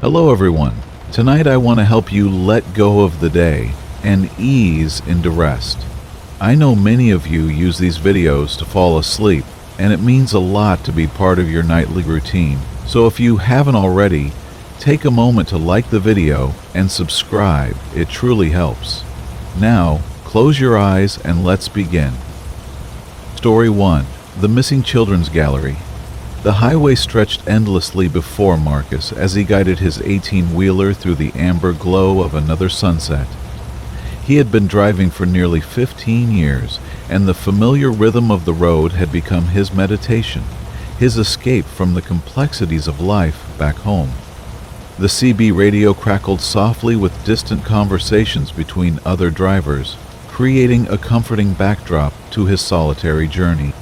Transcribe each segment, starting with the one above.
Hello everyone. Tonight I want to help you let go of the day and ease into rest. I know many of you use these videos to fall asleep, and it means a lot to be part of your nightly routine. So if you haven't already, take a moment to like the video and subscribe. It truly helps. Now, close your eyes and let's begin. Story 1. The Missing Children's Gallery. The highway stretched endlessly before Marcus as he guided his 18-wheeler through the amber glow of another sunset. He had been driving for nearly 15 years, and the familiar rhythm of the road had become his meditation, his escape from the complexities of life back home. The CB radio crackled softly with distant conversations between other drivers, creating a comforting backdrop to his solitary journey.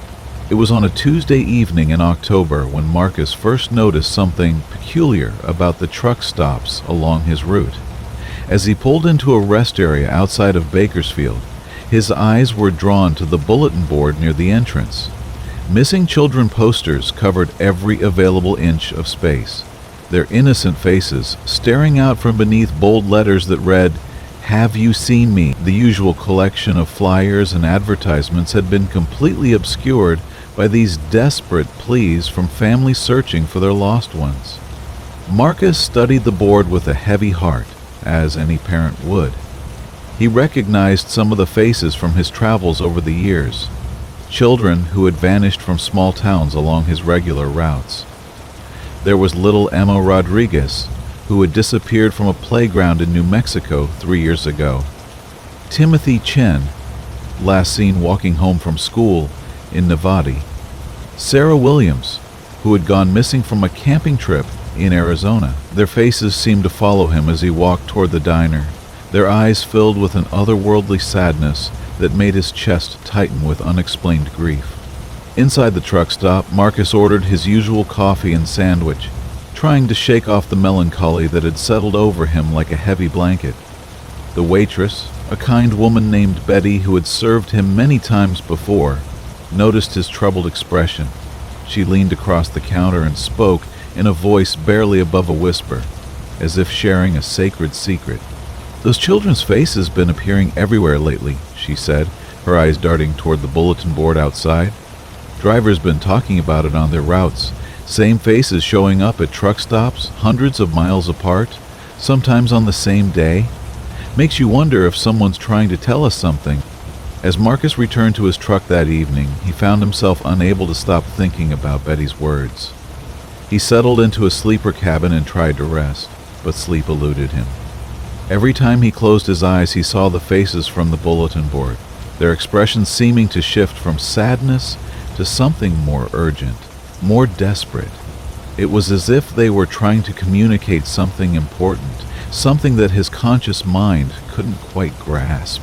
It was on a Tuesday evening in October when Marcus first noticed something peculiar about the truck stops along his route. As he pulled into a rest area outside of Bakersfield, his eyes were drawn to the bulletin board near the entrance. Missing children posters covered every available inch of space, their innocent faces staring out from beneath bold letters that read, "Have you seen me?" The usual collection of flyers and advertisements had been completely obscured by these desperate pleas from families searching for their lost ones. Marcus studied the board with a heavy heart, as any parent would. He recognized some of the faces from his travels over the years, children who had vanished from small towns along his regular routes. There was little Emma Rodriguez, who had disappeared from a playground in New Mexico 3 years ago. Timothy Chen, last seen walking home from school in Nevada. Sarah Williams, who had gone missing from a camping trip in Arizona. Their faces seemed to follow him as he walked toward the diner, their eyes filled with an otherworldly sadness that made his chest tighten with unexplained grief. Inside the truck stop, Marcus ordered his usual coffee and sandwich, trying to shake off the melancholy that had settled over him like a heavy blanket. The waitress, a kind woman named Betty who had served him many times before, noticed his troubled expression. She leaned across the counter and spoke in a voice barely above a whisper, as if sharing a sacred secret. "Those children's faces have been appearing everywhere lately," she said, her eyes darting toward the bulletin board outside. "Drivers been talking about it on their routes. Same faces showing up at truck stops, hundreds of miles apart, sometimes on the same day. Makes you wonder if someone's trying to tell us something." As Marcus returned to his truck that evening, he found himself unable to stop thinking about Betty's words. He settled into a sleeper cabin and tried to rest, but sleep eluded him. Every time he closed his eyes, he saw the faces from the bulletin board, their expressions seeming to shift from sadness to something more urgent, more desperate. It was as if they were trying to communicate something important, something that his conscious mind couldn't quite grasp.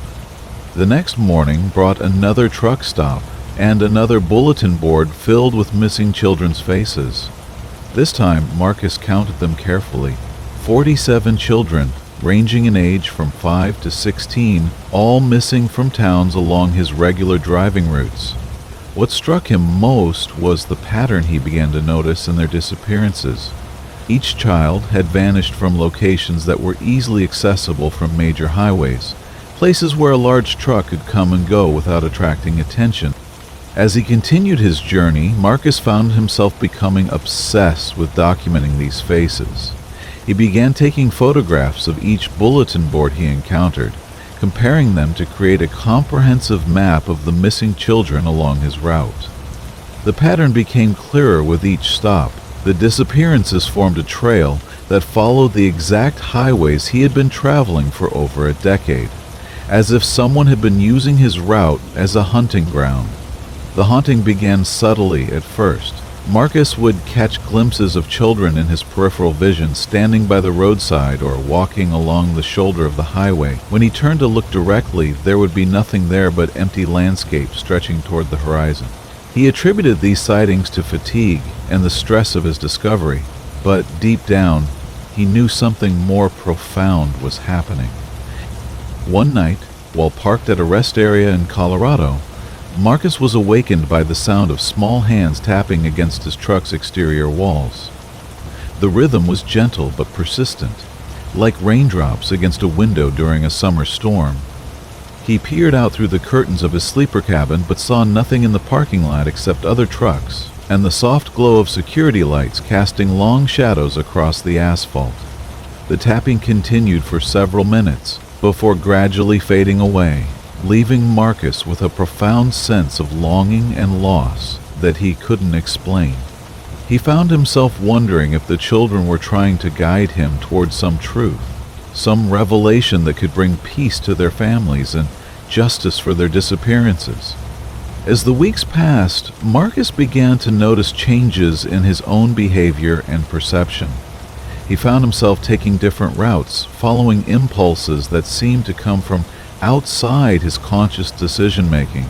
The next morning brought another truck stop and another bulletin board filled with missing children's faces. This time, Marcus counted them carefully. 47 children, ranging in age from 5 to 16, all missing from towns along his regular driving routes. What struck him most was the pattern he began to notice in their disappearances. Each child had vanished from locations that were easily accessible from major highways, places where a large truck could come and go without attracting attention. As he continued his journey, Marcus found himself becoming obsessed with documenting these faces. He began taking photographs of each bulletin board he encountered, comparing them to create a comprehensive map of the missing children along his route. The pattern became clearer with each stop. The disappearances formed a trail that followed the exact highways he had been traveling for over a decade, as if someone had been using his route as a hunting ground. The haunting began subtly at first. Marcus would catch glimpses of children in his peripheral vision standing by the roadside or walking along the shoulder of the highway. When he turned to look directly, there would be nothing there but empty landscape stretching toward the horizon. He attributed these sightings to fatigue and the stress of his discovery, but deep down, he knew something more profound was happening. One night, while parked at a rest area in Colorado, Marcus was awakened by the sound of small hands tapping against his truck's exterior walls. The rhythm was gentle but persistent, like raindrops against a window during a summer storm. He peered out through the curtains of his sleeper cabin but saw nothing in the parking lot except other trucks and the soft glow of security lights casting long shadows across the asphalt. The tapping continued for several minutes before gradually fading away, leaving Marcus with a profound sense of longing and loss that he couldn't explain. He found himself wondering if the children were trying to guide him towards some truth, some revelation that could bring peace to their families and justice for their disappearances. As the weeks passed, Marcus began to notice changes in his own behavior and perception. He found himself taking different routes, following impulses that seemed to come from outside his conscious decision-making.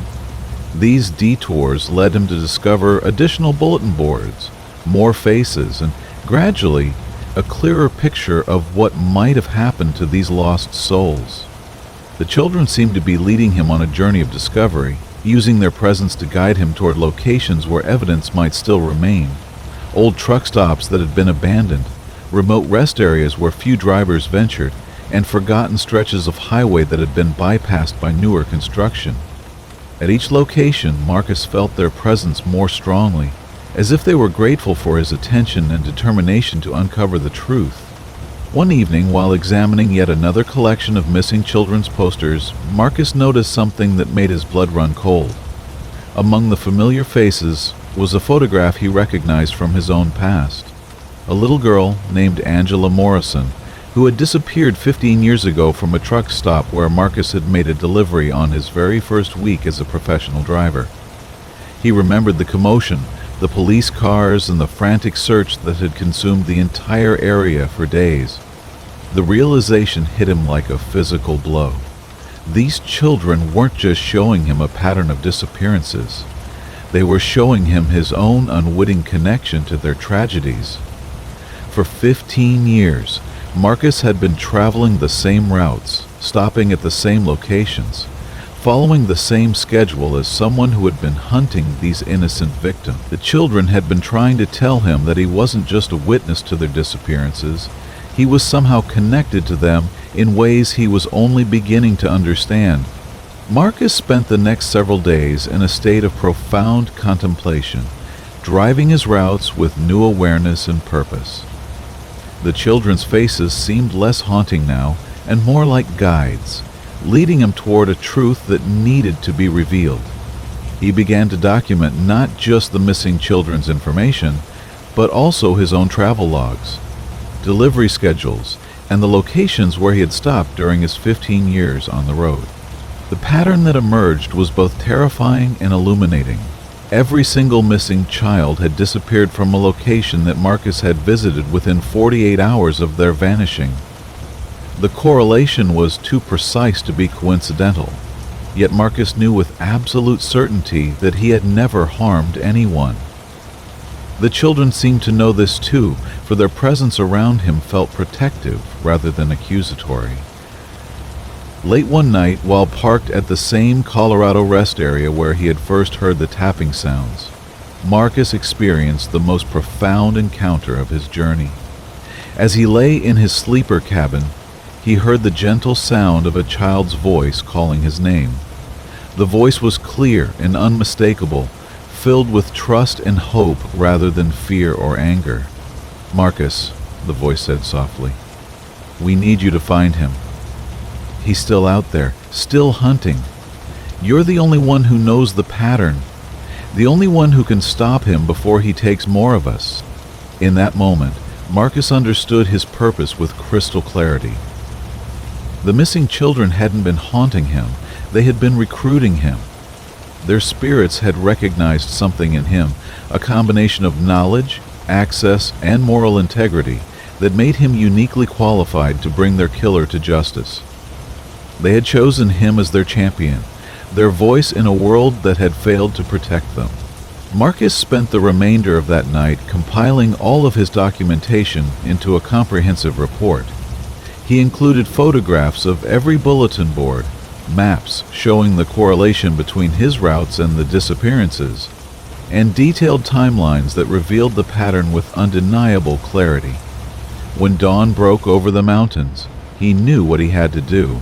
These detours led him to discover additional bulletin boards, more faces, and gradually a clearer picture of what might have happened to these lost souls. The children seemed to be leading him on a journey of discovery, using their presence to guide him toward locations where evidence might still remain. Old truck stops that had been abandoned, remote rest areas where few drivers ventured, and forgotten stretches of highway that had been bypassed by newer construction. At each location, Marcus felt their presence more strongly, as if they were grateful for his attention and determination to uncover the truth. One evening, while examining yet another collection of missing children's posters, Marcus noticed something that made his blood run cold. Among the familiar faces was a photograph he recognized from his own past. A little girl named Angela Morrison, who had disappeared 15 years ago from a truck stop where Marcus had made a delivery on his very first week as a professional driver. He remembered the commotion, the police cars, and the frantic search that had consumed the entire area for days. The realization hit him like a physical blow. These children weren't just showing him a pattern of disappearances. They were showing him his own unwitting connection to their tragedies. For 15 years, Marcus had been traveling the same routes, stopping at the same locations, following the same schedule as someone who had been hunting these innocent victims. The children had been trying to tell him that he wasn't just a witness to their disappearances, he was somehow connected to them in ways he was only beginning to understand. Marcus spent the next several days in a state of profound contemplation, driving his routes with new awareness and purpose. The children's faces seemed less haunting now and more like guides, leading him toward a truth that needed to be revealed. He began to document not just the missing children's information, but also his own travel logs, delivery schedules, and the locations where he had stopped during his 15 years on the road. The pattern that emerged was both terrifying and illuminating. Every single missing child had disappeared from a location that Marcus had visited within 48 hours of their vanishing. The correlation was too precise to be coincidental, yet Marcus knew with absolute certainty that he had never harmed anyone. The children seemed to know this too, for their presence around him felt protective rather than accusatory. Late one night, while parked at the same Colorado rest area where he had first heard the tapping sounds, Marcus experienced the most profound encounter of his journey. As he lay in his sleeper cabin, he heard the gentle sound of a child's voice calling his name. The voice was clear and unmistakable, filled with trust and hope rather than fear or anger. "Marcus," the voice said softly, "we need you to find him. He's still out there, still hunting. You're the only one who knows the pattern, the only one who can stop him before he takes more of us." In that moment, Marcus understood his purpose with crystal clarity. The missing children hadn't been haunting him, they had been recruiting him. Their spirits had recognized something in him, a combination of knowledge, access, and moral integrity that made him uniquely qualified to bring their killer to justice. They had chosen him as their champion, their voice in a world that had failed to protect them. Marcus spent the remainder of that night compiling all of his documentation into a comprehensive report. He included photographs of every bulletin board, maps showing the correlation between his routes and the disappearances, and detailed timelines that revealed the pattern with undeniable clarity. When dawn broke over the mountains, he knew what he had to do.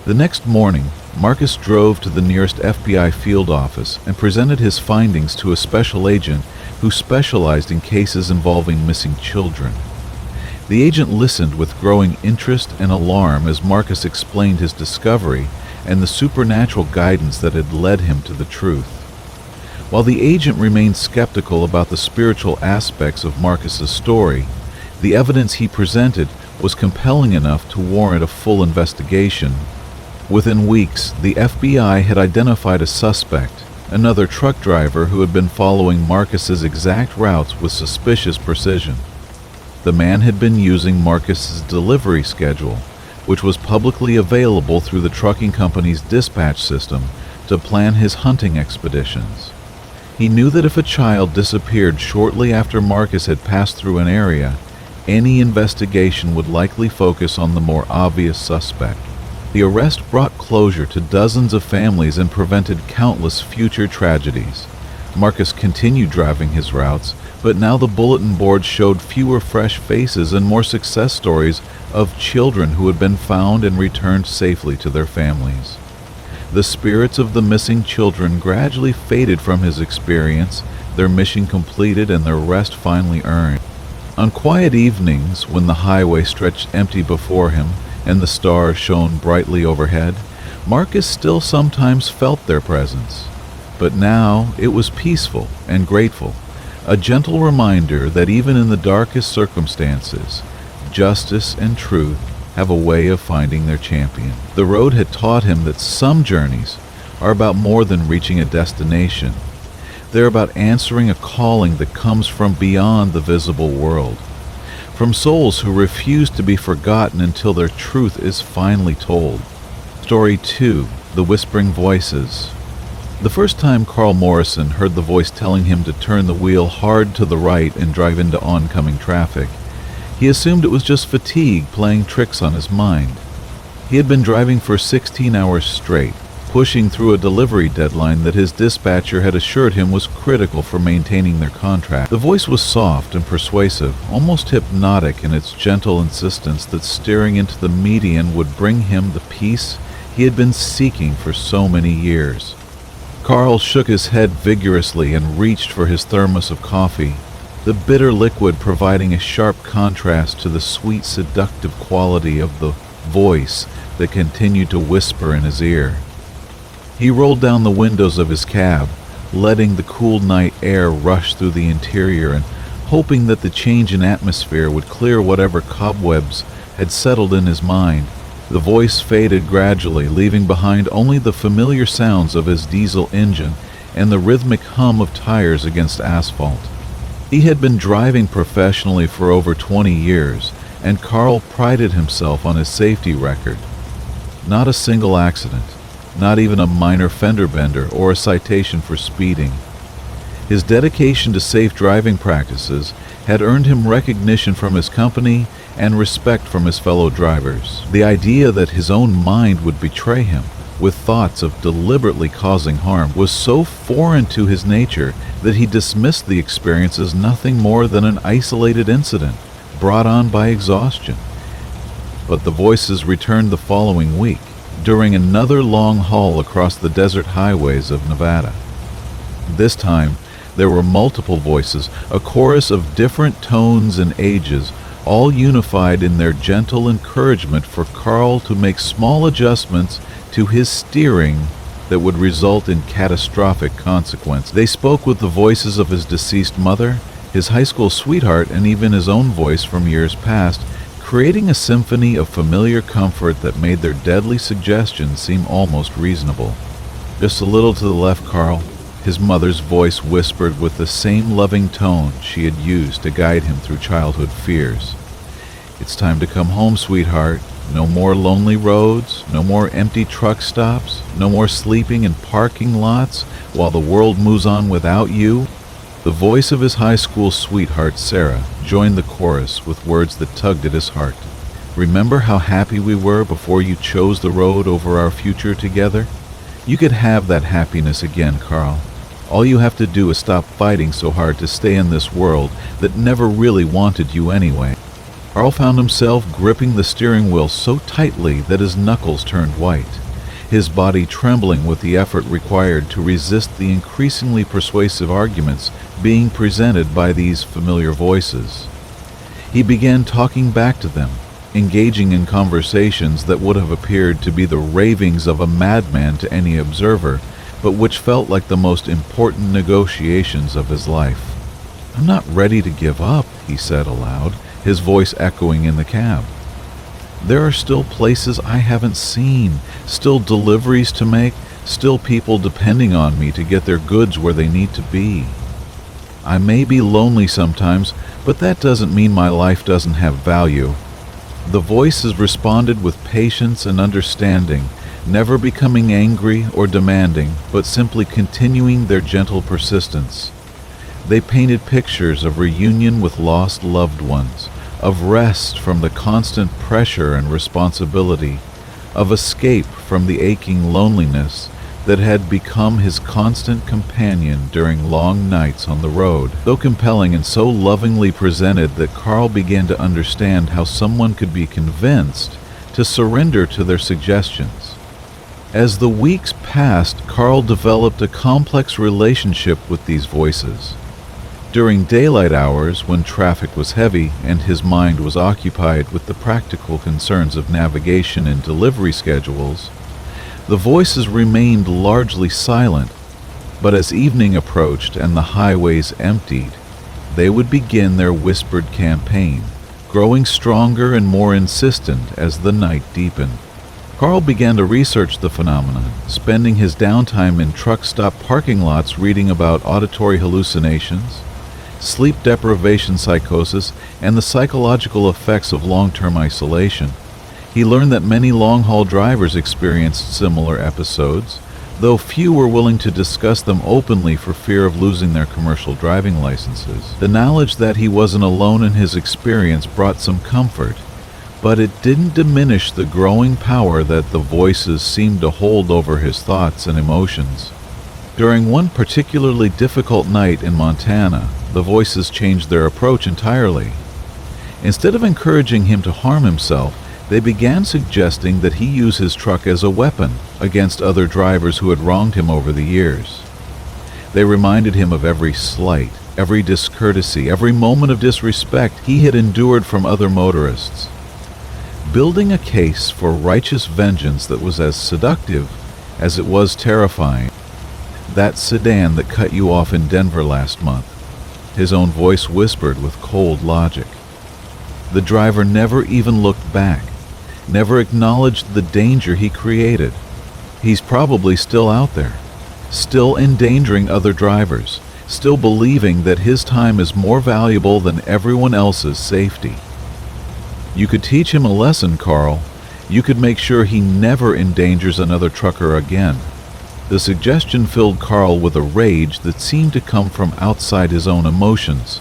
The next morning, Marcus drove to the nearest FBI field office and presented his findings to a special agent who specialized in cases involving missing children. The agent listened with growing interest and alarm as Marcus explained his discovery and the supernatural guidance that had led him to the truth. While the agent remained skeptical about the spiritual aspects of Marcus's story, the evidence he presented was compelling enough to warrant a full investigation. Within weeks, the FBI had identified a suspect, another truck driver who had been following Marcus's exact routes with suspicious precision. The man had been using Marcus's delivery schedule, which was publicly available through the trucking company's dispatch system, to plan his hunting expeditions. He knew that if a child disappeared shortly after Marcus had passed through an area, any investigation would likely focus on the more obvious suspect. The arrest brought closure to dozens of families and prevented countless future tragedies. Marcus continued driving his routes, but now the bulletin board showed fewer fresh faces and more success stories of children who had been found and returned safely to their families. The spirits of the missing children gradually faded from his experience, their mission completed and their rest finally earned. On quiet evenings, when the highway stretched empty before him and the stars shone brightly overhead, Marcus still sometimes felt their presence. But now it was peaceful and grateful, a gentle reminder that even in the darkest circumstances, justice and truth have a way of finding their champion. The road had taught him that some journeys are about more than reaching a destination. They're about answering a calling that comes from beyond the visible world, from souls who refuse to be forgotten until their truth is finally told. Story 2, The Whispering Voices. The first time Carl Morrison heard the voice telling him to turn the wheel hard to the right and drive into oncoming traffic, he assumed it was just fatigue playing tricks on his mind. He had been driving for 16 hours straight, pushing through a delivery deadline that his dispatcher had assured him was critical for maintaining their contract. The voice was soft and persuasive, almost hypnotic in its gentle insistence that steering into the median would bring him the peace he had been seeking for so many years. Carl shook his head vigorously and reached for his thermos of coffee, the bitter liquid providing a sharp contrast to the sweet, seductive quality of the voice that continued to whisper in his ear. He rolled down the windows of his cab, letting the cool night air rush through the interior and hoping that the change in atmosphere would clear whatever cobwebs had settled in his mind. The voice faded gradually, leaving behind only the familiar sounds of his diesel engine and the rhythmic hum of tires against asphalt. He had been driving professionally for over 20 years, and Carl prided himself on his safety record. Not a single accident, not even a minor fender bender or a citation for speeding. His dedication to safe driving practices had earned him recognition from his company and respect from his fellow drivers. The idea that his own mind would betray him with thoughts of deliberately causing harm was so foreign to his nature that he dismissed the experience as nothing more than an isolated incident brought on by exhaustion. But the voices returned the following week, during another long haul across the desert highways of Nevada. This time, there were multiple voices, a chorus of different tones and ages, all unified in their gentle encouragement for Carl to make small adjustments to his steering that would result in catastrophic consequence. They spoke with the voices of his deceased mother, his high school sweetheart, and even his own voice from years past, creating a symphony of familiar comfort that made their deadly suggestions seem almost reasonable. Just a little to the left, Carl, his mother's voice whispered with the same loving tone she had used to guide him through childhood fears. It's time to come home, sweetheart. No more lonely roads, no more empty truck stops, no more sleeping in parking lots while the world moves on without you. The voice of his high school sweetheart, Sarah, joined the chorus with words that tugged at his heart. Remember how happy we were before you chose the road over our future together? You could have that happiness again, Carl. All you have to do is stop fighting so hard to stay in this world that never really wanted you anyway. Carl found himself gripping the steering wheel so tightly that his knuckles turned white, his body trembling with the effort required to resist the increasingly persuasive arguments being presented by these familiar voices. He began talking back to them, engaging in conversations that would have appeared to be the ravings of a madman to any observer, but which felt like the most important negotiations of his life. "I'm not ready to give up," he said aloud, his voice echoing in the cab. "There are still places I haven't seen, still deliveries to make, still people depending on me to get their goods where they need to be. I may be lonely sometimes, but that doesn't mean my life doesn't have value." The voices responded with patience and understanding, never becoming angry or demanding, but simply continuing their gentle persistence. They painted pictures of reunion with lost loved ones, of rest from the constant pressure and responsibility, of escape from the aching loneliness that had become his constant companion during long nights on the road, so compelling and so lovingly presented that Carl began to understand how someone could be convinced to surrender to their suggestions. As the weeks passed, Carl developed a complex relationship with these voices. During daylight hours, when traffic was heavy and his mind was occupied with the practical concerns of navigation and delivery schedules, the voices remained largely silent, but as evening approached and the highways emptied, they would begin their whispered campaign, growing stronger and more insistent as the night deepened. Carl began to research the phenomenon, spending his downtime in truck stop parking lots reading about auditory hallucinations, sleep deprivation psychosis, and the psychological effects of long-term isolation. He learned that many long-haul drivers experienced similar episodes, though few were willing to discuss them openly for fear of losing their commercial driving licenses. The knowledge that he wasn't alone in his experience brought some comfort, but it didn't diminish the growing power that the voices seemed to hold over his thoughts and emotions. During one particularly difficult night in Montana, the voices changed their approach entirely. Instead of encouraging him to harm himself, they began suggesting that he use his truck as a weapon against other drivers who had wronged him over the years. They reminded him of every slight, every discourtesy, every moment of disrespect he had endured from other motorists, building a case for righteous vengeance that was as seductive as it was terrifying. "That sedan that cut you off in Denver last month," his own voice whispered with cold logic. The driver never even looked back, never acknowledged the danger he created. He's probably still out there, still endangering other drivers, still believing that his time is more valuable than everyone else's safety. You could teach him a lesson, Carl. You could make sure he never endangers another trucker again. The suggestion filled Carl with a rage that seemed to come from outside his own emotions,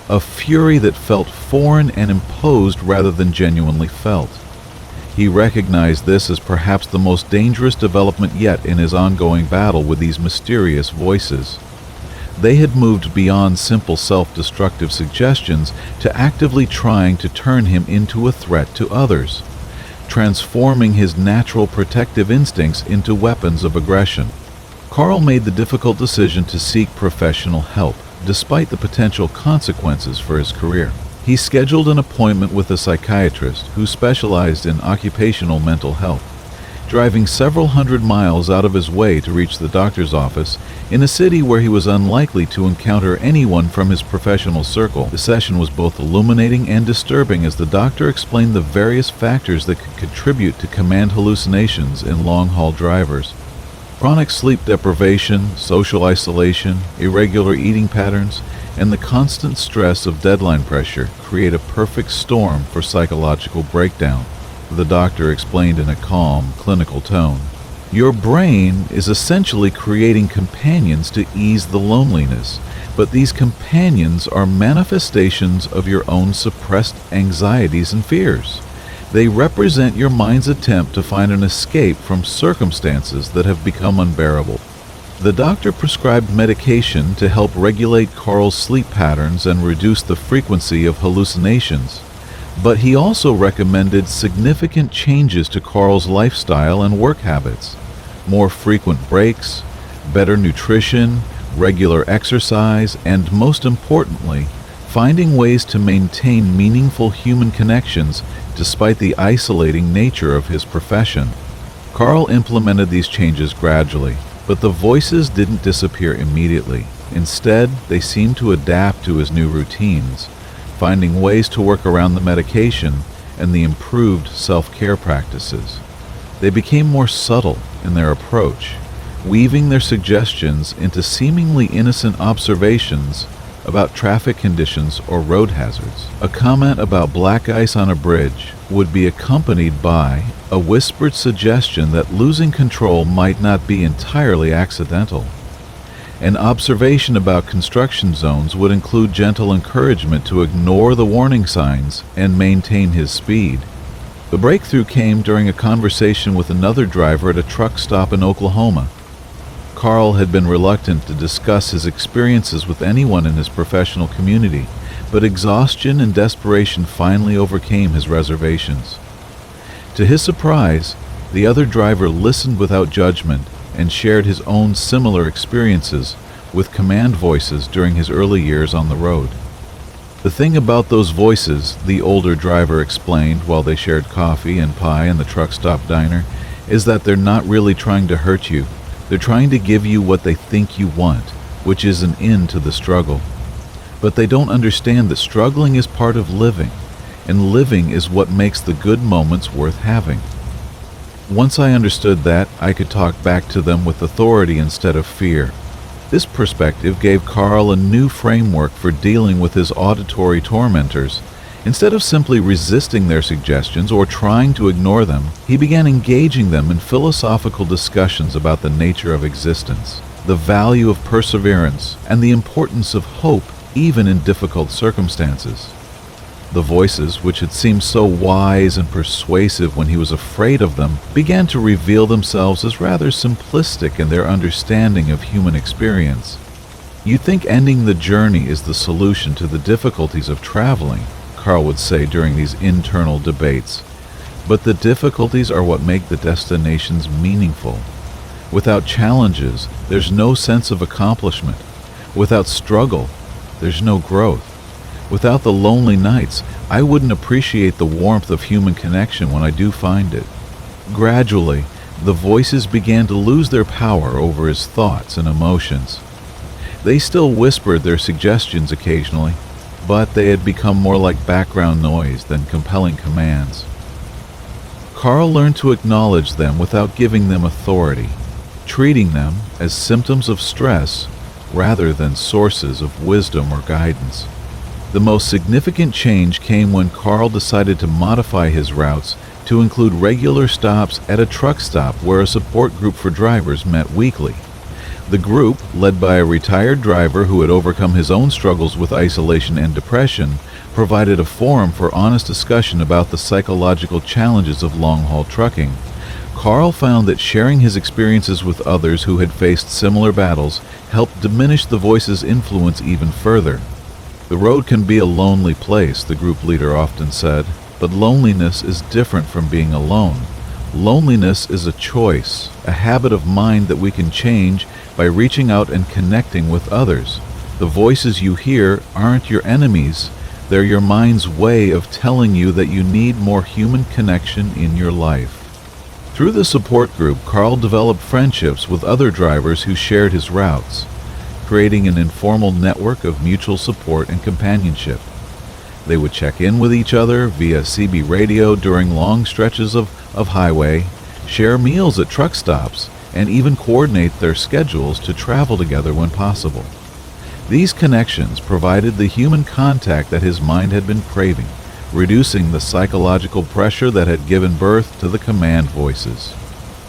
a fury that felt foreign and imposed rather than genuinely felt. He recognized this as perhaps the most dangerous development yet in his ongoing battle with these mysterious voices. They had moved beyond simple self-destructive suggestions to actively trying to turn him into a threat to others, transforming his natural protective instincts into weapons of aggression. Carl made the difficult decision to seek professional help, despite the potential consequences for his career. He scheduled an appointment with a psychiatrist who specialized in occupational mental health, driving several hundred miles out of his way to reach the doctor's office in a city where he was unlikely to encounter anyone from his professional circle. The session was both illuminating and disturbing as the doctor explained the various factors that could contribute to command hallucinations in long-haul drivers. Chronic sleep deprivation, social isolation, irregular eating patterns, and the constant stress of deadline pressure create a perfect storm for psychological breakdown, the doctor explained in a calm, clinical tone. Your brain is essentially creating companions to ease the loneliness, but these companions are manifestations of your own suppressed anxieties and fears. They represent your mind's attempt to find an escape from circumstances that have become unbearable. The doctor prescribed medication to help regulate Carl's sleep patterns and reduce the frequency of hallucinations, but he also recommended significant changes to Carl's lifestyle and work habits: more frequent breaks, better nutrition, regular exercise, and most importantly, finding ways to maintain meaningful human connections despite the isolating nature of his profession. Carl implemented these changes gradually, but the voices didn't disappear immediately. Instead, they seemed to adapt to his new routines, finding ways to work around the medication and the improved self-care practices. They became more subtle in their approach, weaving their suggestions into seemingly innocent observations about traffic conditions or road hazards. A comment about black ice on a bridge would be accompanied by a whispered suggestion that losing control might not be entirely accidental. An observation about construction zones would include gentle encouragement to ignore the warning signs and maintain his speed. The breakthrough came during a conversation with another driver at a truck stop in Oklahoma. Carl had been reluctant to discuss his experiences with anyone in his professional community, but exhaustion and desperation finally overcame his reservations. To his surprise, the other driver listened without judgment and shared his own similar experiences with command voices during his early years on the road. The thing about those voices, the older driver explained while they shared coffee and pie in the truck stop diner, is that they're not really trying to hurt you. They're trying to give you what they think you want, which is an end to the struggle. But they don't understand that struggling is part of living, and living is what makes the good moments worth having. Once I understood that, I could talk back to them with authority instead of fear. This perspective gave Carl a new framework for dealing with his auditory tormentors. Instead of simply resisting their suggestions or trying to ignore them, he began engaging them in philosophical discussions about the nature of existence, the value of perseverance, and the importance of hope even in difficult circumstances. The voices, which had seemed so wise and persuasive when he was afraid of them, began to reveal themselves as rather simplistic in their understanding of human experience. "You think ending the journey is the solution to the difficulties of traveling," Carl would say during these internal debates, "but the difficulties are what make the destinations meaningful. Without challenges, there's no sense of accomplishment. Without struggle, there's no growth. Without the lonely nights, I wouldn't appreciate the warmth of human connection when I do find it." Gradually, the voices began to lose their power over his thoughts and emotions. They still whispered their suggestions occasionally, but they had become more like background noise than compelling commands. Carl learned to acknowledge them without giving them authority, treating them as symptoms of stress rather than sources of wisdom or guidance. The most significant change came when Carl decided to modify his routes to include regular stops at a truck stop where a support group for drivers met weekly. The group, led by a retired driver who had overcome his own struggles with isolation and depression, provided a forum for honest discussion about the psychological challenges of long-haul trucking. Carl found that sharing his experiences with others who had faced similar battles helped diminish the voice's influence even further. "The road can be a lonely place," the group leader often said, "but loneliness is different from being alone. Loneliness is a choice, a habit of mind that we can change by reaching out and connecting with others. The voices you hear aren't your enemies, they're your mind's way of telling you that you need more human connection in your life." Through the support group, Carl developed friendships with other drivers who shared his routes, creating an informal network of mutual support and companionship. They would check in with each other via CB radio during long stretches of highway, share meals at truck stops, and even coordinate their schedules to travel together when possible. These connections provided the human contact that his mind had been craving, reducing the psychological pressure that had given birth to the command voices.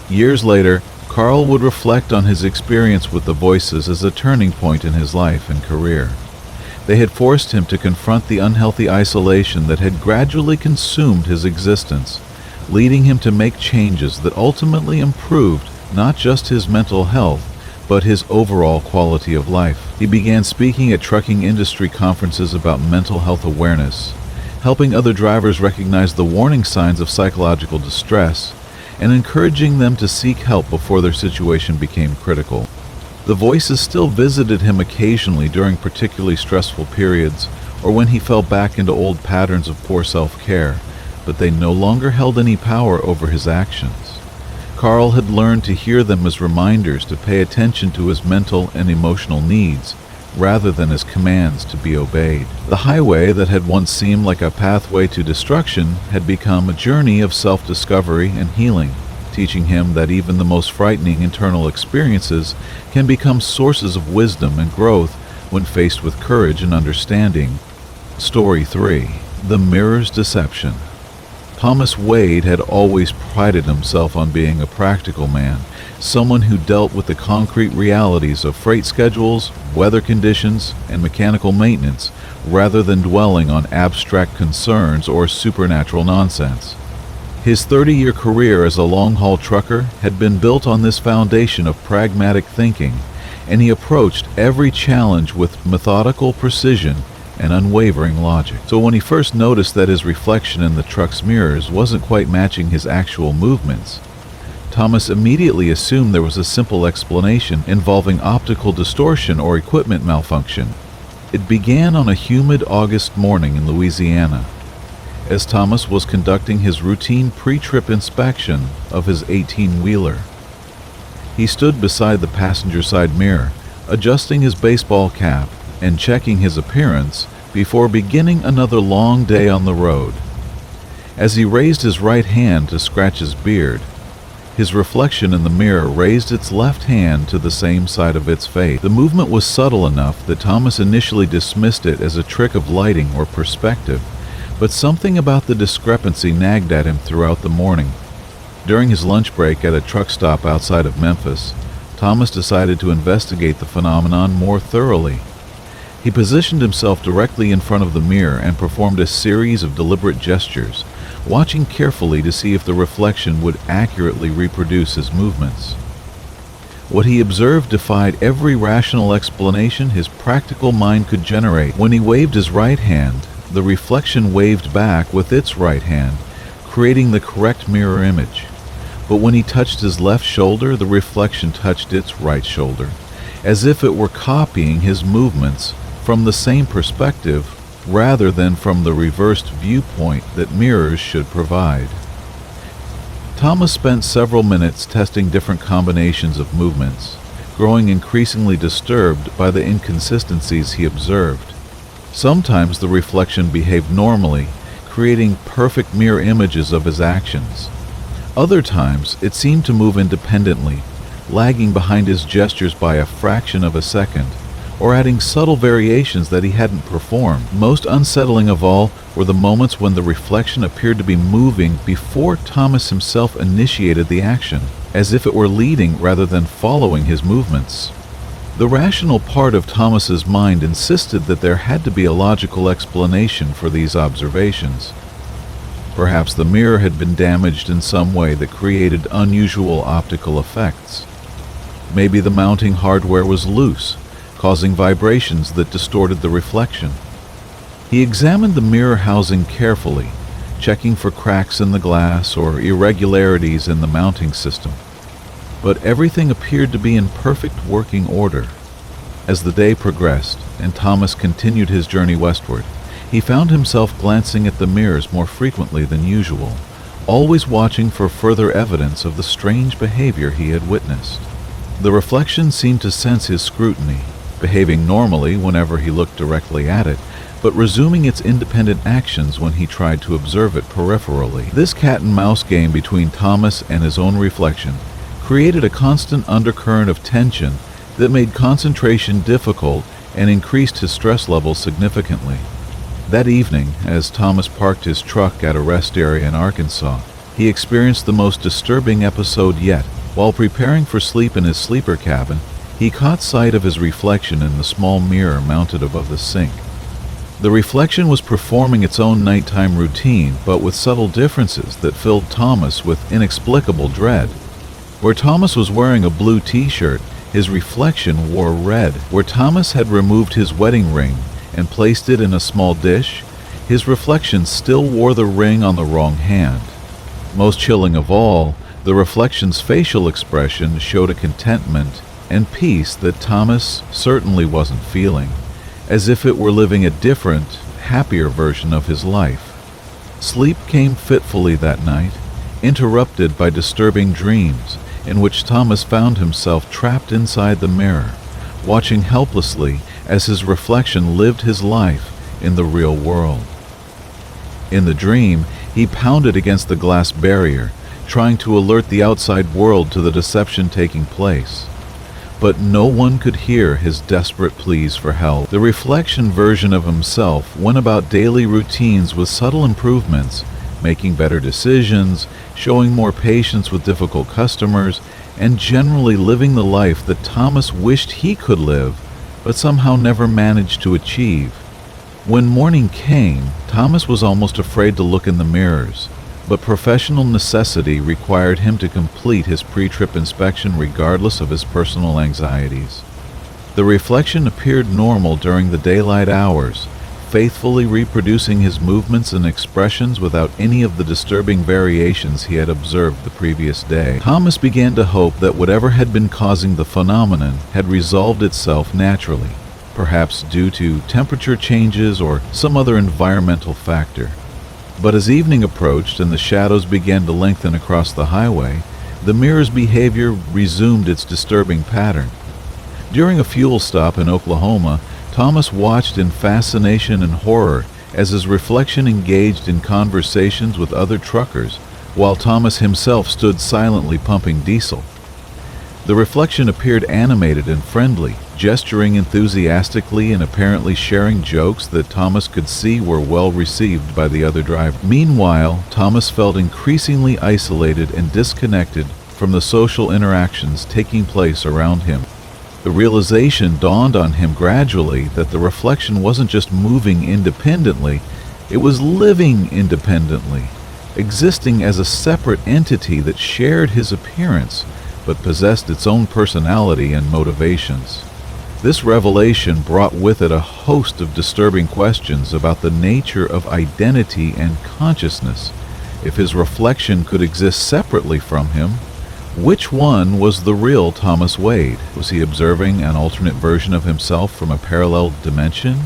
Years later, Carl would reflect on his experience with the voices as a turning point in his life and career. They had forced him to confront the unhealthy isolation that had gradually consumed his existence, leading him to make changes that ultimately improved not just his mental health, but his overall quality of life. He began speaking at trucking industry conferences about mental health awareness, helping other drivers recognize the warning signs of psychological distress, and encouraging them to seek help before their situation became critical. The voices still visited him occasionally during particularly stressful periods or when he fell back into old patterns of poor self-care, but they no longer held any power over his actions. Carl had learned to hear them as reminders to pay attention to his mental and emotional needs, rather than as commands to be obeyed. The highway that had once seemed like a pathway to destruction had become a journey of self-discovery and healing, teaching him that even the most frightening internal experiences can become sources of wisdom and growth when faced with courage and understanding. Story 3. The Mirror's Deception. Thomas Wade had always prided himself on being a practical man, someone who dealt with the concrete realities of freight schedules, weather conditions, and mechanical maintenance, rather than dwelling on abstract concerns or supernatural nonsense. His 30-year career as a long-haul trucker had been built on this foundation of pragmatic thinking, and he approached every challenge with methodical precision and unwavering logic. So when he first noticed that his reflection in the truck's mirrors wasn't quite matching his actual movements, Thomas immediately assumed there was a simple explanation involving optical distortion or equipment malfunction. It began on a humid August morning in Louisiana, as Thomas was conducting his routine pre-trip inspection of his 18-wheeler. He stood beside the passenger side mirror, adjusting his baseball cap and checking his appearance before beginning another long day on the road. As he raised his right hand to scratch his beard, his reflection in the mirror raised its left hand to the same side of its face. The movement was subtle enough that Thomas initially dismissed it as a trick of lighting or perspective, but something about the discrepancy nagged at him throughout the morning. During his lunch break at a truck stop outside of Memphis, Thomas decided to investigate the phenomenon more thoroughly. He positioned himself directly in front of the mirror and performed a series of deliberate gestures, watching carefully to see if the reflection would accurately reproduce his movements. What he observed defied every rational explanation his practical mind could generate. When he waved his right hand, the reflection waved back with its right hand, creating the correct mirror image. But when he touched his left shoulder, the reflection touched its right shoulder, as if it were copying his movements from the same perspective rather than from the reversed viewpoint that mirrors should provide. Thomas spent several minutes testing different combinations of movements, growing increasingly disturbed by the inconsistencies he observed. Sometimes the reflection behaved normally, creating perfect mirror images of his actions. Other times it seemed to move independently, lagging behind his gestures by a fraction of a second, or adding subtle variations that he hadn't performed. Most unsettling of all were the moments when the reflection appeared to be moving before Thomas himself initiated the action, as if it were leading rather than following his movements. The rational part of Thomas's mind insisted that there had to be a logical explanation for these observations. Perhaps the mirror had been damaged in some way that created unusual optical effects. Maybe the mounting hardware was loose, causing vibrations that distorted the reflection. He examined the mirror housing carefully, checking for cracks in the glass or irregularities in the mounting system. But everything appeared to be in perfect working order. As the day progressed and Thomas continued his journey westward, he found himself glancing at the mirrors more frequently than usual, always watching for further evidence of the strange behavior he had witnessed. The reflection seemed to sense his scrutiny, behaving normally whenever he looked directly at it, but resuming its independent actions when he tried to observe it peripherally. This cat-and-mouse game between Thomas and his own reflection created a constant undercurrent of tension that made concentration difficult and increased his stress levels significantly. That evening, as Thomas parked his truck at a rest area in Arkansas, he experienced the most disturbing episode yet. While preparing for sleep in his sleeper cabin, he caught sight of his reflection in the small mirror mounted above the sink. The reflection was performing its own nighttime routine, but with subtle differences that filled Thomas with inexplicable dread. Where Thomas was wearing a blue t-shirt, His reflection wore red. Where Thomas had removed his wedding ring and placed it in a small dish, his reflection still wore the ring on the wrong hand. Most chilling of all, the reflection's facial expression showed a contentment and peace that Thomas certainly wasn't feeling, as if it were living a different, happier version of his life. Sleep came fitfully that night, interrupted by disturbing dreams in which Thomas found himself trapped inside the mirror, watching helplessly as his reflection lived his life in the real world. In the dream, he pounded against the glass barrier, trying to alert the outside world to the deception taking place. But no one could hear his desperate pleas for help. The reflection version of himself went about daily routines with subtle improvements, making better decisions, showing more patience with difficult customers, and generally living the life that Thomas wished he could live, but somehow never managed to achieve. When morning came, Thomas was almost afraid to look in the mirrors, but professional necessity required him to complete his pre-trip inspection regardless of his personal anxieties. The reflection appeared normal during the daylight hours, faithfully reproducing his movements and expressions without any of the disturbing variations he had observed the previous day. Thomas began to hope that whatever had been causing the phenomenon had resolved itself naturally, perhaps due to temperature changes or some other environmental factor. But as evening approached and the shadows began to lengthen across the highway, the mirror's behavior resumed its disturbing pattern. During a fuel stop in Oklahoma, Thomas watched in fascination and horror as his reflection engaged in conversations with other truckers, while Thomas himself stood silently pumping diesel. The reflection appeared animated and friendly, gesturing enthusiastically and apparently sharing jokes that Thomas could see were well received by the other driver. Meanwhile, Thomas felt increasingly isolated and disconnected from the social interactions taking place around him. The realization dawned on him gradually that the reflection wasn't just moving independently, it was living independently, existing as a separate entity that shared his appearance, but possessed its own personality and motivations. This revelation brought with it a host of disturbing questions about the nature of identity and consciousness. If his reflection could exist separately from him, which one was the real Thomas Wade? Was he observing an alternate version of himself from a parallel dimension?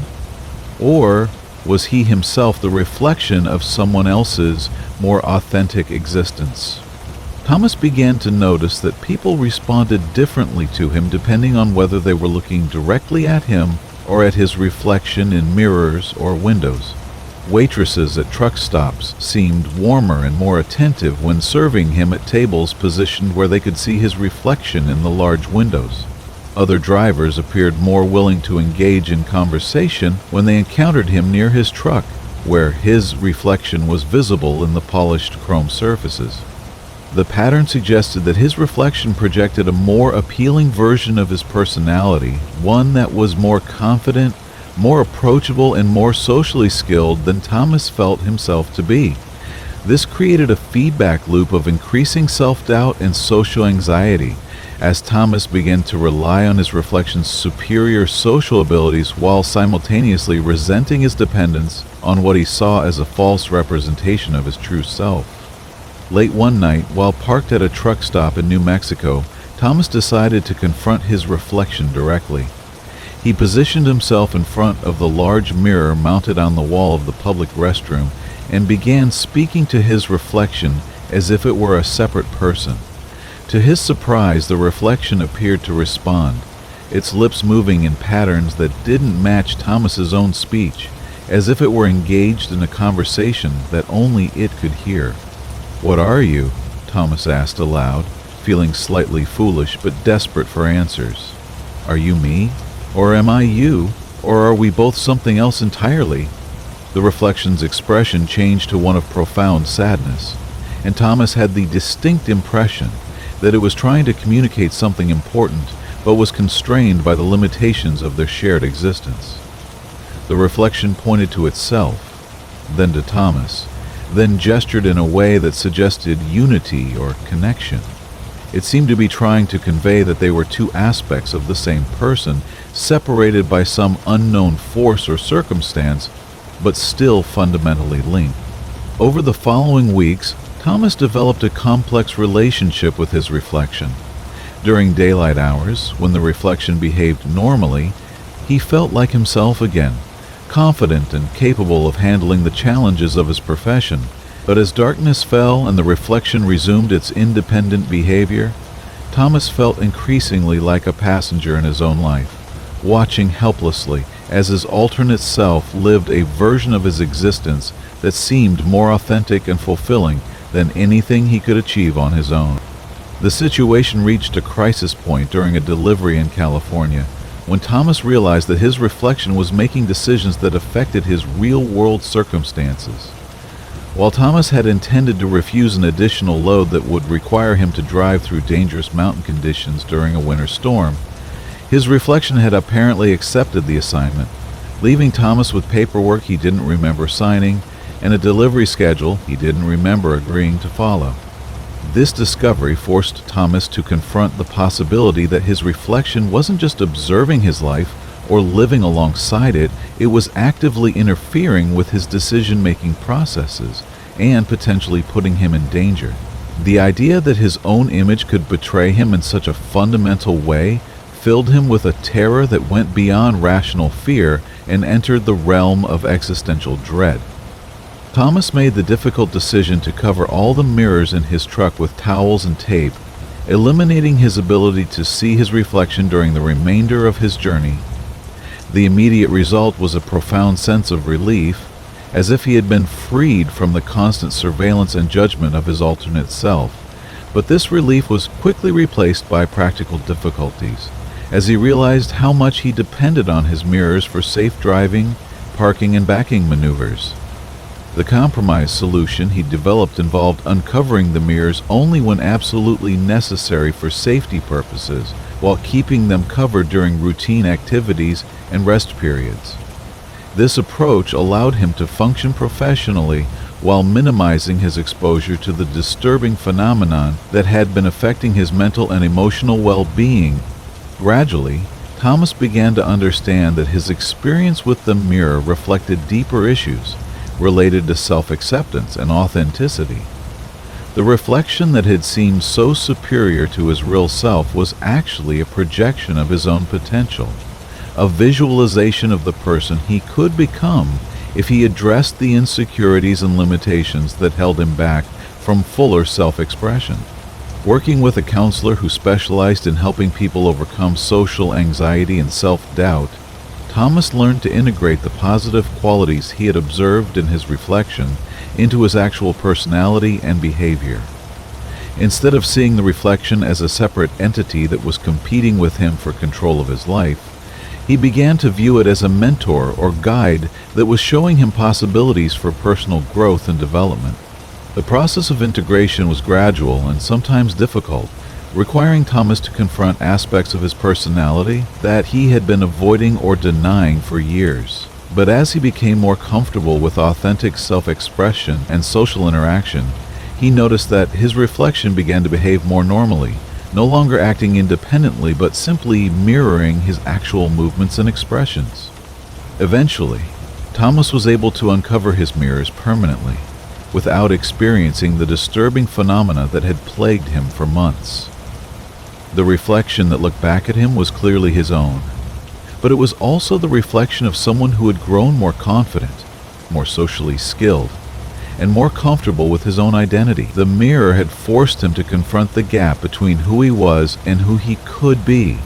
Or was he himself the reflection of someone else's more authentic existence? Thomas began to notice that people responded differently to him depending on whether they were looking directly at him or at his reflection in mirrors or windows. Waitresses at truck stops seemed warmer and more attentive when serving him at tables positioned where they could see his reflection in the large windows. Other drivers appeared more willing to engage in conversation when they encountered him near his truck, where his reflection was visible in the polished chrome surfaces. The pattern suggested that his reflection projected a more appealing version of his personality, one that was more confident, more approachable, and more socially skilled than Thomas felt himself to be. This created a feedback loop of increasing self-doubt and social anxiety, as Thomas began to rely on his reflection's superior social abilities while simultaneously resenting his dependence on what he saw as a false representation of his true self. Late one night, while parked at a truck stop in New Mexico, Thomas decided to confront his reflection directly. He positioned himself in front of the large mirror mounted on the wall of the public restroom and began speaking to his reflection as if it were a separate person. To his surprise, the reflection appeared to respond, its lips moving in patterns that didn't match Thomas's own speech, as if it were engaged in a conversation that only it could hear. "What are you?" Thomas asked aloud, feeling slightly foolish but desperate for answers. "Are you me? Or am I you? Or are we both something else entirely?" The reflection's expression changed to one of profound sadness, and Thomas had the distinct impression that it was trying to communicate something important, but was constrained by the limitations of their shared existence. The reflection pointed to itself, then to Thomas, then gestured in a way that suggested unity or connection. It seemed to be trying to convey that they were two aspects of the same person, separated by some unknown force or circumstance, but still fundamentally linked. Over the following weeks, Thomas developed a complex relationship with his reflection. During daylight hours, when the reflection behaved normally, he felt like himself again, confident and capable of handling the challenges of his profession. But as darkness fell and the reflection resumed its independent behavior, Thomas felt increasingly like a passenger in his own life, watching helplessly as his alternate self lived a version of his existence that seemed more authentic and fulfilling than anything he could achieve on his own. The situation reached a crisis point during a delivery in California, when Thomas realized that his reflection was making decisions that affected his real-world circumstances. While Thomas had intended to refuse an additional load that would require him to drive through dangerous mountain conditions during a winter storm, his reflection had apparently accepted the assignment, leaving Thomas with paperwork he didn't remember signing and a delivery schedule he didn't remember agreeing to follow. This discovery forced Thomas to confront the possibility that his reflection wasn't just observing his life or living alongside it, it was actively interfering with his decision-making processes and potentially putting him in danger. The idea that his own image could betray him in such a fundamental way filled him with a terror that went beyond rational fear and entered the realm of existential dread. Thomas made the difficult decision to cover all the mirrors in his truck with towels and tape, eliminating his ability to see his reflection during the remainder of his journey. The immediate result was a profound sense of relief, as if he had been freed from the constant surveillance and judgment of his alternate self. But this relief was quickly replaced by practical difficulties, as he realized how much he depended on his mirrors for safe driving, parking, and backing maneuvers. The compromise solution he developed involved uncovering the mirrors only when absolutely necessary for safety purposes, while keeping them covered during routine activities and rest periods. This approach allowed him to function professionally while minimizing his exposure to the disturbing phenomenon that had been affecting his mental and emotional well-being. Gradually, Thomas began to understand that his experience with the mirror reflected deeper issues related to self-acceptance and authenticity. The reflection that had seemed so superior to his real self was actually a projection of his own potential, a visualization of the person he could become if he addressed the insecurities and limitations that held him back from fuller self-expression. Working with a counselor who specialized in helping people overcome social anxiety and self-doubt, Thomas learned to integrate the positive qualities he had observed in his reflection into his actual personality and behavior. Instead of seeing the reflection as a separate entity that was competing with him for control of his life, he began to view it as a mentor or guide that was showing him possibilities for personal growth and development. The process of integration was gradual and sometimes difficult, requiring Thomas to confront aspects of his personality that he had been avoiding or denying for years. But as he became more comfortable with authentic self-expression and social interaction, he noticed that his reflection began to behave more normally, no longer acting independently but simply mirroring his actual movements and expressions. Eventually, Thomas was able to uncover his mirrors permanently, without experiencing the disturbing phenomena that had plagued him for months. The reflection that looked back at him was clearly his own, but it was also the reflection of someone who had grown more confident, more socially skilled, and more comfortable with his own identity. The mirror had forced him to confront the gap between who he was and who he could be,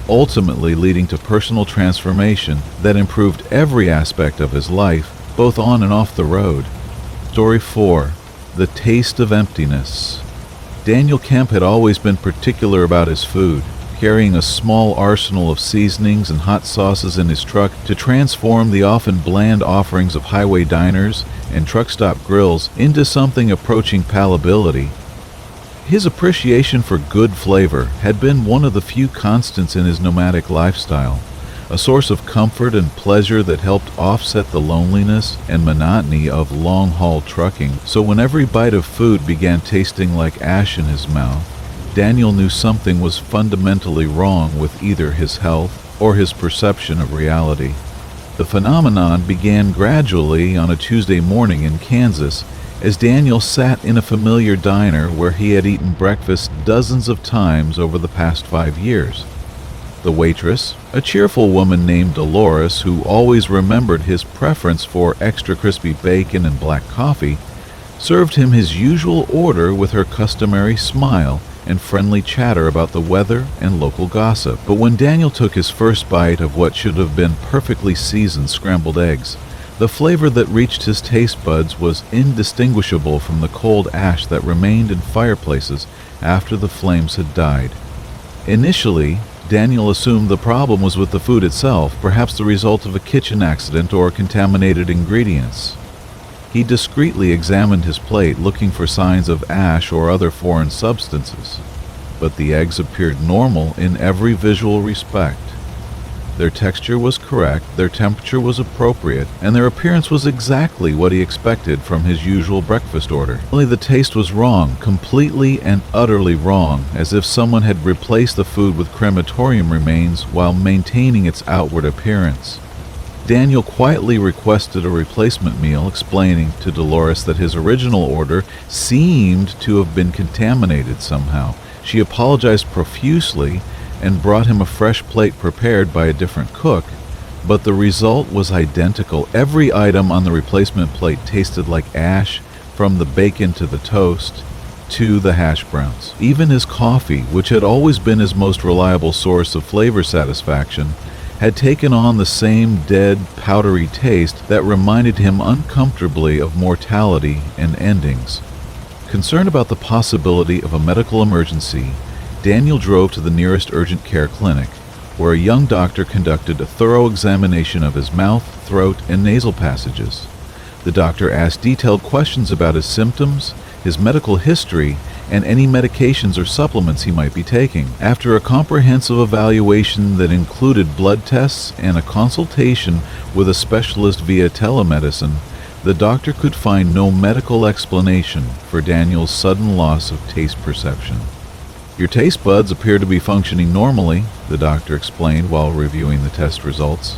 ultimately leading to personal transformation that improved every aspect of his life, both on and off the road. Story 4. The Taste of Emptiness. Daniel Kemp had always been particular about his food, carrying a small arsenal of seasonings and hot sauces in his truck to transform the often bland offerings of highway diners and truck stop grills into something approaching palatability. His appreciation for good flavor had been one of the few constants in his nomadic lifestyle, a source of comfort and pleasure that helped offset the loneliness and monotony of long-haul trucking. So when every bite of food began tasting like ash in his mouth, Daniel knew something was fundamentally wrong with either his health or his perception of reality. The phenomenon began gradually on a Tuesday morning in Kansas as Daniel sat in a familiar diner where he had eaten breakfast dozens of times over the past 5 years. The waitress, a cheerful woman named Dolores who always remembered his preference for extra crispy bacon and black coffee, served him his usual order with her customary smile and friendly chatter about the weather and local gossip. But when Daniel took his first bite of what should have been perfectly seasoned scrambled eggs, the flavor that reached his taste buds was indistinguishable from the cold ash that remained in fireplaces after the flames had died. Initially, Daniel assumed the problem was with the food itself, perhaps the result of a kitchen accident or contaminated ingredients. He discreetly examined his plate, looking for signs of ash or other foreign substances, but the eggs appeared normal in every visual respect. Their texture was correct, their temperature was appropriate, and their appearance was exactly what he expected from his usual breakfast order. Only the taste was wrong, completely and utterly wrong, as if someone had replaced the food with crematorium remains while maintaining its outward appearance. Daniel quietly requested a replacement meal, explaining to Dolores that his original order seemed to have been contaminated somehow. She apologized profusely and brought him a fresh plate prepared by a different cook, but the result was identical. Every item on the replacement plate tasted like ash, from the bacon to the toast to the hash browns. Even his coffee, which had always been his most reliable source of flavor satisfaction, had taken on the same dead, powdery taste that reminded him uncomfortably of mortality and endings. Concerned about the possibility of a medical emergency, Daniel drove to the nearest urgent care clinic, where a young doctor conducted a thorough examination of his mouth, throat, and nasal passages. The doctor asked detailed questions about his symptoms, his medical history, and any medications or supplements he might be taking. After a comprehensive evaluation that included blood tests and a consultation with a specialist via telemedicine, the doctor could find no medical explanation for Daniel's sudden loss of taste perception. "Your taste buds appear to be functioning normally," the doctor explained while reviewing the test results.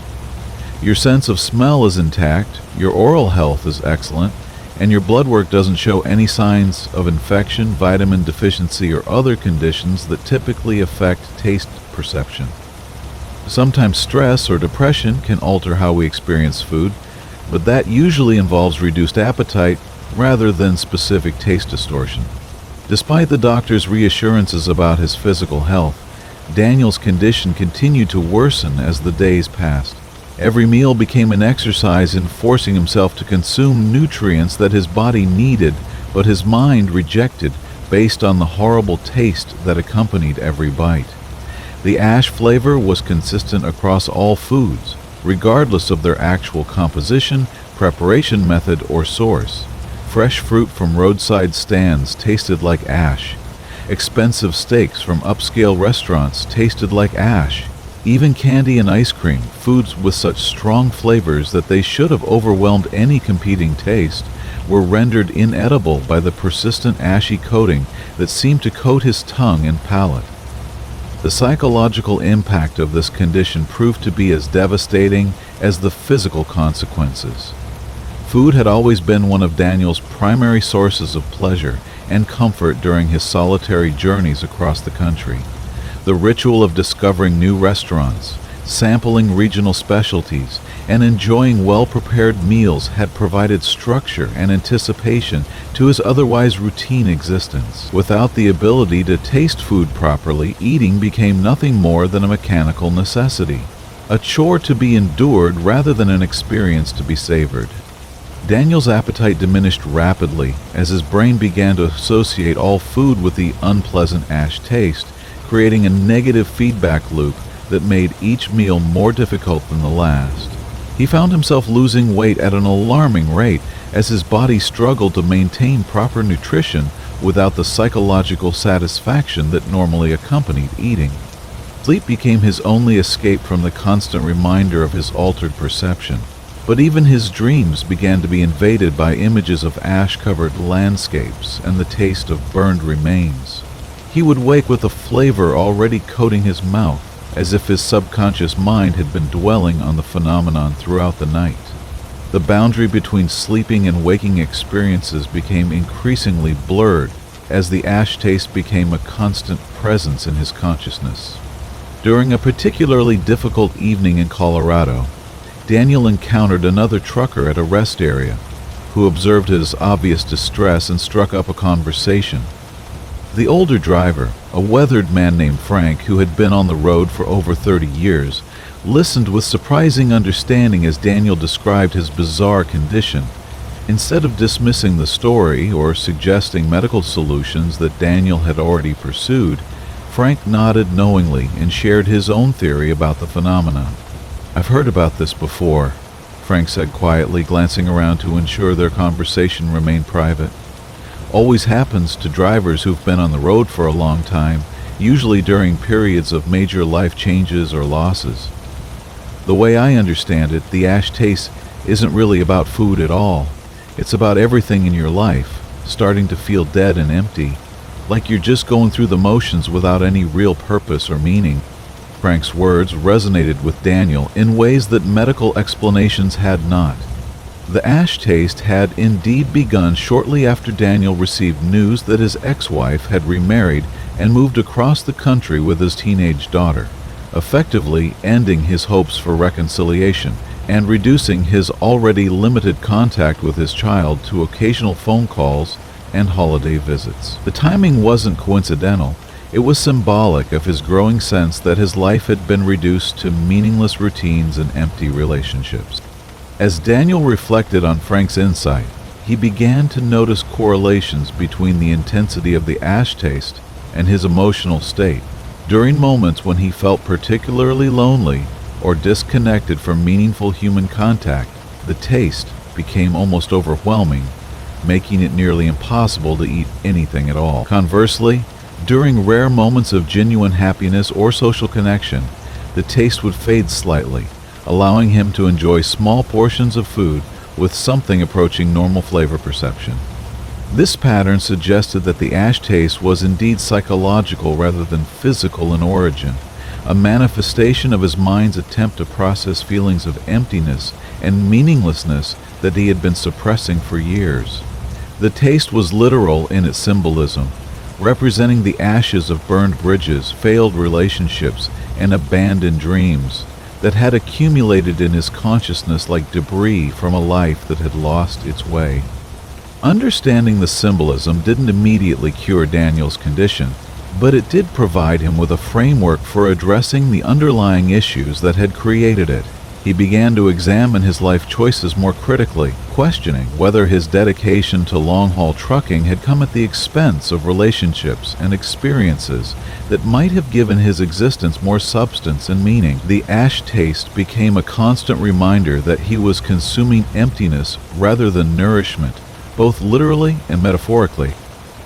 "Your sense of smell is intact, your oral health is excellent, and your blood work doesn't show any signs of infection, vitamin deficiency, or other conditions that typically affect taste perception. Sometimes stress or depression can alter how we experience food, but that usually involves reduced appetite rather than specific taste distortion." Despite the doctor's reassurances about his physical health, Daniel's condition continued to worsen as the days passed. Every meal became an exercise in forcing himself to consume nutrients that his body needed, but his mind rejected based on the horrible taste that accompanied every bite. The ash flavor was consistent across all foods, regardless of their actual composition, preparation method, or source. Fresh fruit from roadside stands tasted like ash. Expensive steaks from upscale restaurants tasted like ash. Even candy and ice cream, foods with such strong flavors that they should have overwhelmed any competing taste, were rendered inedible by the persistent ashy coating that seemed to coat his tongue and palate. The psychological impact of this condition proved to be as devastating as the physical consequences. Food had always been one of Daniel's primary sources of pleasure and comfort during his solitary journeys across the country. The ritual of discovering new restaurants, sampling regional specialties, and enjoying well-prepared meals had provided structure and anticipation to his otherwise routine existence. Without the ability to taste food properly, eating became nothing more than a mechanical necessity, a chore to be endured rather than an experience to be savored. Daniel's appetite diminished rapidly as his brain began to associate all food with the unpleasant ash taste, creating a negative feedback loop that made each meal more difficult than the last. He found himself losing weight at an alarming rate as his body struggled to maintain proper nutrition without the psychological satisfaction that normally accompanied eating. Sleep became his only escape from the constant reminder of his altered perception. But even his dreams began to be invaded by images of ash-covered landscapes and the taste of burned remains. He would wake with a flavor already coating his mouth, as if his subconscious mind had been dwelling on the phenomenon throughout the night. The boundary between sleeping and waking experiences became increasingly blurred as the ash taste became a constant presence in his consciousness. During a particularly difficult evening in Colorado, Daniel encountered another trucker at a rest area who observed his obvious distress and struck up a conversation. The older driver, a weathered man named Frank who had been on the road for over 30 years, listened with surprising understanding as Daniel described his bizarre condition. Instead of dismissing the story or suggesting medical solutions that Daniel had already pursued, Frank nodded knowingly and shared his own theory about the phenomenon. "I've heard about this before," Frank said quietly, glancing around to ensure their conversation remained private. "Always happens to drivers who've been on the road for a long time, usually during periods of major life changes or losses. The way I understand it, the ash taste isn't really about food at all. It's about everything in your life, starting to feel dead and empty, like you're just going through the motions without any real purpose or meaning." Frank's words resonated with Daniel in ways that medical explanations had not. The ash taste had indeed begun shortly after Daniel received news that his ex-wife had remarried and moved across the country with his teenage daughter, effectively ending his hopes for reconciliation and reducing his already limited contact with his child to occasional phone calls and holiday visits. The timing wasn't coincidental. It was symbolic of his growing sense that his life had been reduced to meaningless routines and empty relationships. As Daniel reflected on Frank's insight, he began to notice correlations between the intensity of the ash taste and his emotional state. During moments when he felt particularly lonely or disconnected from meaningful human contact, the taste became almost overwhelming, making it nearly impossible to eat anything at all. Conversely, during rare moments of genuine happiness or social connection, the taste would fade slightly, allowing him to enjoy small portions of food with something approaching normal flavor perception. This pattern suggested that the ash taste was indeed psychological rather than physical in origin, a manifestation of his mind's attempt to process feelings of emptiness and meaninglessness that he had been suppressing for years. The taste was literal in its symbolism, representing the ashes of burned bridges, failed relationships, and abandoned dreams that had accumulated in his consciousness like debris from a life that had lost its way. Understanding the symbolism didn't immediately cure Daniel's condition, but it did provide him with a framework for addressing the underlying issues that had created it. He began to examine his life choices more critically, questioning whether his dedication to long-haul trucking had come at the expense of relationships and experiences that might have given his existence more substance and meaning. The ash taste became a constant reminder that he was consuming emptiness rather than nourishment, both literally and metaphorically.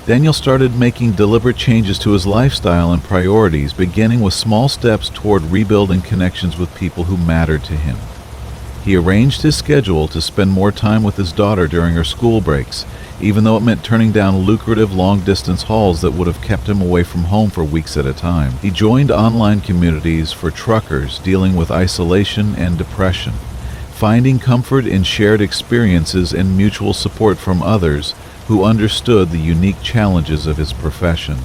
Daniel started making deliberate changes to his lifestyle and priorities, beginning with small steps toward rebuilding connections with people who mattered to him. He arranged his schedule to spend more time with his daughter during her school breaks, even though it meant turning down lucrative long-distance hauls that would have kept him away from home for weeks at a time. He joined online communities for truckers dealing with isolation and depression, finding comfort in shared experiences and mutual support from others who understood the unique challenges of his profession.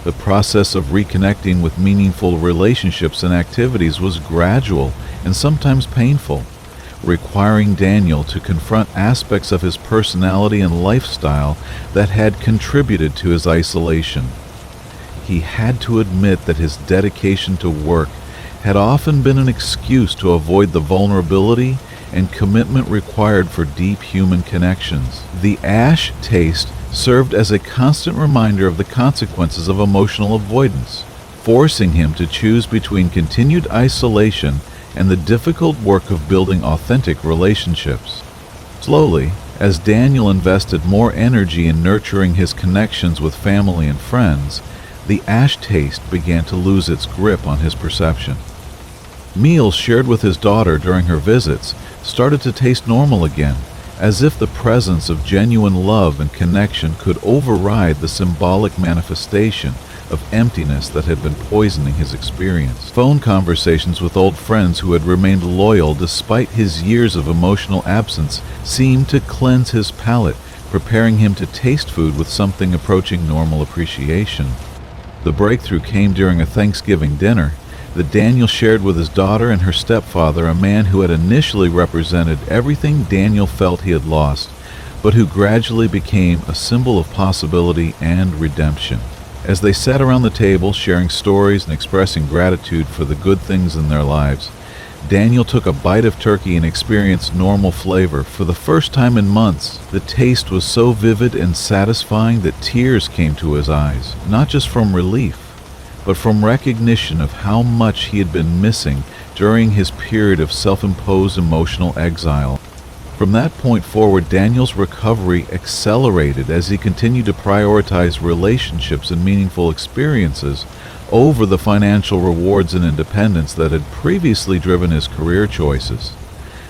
The process of reconnecting with meaningful relationships and activities was gradual and sometimes painful, requiring Daniel to confront aspects of his personality and lifestyle that had contributed to his isolation. He had to admit that his dedication to work had often been an excuse to avoid the vulnerability and commitment required for deep human connections. The ash taste served as a constant reminder of the consequences of emotional avoidance, forcing him to choose between continued isolation and the difficult work of building authentic relationships. Slowly, as Daniel invested more energy in nurturing his connections with family and friends, the ash taste began to lose its grip on his perception. Meals shared with his daughter during her visits started to taste normal again, as if the presence of genuine love and connection could override the symbolic manifestation of emptiness that had been poisoning his experience. Phone conversations with old friends who had remained loyal despite his years of emotional absence seemed to cleanse his palate, preparing him to taste food with something approaching normal appreciation. The breakthrough came during a Thanksgiving dinner that Daniel shared with his daughter and her stepfather, a man who had initially represented everything Daniel felt he had lost, but who gradually became a symbol of possibility and redemption. As they sat around the table, sharing stories and expressing gratitude for the good things in their lives, Daniel took a bite of turkey and experienced normal flavor. For the first time in months, the taste was so vivid and satisfying that tears came to his eyes, not just from relief, but from recognition of how much he had been missing during his period of self-imposed emotional exile. From that point forward, Daniel's recovery accelerated as he continued to prioritize relationships and meaningful experiences over the financial rewards and independence that had previously driven his career choices.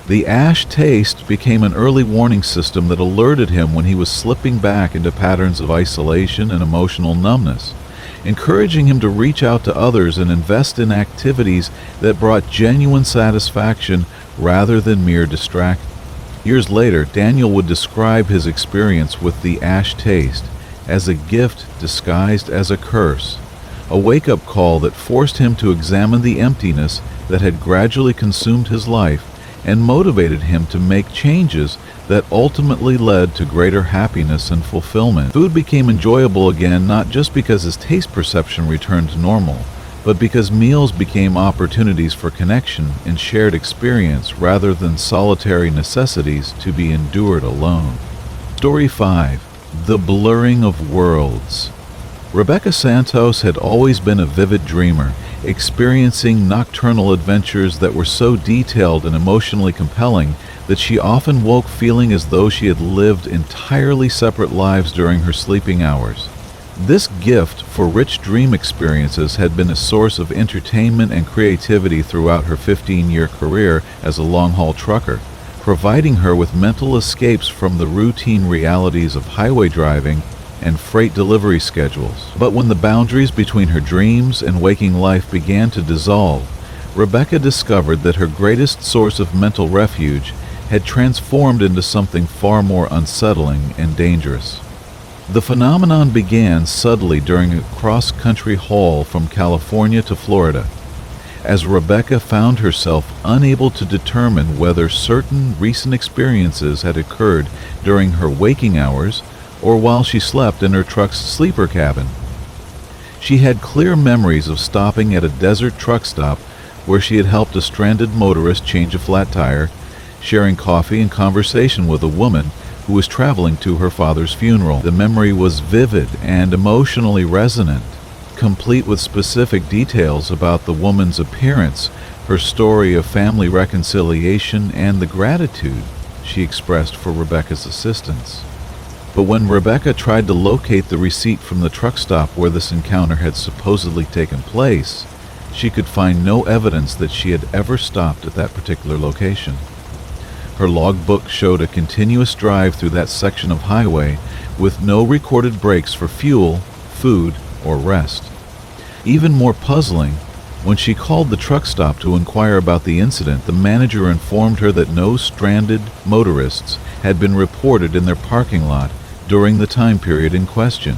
The ash taste became an early warning system that alerted him when he was slipping back into patterns of isolation and emotional numbness, encouraging him to reach out to others and invest in activities that brought genuine satisfaction rather than mere distraction. Years later, Daniel would describe his experience with the ash taste as a gift disguised as a curse, a wake-up call that forced him to examine the emptiness that had gradually consumed his life and motivated him to make changes that ultimately led to greater happiness and fulfillment. Food became enjoyable again, not just because his taste perception returned to normal, but because meals became opportunities for connection and shared experience rather than solitary necessities to be endured alone. Story 5. The Blurring of Worlds. Rebecca Santos had always been a vivid dreamer, experiencing nocturnal adventures that were so detailed and emotionally compelling that she often woke feeling as though she had lived entirely separate lives during her sleeping hours. This gift for rich dream experiences had been a source of entertainment and creativity throughout her 15-year career as a long-haul trucker, providing her with mental escapes from the routine realities of highway driving and freight delivery schedules. But when the boundaries between her dreams and waking life began to dissolve, Rebecca discovered that her greatest source of mental refuge had transformed into something far more unsettling and dangerous. The phenomenon began subtly during a cross-country haul from California to Florida, as Rebecca found herself unable to determine whether certain recent experiences had occurred during her waking hours or while she slept in her truck's sleeper cabin. She had clear memories of stopping at a desert truck stop where she had helped a stranded motorist change a flat tire, sharing coffee and conversation with a woman who was traveling to her father's funeral. The memory was vivid and emotionally resonant, complete with specific details about the woman's appearance, her story of family reconciliation, and the gratitude she expressed for Rebecca's assistance. But when Rebecca tried to locate the receipt from the truck stop where this encounter had supposedly taken place, she could find no evidence that she had ever stopped at that particular location. Her logbook showed a continuous drive through that section of highway with no recorded breaks for fuel, food, or rest. Even more puzzling, when she called the truck stop to inquire about the incident, the manager informed her that no stranded motorists had been reported in their parking lot during the time period in question.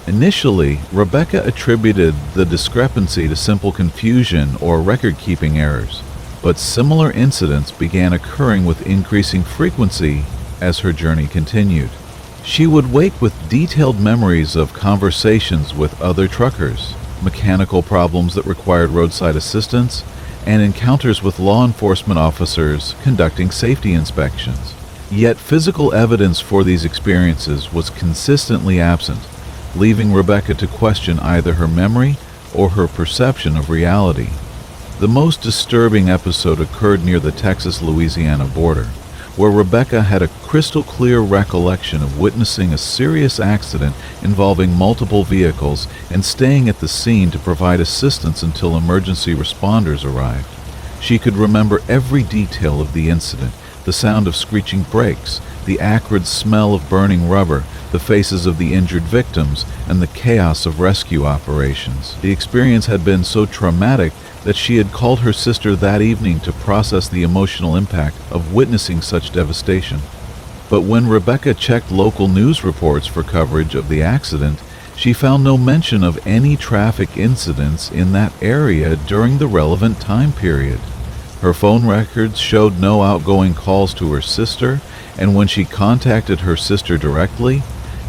Initially, Rebecca attributed the discrepancy to simple confusion or record-keeping errors, but similar incidents began occurring with increasing frequency as her journey continued. She would wake with detailed memories of conversations with other truckers, mechanical problems that required roadside assistance, and encounters with law enforcement officers conducting safety inspections. Yet physical evidence for these experiences was consistently absent, leaving Rebecca to question either her memory or her perception of reality. The most disturbing episode occurred near the Texas-Louisiana border, where Rebecca had a crystal-clear recollection of witnessing a serious accident involving multiple vehicles and staying at the scene to provide assistance until emergency responders arrived. She could remember every detail of the incident: the sound of screeching brakes, the acrid smell of burning rubber, the faces of the injured victims, and the chaos of rescue operations. The experience had been so traumatic that she had called her sister that evening to process the emotional impact of witnessing such devastation. But when Rebecca checked local news reports for coverage of the accident, she found no mention of any traffic incidents in that area during the relevant time period. Her phone records showed no outgoing calls to her sister, and when she contacted her sister directly,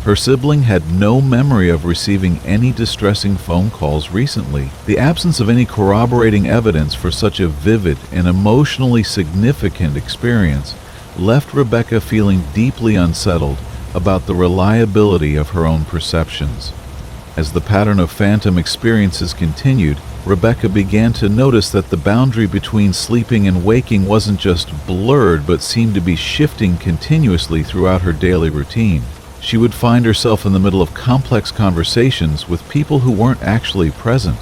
her sibling had no memory of receiving any distressing phone calls recently. The absence of any corroborating evidence for such a vivid and emotionally significant experience left Rebecca feeling deeply unsettled about the reliability of her own perceptions. As the pattern of phantom experiences continued, Rebecca began to notice that the boundary between sleeping and waking wasn't just blurred but seemed to be shifting continuously throughout her daily routine. She would find herself in the middle of complex conversations with people who weren't actually present,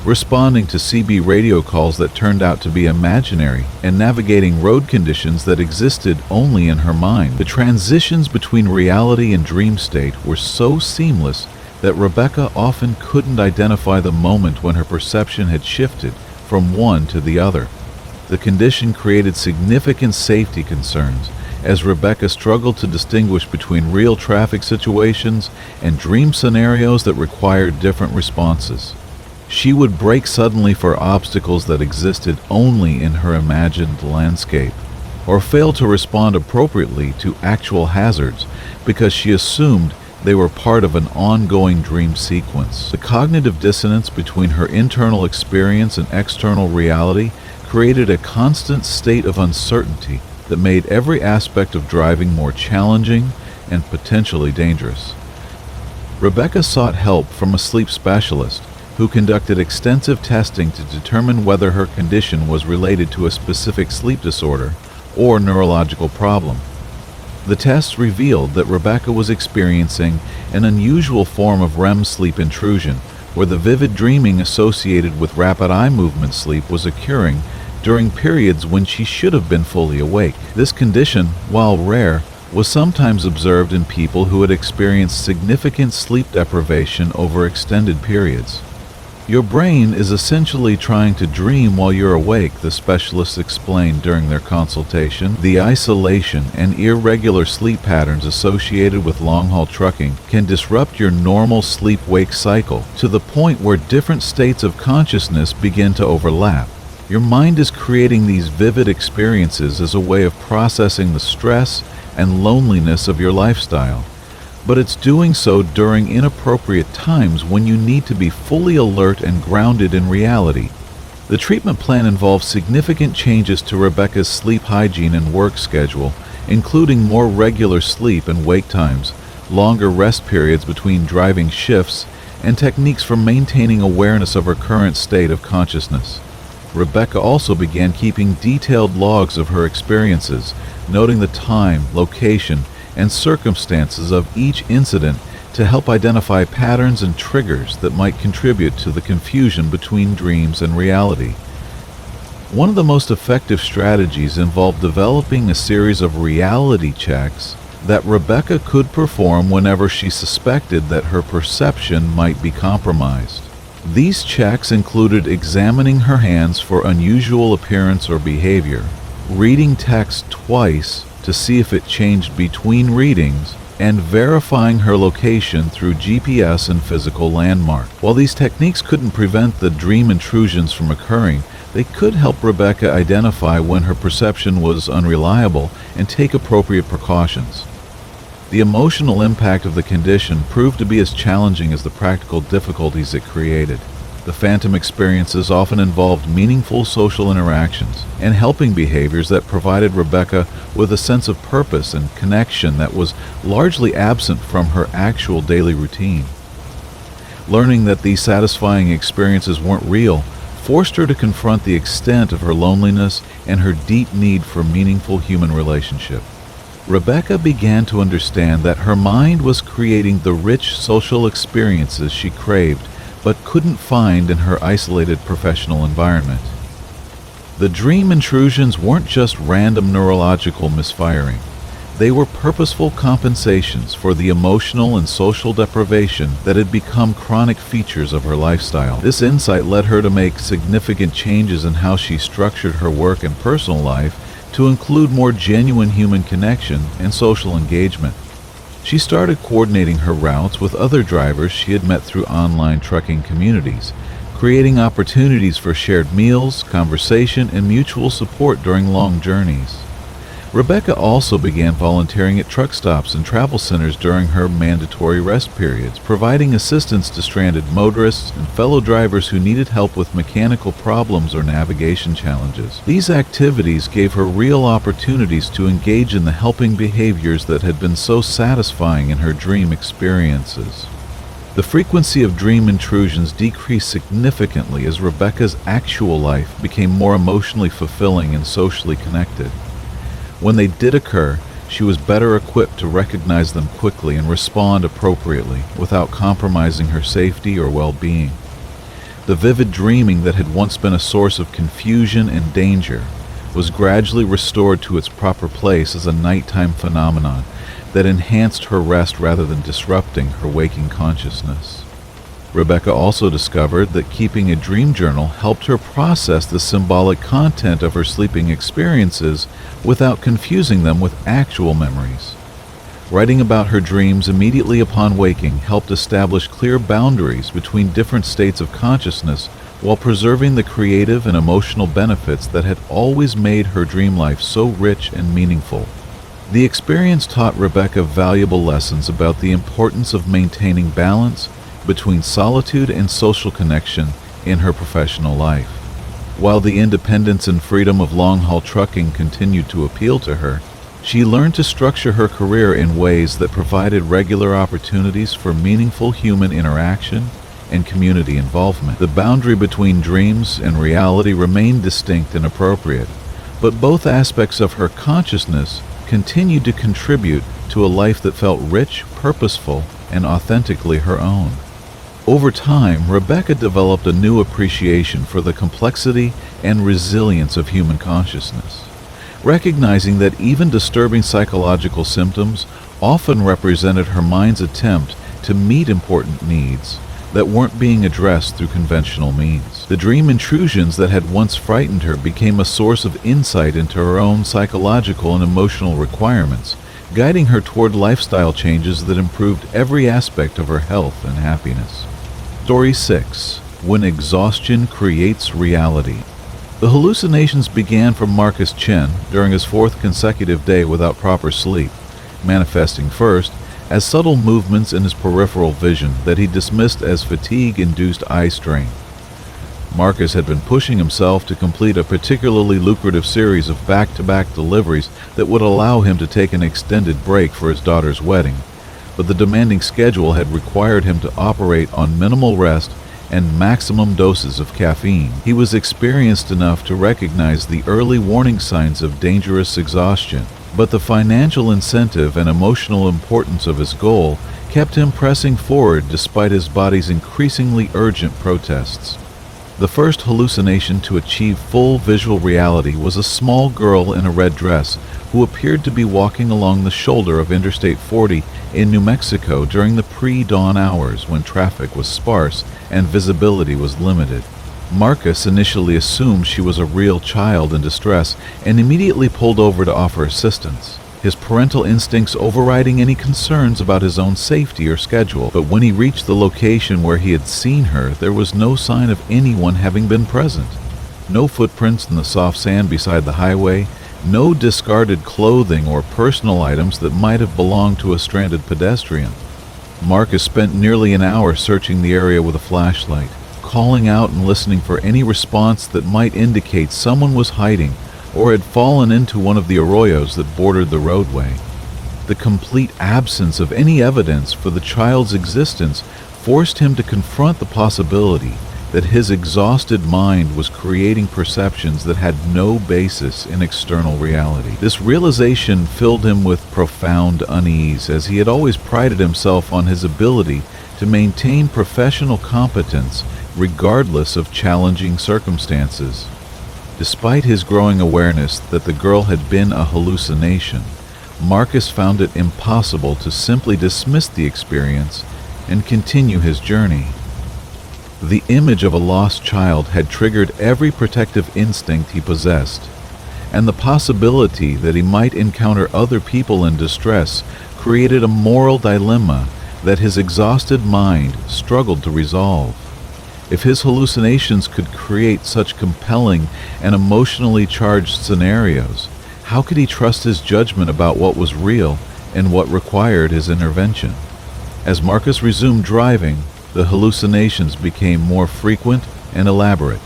responding to CB radio calls that turned out to be imaginary, and navigating road conditions that existed only in her mind. The transitions between reality and dream state were so seamless that Rebecca often couldn't identify the moment when her perception had shifted from one to the other. The condition created significant safety concerns as Rebecca struggled to distinguish between real traffic situations and dream scenarios that required different responses. She would brake suddenly for obstacles that existed only in her imagined landscape, or fail to respond appropriately to actual hazards because she assumed they were part of an ongoing dream sequence. The cognitive dissonance between her internal experience and external reality created a constant state of uncertainty that made every aspect of driving more challenging and potentially dangerous. Rebecca sought help from a sleep specialist who conducted extensive testing to determine whether her condition was related to a specific sleep disorder or neurological problem. The tests revealed that Rebecca was experiencing an unusual form of REM sleep intrusion, where the vivid dreaming associated with rapid eye movement sleep was occurring during periods when she should have been fully awake. This condition, while rare, was sometimes observed in people who had experienced significant sleep deprivation over extended periods. Your brain is essentially trying to dream while you're awake, the specialist explained during their consultation. The isolation and irregular sleep patterns associated with long-haul trucking can disrupt your normal sleep-wake cycle to the point where different states of consciousness begin to overlap. Your mind is creating these vivid experiences as a way of processing the stress and loneliness of your lifestyle, but it's doing so during inappropriate times when you need to be fully alert and grounded in reality. The treatment plan involves significant changes to Rebecca's sleep hygiene and work schedule, including more regular sleep and wake times, longer rest periods between driving shifts, and techniques for maintaining awareness of her current state of consciousness. Rebecca also began keeping detailed logs of her experiences, noting the time, location, and circumstances of each incident to help identify patterns and triggers that might contribute to the confusion between dreams and reality. One of the most effective strategies involved developing a series of reality checks that Rebecca could perform whenever she suspected that her perception might be compromised. These checks included examining her hands for unusual appearance or behavior, reading text twice to see if it changed between readings, and verifying her location through GPS and physical landmark. While these techniques couldn't prevent the dream intrusions from occurring, they could help Rebecca identify when her perception was unreliable and take appropriate precautions. The emotional impact of the condition proved to be as challenging as the practical difficulties it created. The phantom experiences often involved meaningful social interactions and helping behaviors that provided Rebecca with a sense of purpose and connection that was largely absent from her actual daily routine. Learning that these satisfying experiences weren't real forced her to confront the extent of her loneliness and her deep need for meaningful human relationship. Rebecca began to understand that her mind was creating the rich social experiences she craved but couldn't find in her isolated professional environment. The dream intrusions weren't just random neurological misfiring. They were purposeful compensations for the emotional and social deprivation that had become chronic features of her lifestyle. This insight led her to make significant changes in how she structured her work and personal life to include more genuine human connection and social engagement. She started coordinating her routes with other drivers she had met through online trucking communities, creating opportunities for shared meals, conversation, and mutual support during long journeys. Rebecca also began volunteering at truck stops and travel centers during her mandatory rest periods, providing assistance to stranded motorists and fellow drivers who needed help with mechanical problems or navigation challenges. These activities gave her real opportunities to engage in the helping behaviors that had been so satisfying in her dream experiences. The frequency of dream intrusions decreased significantly as Rebecca's actual life became more emotionally fulfilling and socially connected. When they did occur, she was better equipped to recognize them quickly and respond appropriately without compromising her safety or well-being. The vivid dreaming that had once been a source of confusion and danger was gradually restored to its proper place as a nighttime phenomenon that enhanced her rest rather than disrupting her waking consciousness. Rebecca also discovered that keeping a dream journal helped her process the symbolic content of her sleeping experiences without confusing them with actual memories. Writing about her dreams immediately upon waking helped establish clear boundaries between different states of consciousness while preserving the creative and emotional benefits that had always made her dream life so rich and meaningful. The experience taught Rebecca valuable lessons about the importance of maintaining balance between solitude and social connection in her professional life. While the independence and freedom of long-haul trucking continued to appeal to her, she learned to structure her career in ways that provided regular opportunities for meaningful human interaction and community involvement. The boundary between dreams and reality remained distinct and appropriate, but both aspects of her consciousness continued to contribute to a life that felt rich, purposeful, and authentically her own. Over time, Rebecca developed a new appreciation for the complexity and resilience of human consciousness, recognizing that even disturbing psychological symptoms often represented her mind's attempt to meet important needs that weren't being addressed through conventional means. The dream intrusions that had once frightened her became a source of insight into her own psychological and emotional requirements, guiding her toward lifestyle changes that improved every aspect of her health and happiness. Story 6. When Exhaustion Creates Reality. The hallucinations began for Marcus Chen during his 4th consecutive day without proper sleep, manifesting first as subtle movements in his peripheral vision that he dismissed as fatigue-induced eye strain. Marcus had been pushing himself to complete a particularly lucrative series of back-to-back deliveries that would allow him to take an extended break for his daughter's wedding, but the demanding schedule had required him to operate on minimal rest and maximum doses of caffeine. He was experienced enough to recognize the early warning signs of dangerous exhaustion, but the financial incentive and emotional importance of his goal kept him pressing forward despite his body's increasingly urgent protests. The first hallucination to achieve full visual reality was a small girl in a red dress who appeared to be walking along the shoulder of Interstate 40 in New Mexico during the pre-dawn hours when traffic was sparse and visibility was limited. Marcus initially assumed she was a real child in distress and immediately pulled over to offer assistance, his parental instincts overriding any concerns about his own safety or schedule. But when he reached the location where he had seen her, there was no sign of anyone having been present. No footprints in the soft sand beside the highway, no discarded clothing or personal items that might have belonged to a stranded pedestrian. Marcus spent nearly an hour searching the area with a flashlight, calling out and listening for any response that might indicate someone was hiding or had fallen into one of the arroyos that bordered the roadway. The complete absence of any evidence for the child's existence forced him to confront the possibility that his exhausted mind was creating perceptions that had no basis in external reality. This realization filled him with profound unease, as he had always prided himself on his ability to maintain professional competence regardless of challenging circumstances. Despite his growing awareness that the girl had been a hallucination, Marcus found it impossible to simply dismiss the experience and continue his journey. The image of a lost child had triggered every protective instinct he possessed, and the possibility that he might encounter other people in distress created a moral dilemma that his exhausted mind struggled to resolve. If his hallucinations could create such compelling and emotionally charged scenarios, how could he trust his judgment about what was real and what required his intervention? As Marcus resumed driving, the hallucinations became more frequent and elaborate,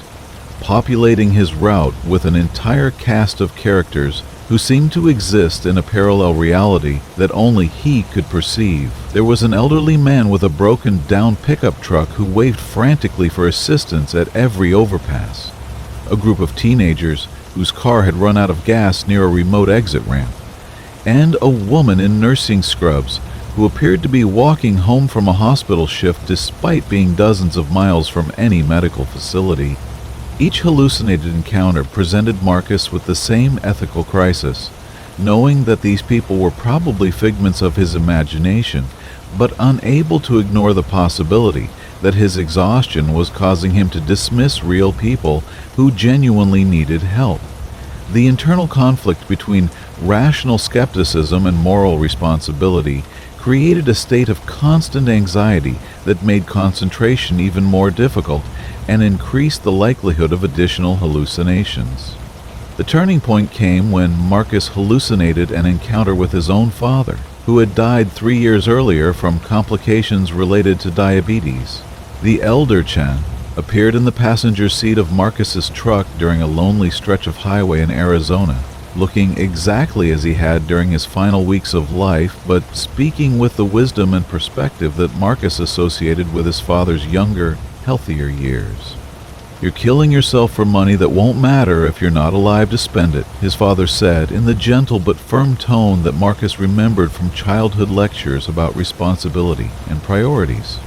populating his route with an entire cast of characters who seemed to exist in a parallel reality that only he could perceive. There was an elderly man with a broken-down pickup truck who waved frantically for assistance at every overpass, a group of teenagers whose car had run out of gas near a remote exit ramp, and a woman in nursing scrubs who appeared to be walking home from a hospital shift despite being dozens of miles from any medical facility. Each hallucinated encounter presented Marcus with the same ethical crisis, knowing that these people were probably figments of his imagination, but unable to ignore the possibility that his exhaustion was causing him to dismiss real people who genuinely needed help. The internal conflict between rational skepticism and moral responsibility created a state of constant anxiety that made concentration even more difficult and increased the likelihood of additional hallucinations. The turning point came when Marcus hallucinated an encounter with his own father, who had died 3 years earlier from complications related to diabetes. The elder Chen appeared in the passenger seat of Marcus's truck during a lonely stretch of highway in Arizona, looking exactly as he had during his final weeks of life, but speaking with the wisdom and perspective that Marcus associated with his father's younger, healthier years. "You're killing yourself for money that won't matter if you're not alive to spend it," his father said in the gentle but firm tone that Marcus remembered from childhood lectures about responsibility and priorities.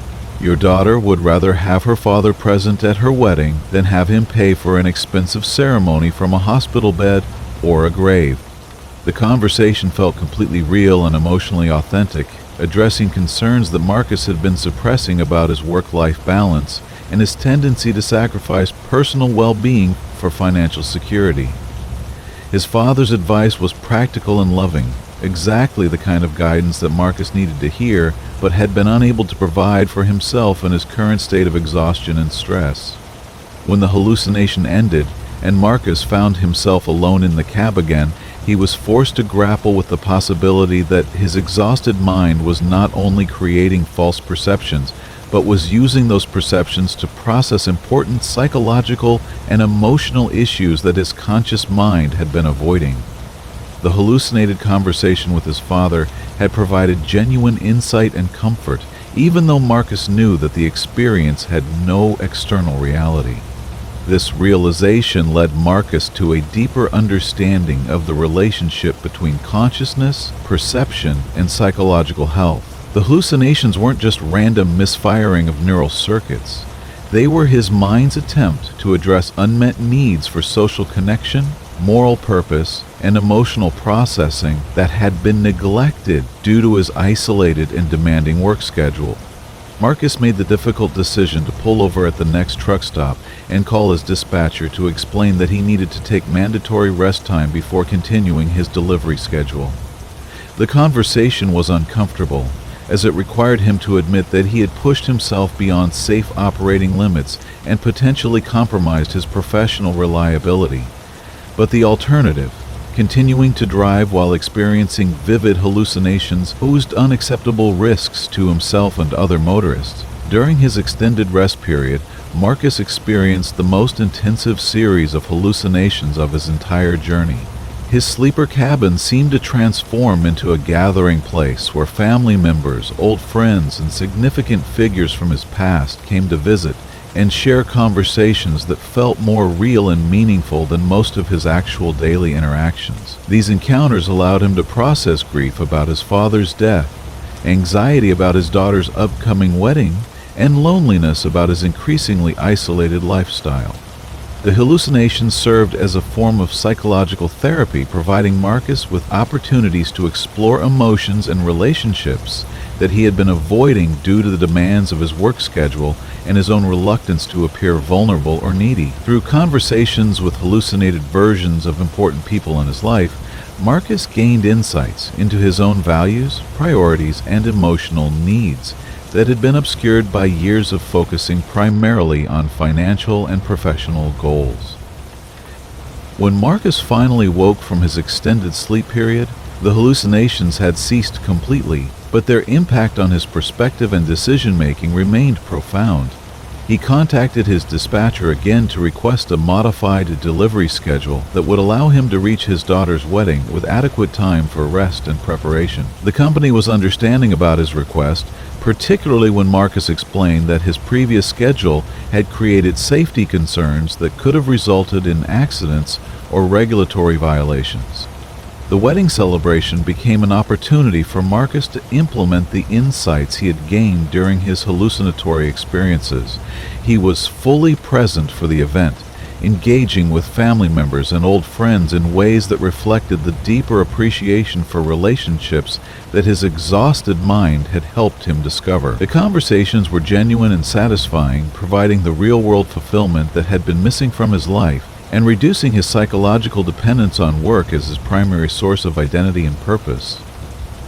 "Your daughter would rather have her father present at her wedding than have him pay for an expensive ceremony from a hospital bed or a grave." The conversation felt completely real and emotionally authentic, addressing concerns that Marcus had been suppressing about his work-life balance and his tendency to sacrifice personal well-being for financial security. His father's advice was practical and loving, exactly the kind of guidance that Marcus needed to hear, but had been unable to provide for himself in his current state of exhaustion and stress. When the hallucination ended, and Marcus found himself alone in the cab again, he was forced to grapple with the possibility that his exhausted mind was not only creating false perceptions, but was using those perceptions to process important psychological and emotional issues that his conscious mind had been avoiding. The hallucinated conversation with his father had provided genuine insight and comfort, even though Marcus knew that the experience had no external reality. This realization led Marcus to a deeper understanding of the relationship between consciousness, perception, and psychological health. The hallucinations weren't just random misfiring of neural circuits. They were his mind's attempt to address unmet needs for social connection, moral purpose, and emotional processing that had been neglected due to his isolated and demanding work schedule. Marcus made the difficult decision to pull over at the next truck stop and call his dispatcher to explain that he needed to take mandatory rest time before continuing his delivery schedule. The conversation was uncomfortable, as it required him to admit that he had pushed himself beyond safe operating limits and potentially compromised his professional reliability. But the alternative, continuing to drive while experiencing vivid hallucinations, posed unacceptable risks to himself and other motorists. During his extended rest period, Marcus experienced the most intensive series of hallucinations of his entire journey. His sleeper cabin seemed to transform into a gathering place where family members, old friends, and significant figures from his past came to visit and share conversations that felt more real and meaningful than most of his actual daily interactions. These encounters allowed him to process grief about his father's death, anxiety about his daughter's upcoming wedding, and loneliness about his increasingly isolated lifestyle. The hallucinations served as a form of psychological therapy, providing Marcus with opportunities to explore emotions and relationships that he had been avoiding due to the demands of his work schedule and his own reluctance to appear vulnerable or needy. Through conversations with hallucinated versions of important people in his life, Marcus gained insights into his own values, priorities, and emotional needs that had been obscured by years of focusing primarily on financial and professional goals. When Marcus finally woke from his extended sleep period, the hallucinations had ceased completely, but their impact on his perspective and decision-making remained profound. He contacted his dispatcher again to request a modified delivery schedule that would allow him to reach his daughter's wedding with adequate time for rest and preparation. The company was understanding about his request, particularly when Marcus explained that his previous schedule had created safety concerns that could have resulted in accidents or regulatory violations. The wedding celebration became an opportunity for Marcus to implement the insights he had gained during his hallucinatory experiences. He was fully present for the event, engaging with family members and old friends in ways that reflected the deeper appreciation for relationships that his exhausted mind had helped him discover. The conversations were genuine and satisfying, providing the real-world fulfillment that had been missing from his life and reducing his psychological dependence on work as his primary source of identity and purpose.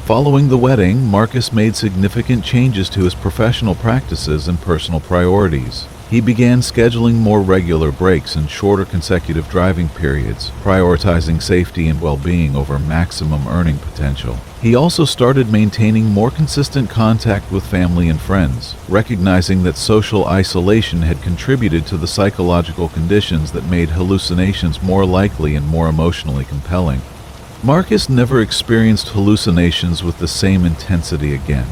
Following the wedding, Marcus made significant changes to his professional practices and personal priorities. He began scheduling more regular breaks and shorter consecutive driving periods, prioritizing safety and well-being over maximum earning potential. He also started maintaining more consistent contact with family and friends, recognizing that social isolation had contributed to the psychological conditions that made hallucinations more likely and more emotionally compelling. Marcus never experienced hallucinations with the same intensity again,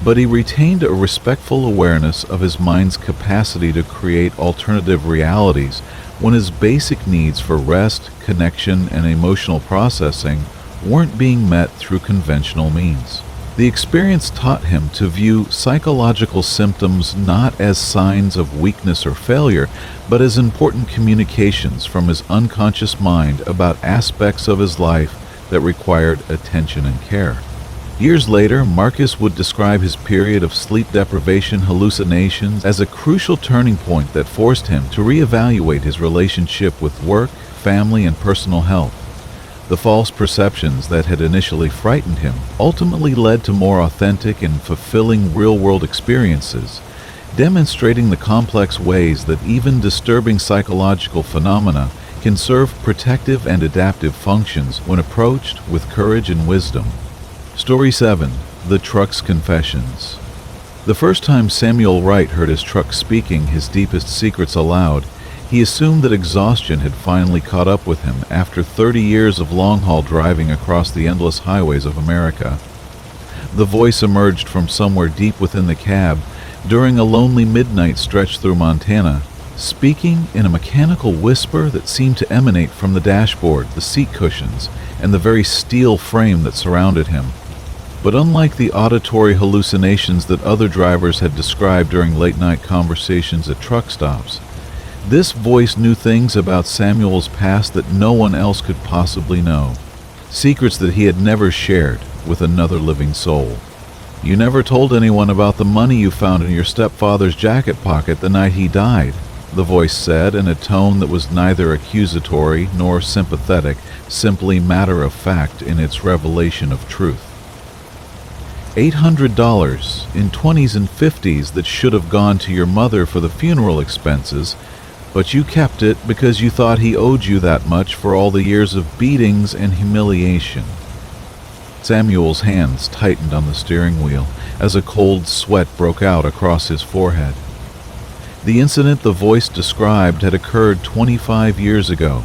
but he retained a respectful awareness of his mind's capacity to create alternative realities when his basic needs for rest, connection, and emotional processing weren't being met through conventional means. The experience taught him to view psychological symptoms not as signs of weakness or failure, but as important communications from his unconscious mind about aspects of his life that required attention and care. Years later, Marcus would describe his period of sleep deprivation hallucinations as a crucial turning point that forced him to reevaluate his relationship with work, family, and personal health. The false perceptions that had initially frightened him ultimately led to more authentic and fulfilling real-world experiences, demonstrating the complex ways that even disturbing psychological phenomena can serve protective and adaptive functions when approached with courage and wisdom. Story 7. The Truck's Confessions. The first time Samuel Wright heard his truck speaking his deepest secrets aloud, he assumed that exhaustion had finally caught up with him after 30 years of long-haul driving across the endless highways of America. The voice emerged from somewhere deep within the cab during a lonely midnight stretch through Montana, speaking in a mechanical whisper that seemed to emanate from the dashboard, the seat cushions, and the very steel frame that surrounded him. But unlike the auditory hallucinations that other drivers had described during late-night conversations at truck stops, this voice knew things about Samuel's past that no one else could possibly know, secrets that he had never shared with another living soul. "You never told anyone about the money you found in your stepfather's jacket pocket the night he died," the voice said in a tone that was neither accusatory nor sympathetic, simply matter-of-fact in its revelation of truth. $800 in 20s and 50s that should have gone to your mother for the funeral expenses, but you kept it because you thought he owed you that much for all the years of beatings and humiliation. Samuel's hands tightened on the steering wheel as a cold sweat broke out across his forehead. The incident the voice described had occurred 25 years ago,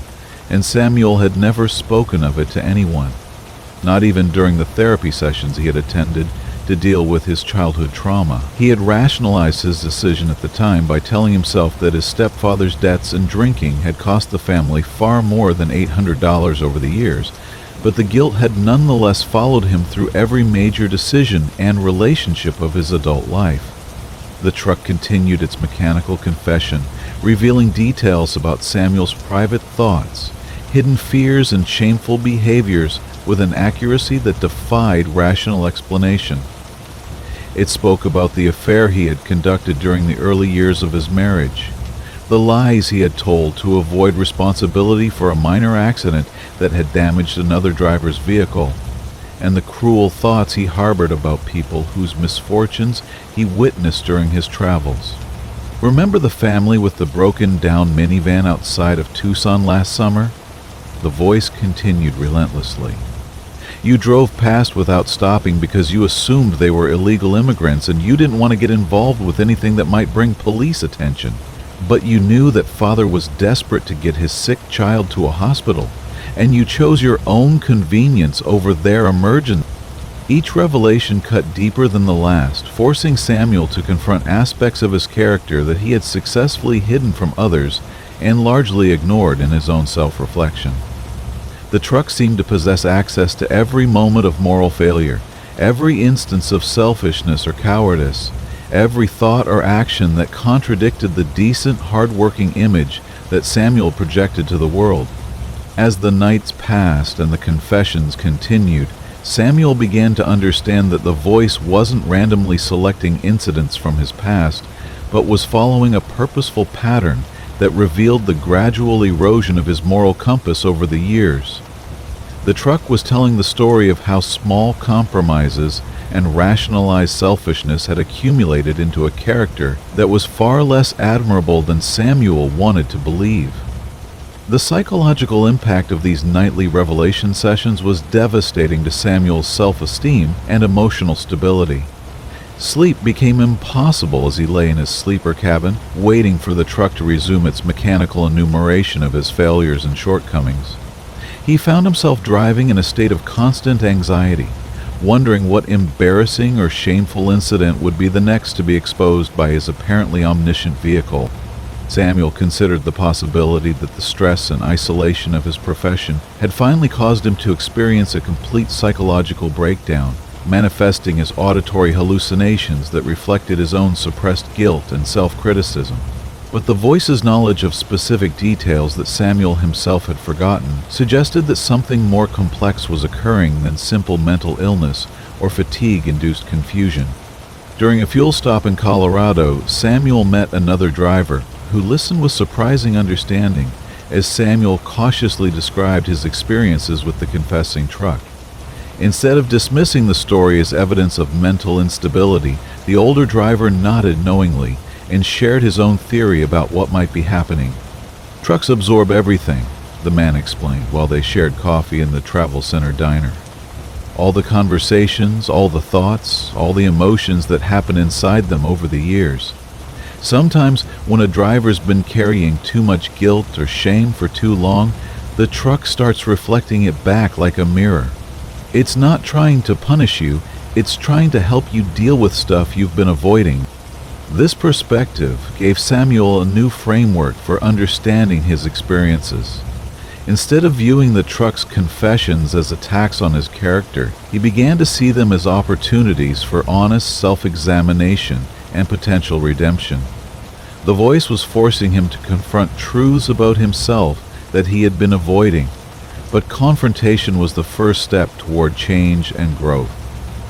and Samuel had never spoken of it to anyone, not even during the therapy sessions he had attended to deal with his childhood trauma. He had rationalized his decision at the time by telling himself that his stepfather's debts and drinking had cost the family far more than $800 over the years, but the guilt had nonetheless followed him through every major decision and relationship of his adult life. The truck continued its mechanical confession, revealing details about Samuel's private thoughts, hidden fears, and shameful behaviors with an accuracy that defied rational explanation. It spoke about the affair he had conducted during the early years of his marriage, the lies he had told to avoid responsibility for a minor accident that had damaged another driver's vehicle, and the cruel thoughts he harbored about people whose misfortunes he witnessed during his travels. Remember the family with the broken-down minivan outside of Tucson last summer? The voice continued relentlessly. You drove past without stopping because you assumed they were illegal immigrants and you didn't want to get involved with anything that might bring police attention. But you knew that father was desperate to get his sick child to a hospital, and you chose your own convenience over their emergency. Each revelation cut deeper than the last, forcing Samuel to confront aspects of his character that he had successfully hidden from others and largely ignored in his own self-reflection. The truck seemed to possess access to every moment of moral failure, every instance of selfishness or cowardice, every thought or action that contradicted the decent, hard-working image that Samuel projected to the world. As the nights passed and the confessions continued, Samuel began to understand that the voice wasn't randomly selecting incidents from his past, but was following a purposeful pattern that revealed the gradual erosion of his moral compass over the years. The truck was telling the story of how small compromises and rationalized selfishness had accumulated into a character that was far less admirable than Samuel wanted to believe. The psychological impact of these nightly revelation sessions was devastating to Samuel's self-esteem and emotional stability. Sleep became impossible as he lay in his sleeper cabin, waiting for the truck to resume its mechanical enumeration of his failures and shortcomings. He found himself driving in a state of constant anxiety, wondering what embarrassing or shameful incident would be the next to be exposed by his apparently omniscient vehicle. Samuel considered the possibility that the stress and isolation of his profession had finally caused him to experience a complete psychological breakdown, manifesting as auditory hallucinations that reflected his own suppressed guilt and self-criticism. But the voice's knowledge of specific details that Samuel himself had forgotten suggested that something more complex was occurring than simple mental illness or fatigue-induced confusion. During a fuel stop in Colorado, Samuel met another driver who listened with surprising understanding as Samuel cautiously described his experiences with the confessing truck. Instead of dismissing the story as evidence of mental instability, the older driver nodded knowingly and shared his own theory about what might be happening. Trucks absorb everything, the man explained while they shared coffee in the Travel Center diner. All the conversations, all the thoughts, all the emotions that happen inside them over the years. Sometimes, when a driver's been carrying too much guilt or shame for too long, the truck starts reflecting it back like a mirror. It's not trying to punish you, it's trying to help you deal with stuff you've been avoiding. This perspective gave Samuel a new framework for understanding his experiences. Instead of viewing the truck's confessions as attacks on his character, he began to see them as opportunities for honest self-examination and potential redemption. The voice was forcing him to confront truths about himself that he had been avoiding, but confrontation was the first step toward change and growth.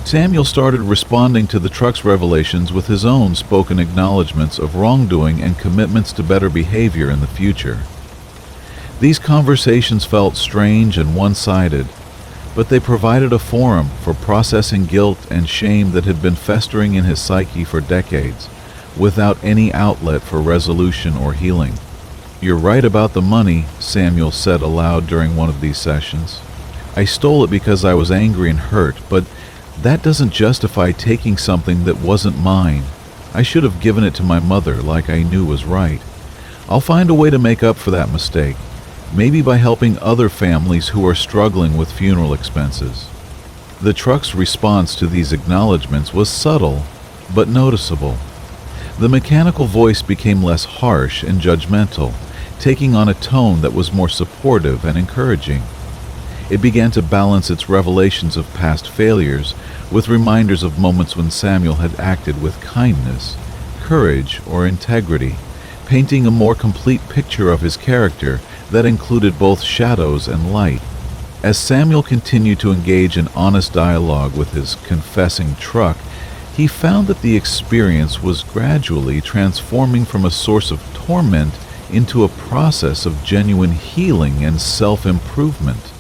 Samuel started responding to the truck's revelations with his own spoken acknowledgments of wrongdoing and commitments to better behavior in the future. These conversations felt strange and one-sided, but they provided a forum for processing guilt and shame that had been festering in his psyche for decades, without any outlet for resolution or healing. "You're right about the money," Samuel said aloud during one of these sessions. "I stole it because I was angry and hurt, but that doesn't justify taking something that wasn't mine. I should have given it to my mother like I knew was right. I'll find a way to make up for that mistake, maybe by helping other families who are struggling with funeral expenses." The truck's response to these acknowledgments was subtle, but noticeable. The mechanical voice became less harsh and judgmental, taking on a tone that was more supportive and encouraging. It began to balance its revelations of past failures with reminders of moments when Samuel had acted with kindness, courage or integrity, painting a more complete picture of his character that included both shadows and light. As Samuel continued to engage in honest dialogue with his confessing truck, he found that the experience was gradually transforming from a source of torment into a process of genuine healing and self-improvement.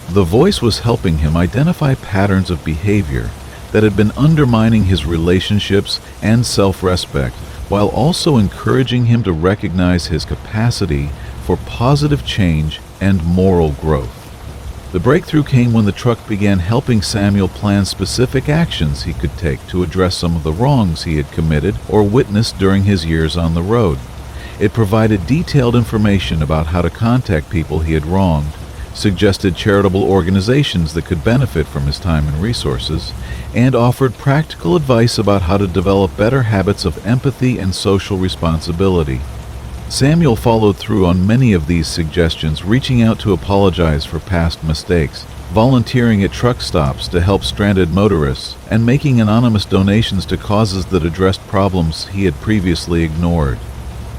The voice was helping him identify patterns of behavior that had been undermining his relationships and self-respect, while also encouraging him to recognize his capacity for positive change and moral growth. The breakthrough came when the truck began helping Samuel plan specific actions he could take to address some of the wrongs he had committed or witnessed during his years on the road. It provided detailed information about how to contact people he had wronged, suggested charitable organizations that could benefit from his time and resources, and offered practical advice about how to develop better habits of empathy and social responsibility. Samuel followed through on many of these suggestions, reaching out to apologize for past mistakes, volunteering at truck stops to help stranded motorists, and making anonymous donations to causes that addressed problems he had previously ignored.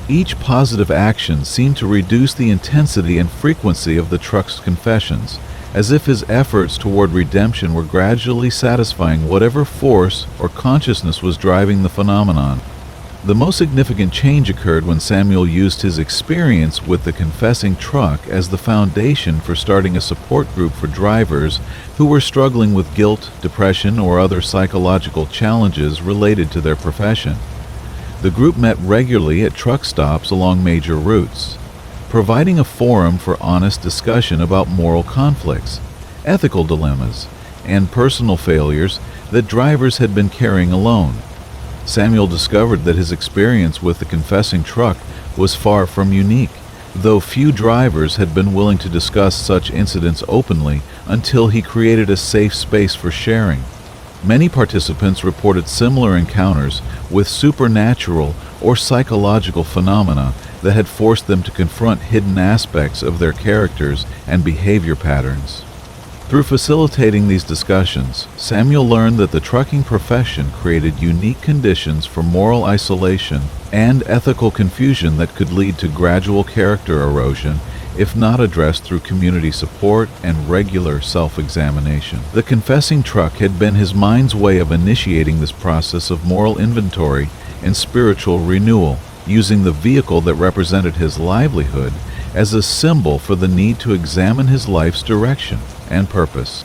Each positive action seemed to reduce the intensity and frequency of the truck's confessions, as if his efforts toward redemption were gradually satisfying whatever force or consciousness was driving the phenomenon. The most significant change occurred when Samuel used his experience with the confessing truck as the foundation for starting a support group for drivers who were struggling with guilt, depression, or other psychological challenges related to their profession. The group met regularly at truck stops along major routes, providing a forum for honest discussion about moral conflicts, ethical dilemmas, and personal failures that drivers had been carrying alone. Samuel discovered that his experience with the confessing truck was far from unique, though few drivers had been willing to discuss such incidents openly until he created a safe space for sharing. Many participants reported similar encounters with supernatural or psychological phenomena that had forced them to confront hidden aspects of their characters and behavior patterns. Through facilitating these discussions, Samuel learned that the trucking profession created unique conditions for moral isolation and ethical confusion that could lead to gradual character erosion if not addressed through community support and regular self-examination. The confessing truck had been his mind's way of initiating this process of moral inventory and spiritual renewal, using the vehicle that represented his livelihood as a symbol for the need to examine his life's direction and purpose.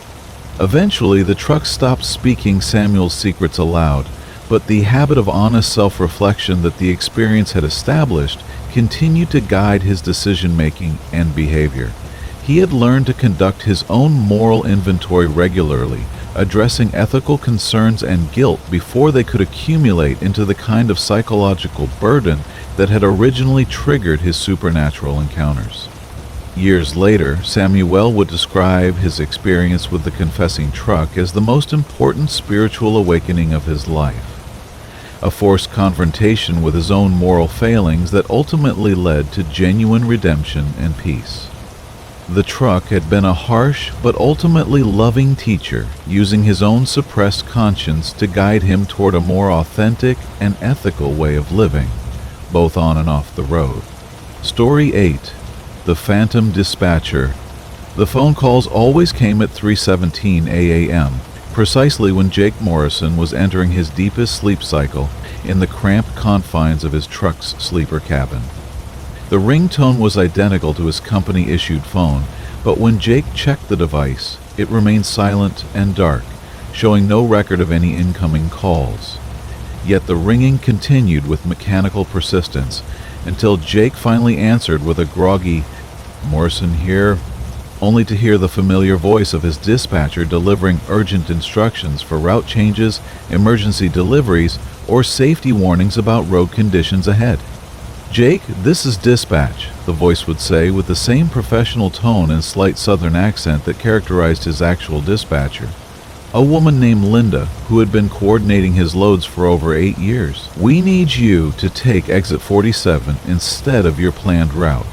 Eventually, the truck stopped speaking Samuel's secrets aloud, but the habit of honest self-reflection that the experience had established continued to guide his decision-making and behavior. He had learned to conduct his own moral inventory regularly, addressing ethical concerns and guilt before they could accumulate into the kind of psychological burden that had originally triggered his supernatural encounters. Years later, Samuel would describe his experience with the confessing truck as the most important spiritual awakening of his life, a forced confrontation with his own moral failings that ultimately led to genuine redemption and peace. The truck had been a harsh but ultimately loving teacher, using his own suppressed conscience to guide him toward a more authentic and ethical way of living, both on and off the road. Story 8. The Phantom Dispatcher. The phone calls always came at 3:17 a.m., precisely when Jake Morrison was entering his deepest sleep cycle in the cramped confines of his truck's sleeper cabin. The ringtone was identical to his company-issued phone, but when Jake checked the device, it remained silent and dark, showing no record of any incoming calls. Yet the ringing continued with mechanical persistence until Jake finally answered with a groggy, "Morrison here," only to hear the familiar voice of his dispatcher delivering urgent instructions for route changes, emergency deliveries, or safety warnings about road conditions ahead. "Jake, this is dispatch," the voice would say with the same professional tone and slight southern accent that characterized his actual dispatcher. A woman named Linda, who had been coordinating his loads for over 8 years. "We need you to take exit 47 instead of your planned route.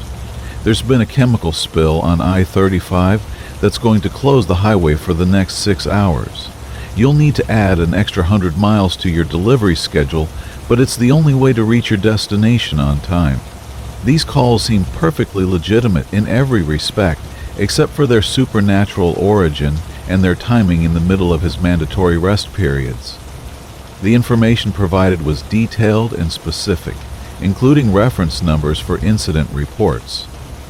There's been a chemical spill on I-35 that's going to close the highway for the next 6 hours. You'll need to add an extra 100 miles to your delivery schedule, but it's the only way to reach your destination on time. These calls seem perfectly legitimate in every respect, except for their supernatural origin and their timing in the middle of his mandatory rest periods. The information provided was detailed and specific, including reference numbers for incident reports,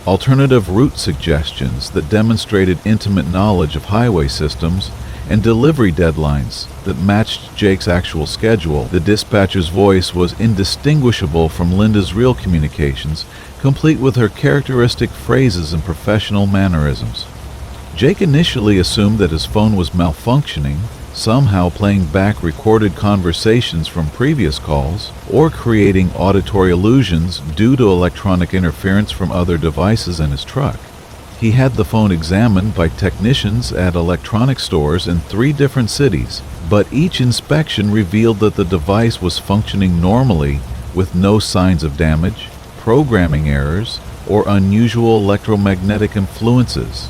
alternative route suggestions that demonstrated intimate knowledge of highway systems, and delivery deadlines that matched Jake's actual schedule. The dispatcher's voice was indistinguishable from Linda's real communications, complete with her characteristic phrases and professional mannerisms. Jake initially assumed that his phone was malfunctioning, somehow playing back recorded conversations from previous calls, or creating auditory illusions due to electronic interference from other devices in his truck. He had the phone examined by technicians at electronics stores in 3 different cities, but each inspection revealed that the device was functioning normally with no signs of damage, programming errors, or unusual electromagnetic influences.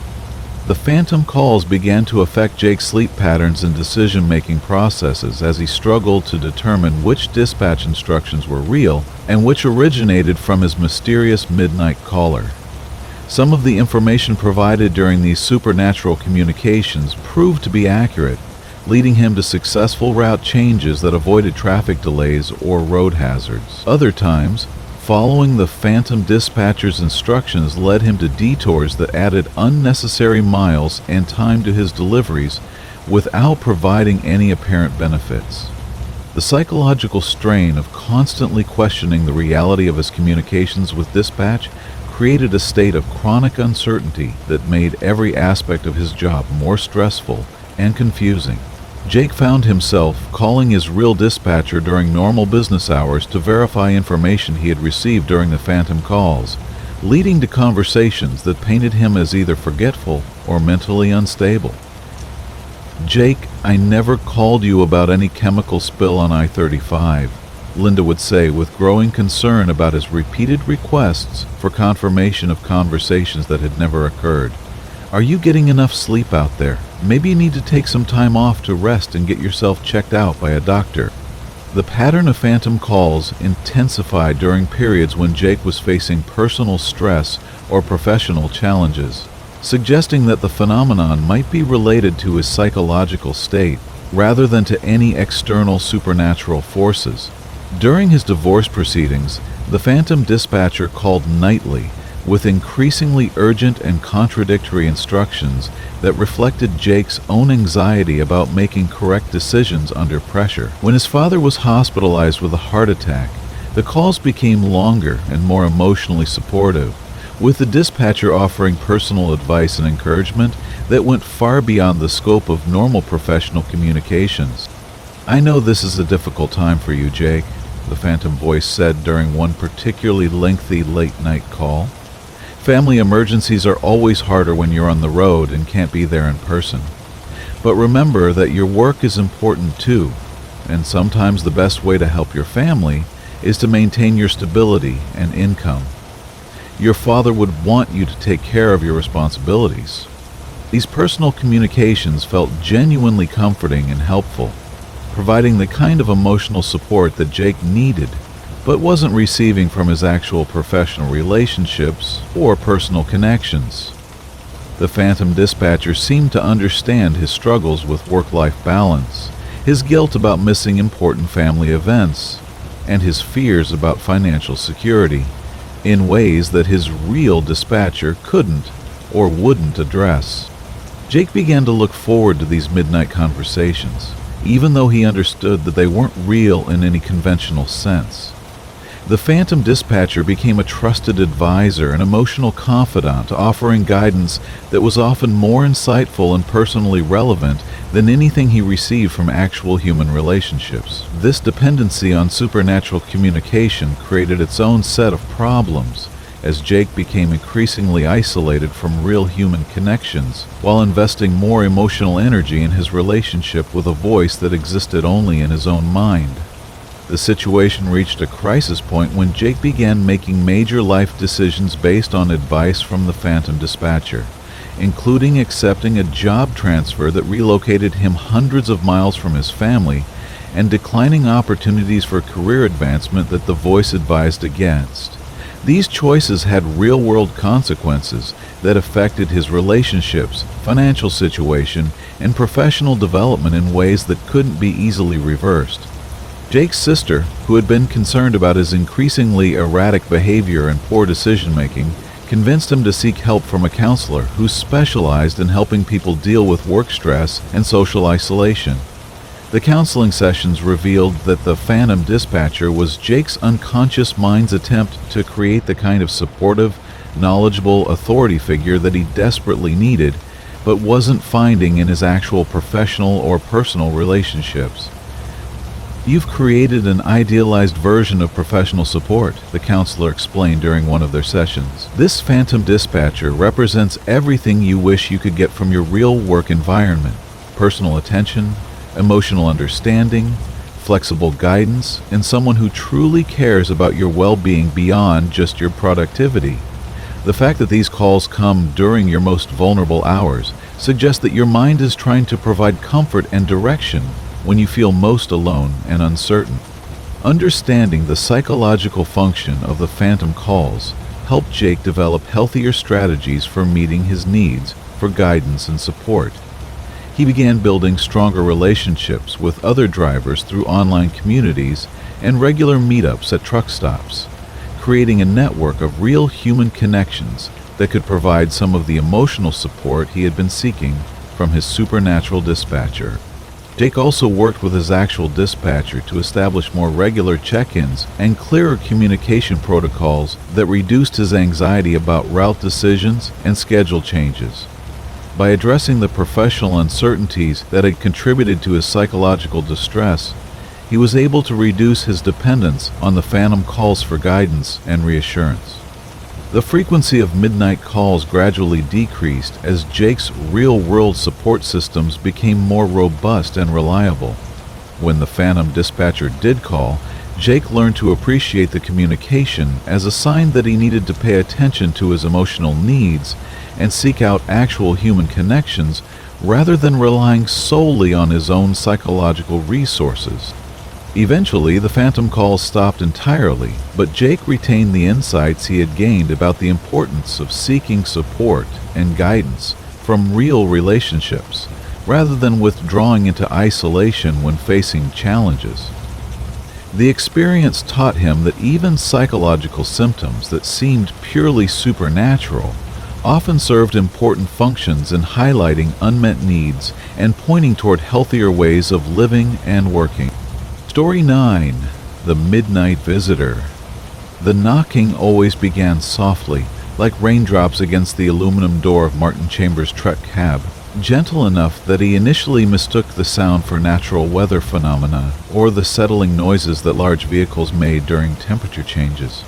The phantom calls began to affect Jake's sleep patterns and decision-making processes as he struggled to determine which dispatch instructions were real and which originated from his mysterious midnight caller. Some of the information provided during these supernatural communications proved to be accurate, leading him to successful route changes that avoided traffic delays or road hazards. Other times, following the phantom dispatcher's instructions led him to detours that added unnecessary miles and time to his deliveries without providing any apparent benefits. The psychological strain of constantly questioning the reality of his communications with dispatch created a state of chronic uncertainty that made every aspect of his job more stressful and confusing. Jake found himself calling his real dispatcher during normal business hours to verify information he had received during the phantom calls, leading to conversations that painted him as either forgetful or mentally unstable. "Jake, I never called you about any chemical spill on I-35, Linda would say with growing concern about his repeated requests for confirmation of conversations that had never occurred. "Are you getting enough sleep out there? Maybe you need to take some time off to rest and get yourself checked out by a doctor." The pattern of phantom calls intensified during periods when Jake was facing personal stress or professional challenges, suggesting that the phenomenon might be related to his psychological state rather than to any external supernatural forces. During his divorce proceedings, the phantom dispatcher called nightly with increasingly urgent and contradictory instructions that reflected Jake's own anxiety about making correct decisions under pressure. When his father was hospitalized with a heart attack, the calls became longer and more emotionally supportive, with the dispatcher offering personal advice and encouragement that went far beyond the scope of normal professional communications. "I know this is a difficult time for you, Jake," the phantom voice said during one particularly lengthy late-night call. "Family emergencies are always harder when you're on the road and can't be there in person. But remember that your work is important too, and sometimes the best way to help your family is to maintain your stability and income. Your father would want you to take care of your responsibilities." These personal communications felt genuinely comforting and helpful, providing the kind of emotional support that Jake needed but wasn't receiving from his actual professional relationships or personal connections. The phantom dispatcher seemed to understand his struggles with work-life balance, his guilt about missing important family events, and his fears about financial security, in ways that his real dispatcher couldn't or wouldn't address. Jake began to look forward to these midnight conversations, even though he understood that they weren't real in any conventional sense. The phantom dispatcher became a trusted advisor and emotional confidant, offering guidance that was often more insightful and personally relevant than anything he received from actual human relationships. This dependency on supernatural communication created its own set of problems, as Jake became increasingly isolated from real human connections, while investing more emotional energy in his relationship with a voice that existed only in his own mind. The situation reached a crisis point when Jake began making major life decisions based on advice from the phantom dispatcher, including accepting a job transfer that relocated him hundreds of miles from his family and declining opportunities for career advancement that the voice advised against. These choices had real-world consequences that affected his relationships, financial situation, and professional development in ways that couldn't be easily reversed. Jake's sister, who had been concerned about his increasingly erratic behavior and poor decision-making, convinced him to seek help from a counselor who specialized in helping people deal with work stress and social isolation. The counseling sessions revealed that the phantom dispatcher was Jake's unconscious mind's attempt to create the kind of supportive, knowledgeable authority figure that he desperately needed, but wasn't finding in his actual professional or personal relationships. "You've created an idealized version of professional support," the counselor explained during one of their sessions. "This phantom dispatcher represents everything you wish you could get from your real work environment: personal attention, emotional understanding, flexible guidance, and someone who truly cares about your well-being beyond just your productivity." The fact that these calls come during your most vulnerable hours suggests that your mind is trying to provide comfort and direction when you feel most alone and uncertain. Understanding the psychological function of the phantom calls helped Jake develop healthier strategies for meeting his needs for guidance and support. He began building stronger relationships with other drivers through online communities and regular meetups at truck stops, creating a network of real human connections that could provide some of the emotional support he had been seeking from his supernatural dispatcher. Jake also worked with his actual dispatcher to establish more regular check-ins and clearer communication protocols that reduced his anxiety about route decisions and schedule changes. By addressing the professional uncertainties that had contributed to his psychological distress, he was able to reduce his dependence on the phantom calls for guidance and reassurance. The frequency of midnight calls gradually decreased as Jake's real-world support systems became more robust and reliable. When the phantom dispatcher did call, Jake learned to appreciate the communication as a sign that he needed to pay attention to his emotional needs and seek out actual human connections rather than relying solely on his own psychological resources. Eventually, the phantom calls stopped entirely, but Jake retained the insights he had gained about the importance of seeking support and guidance from real relationships, rather than withdrawing into isolation when facing challenges. The experience taught him that even psychological symptoms that seemed purely supernatural often served important functions in highlighting unmet needs and pointing toward healthier ways of living and working. Story 9. The Midnight Visitor. The knocking always began softly, like raindrops against the aluminum door of Martin Chambers' truck cab, gentle enough that he initially mistook the sound for natural weather phenomena or the settling noises that large vehicles made during temperature changes.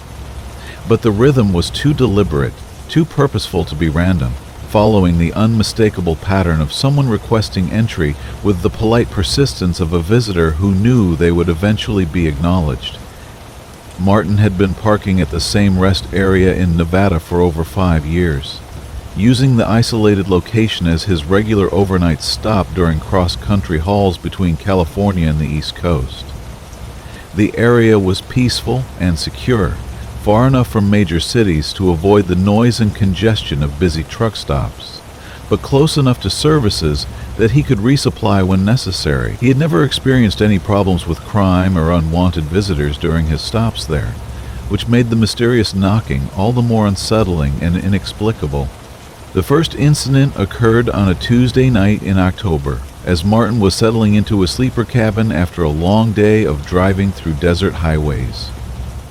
But the rhythm was too deliberate, too purposeful to be random, following the unmistakable pattern of someone requesting entry with the polite persistence of a visitor who knew they would eventually be acknowledged. Martin had been parking at the same rest area in Nevada for over 5 years, using the isolated location as his regular overnight stop during cross-country hauls between California and the East Coast. The area was peaceful and secure, far enough from major cities to avoid the noise and congestion of busy truck stops, but close enough to services that he could resupply when necessary. He had never experienced any problems with crime or unwanted visitors during his stops there, which made the mysterious knocking all the more unsettling and inexplicable. The first incident occurred on a Tuesday night in October, as Martin was settling into a sleeper cabin after a long day of driving through desert highways.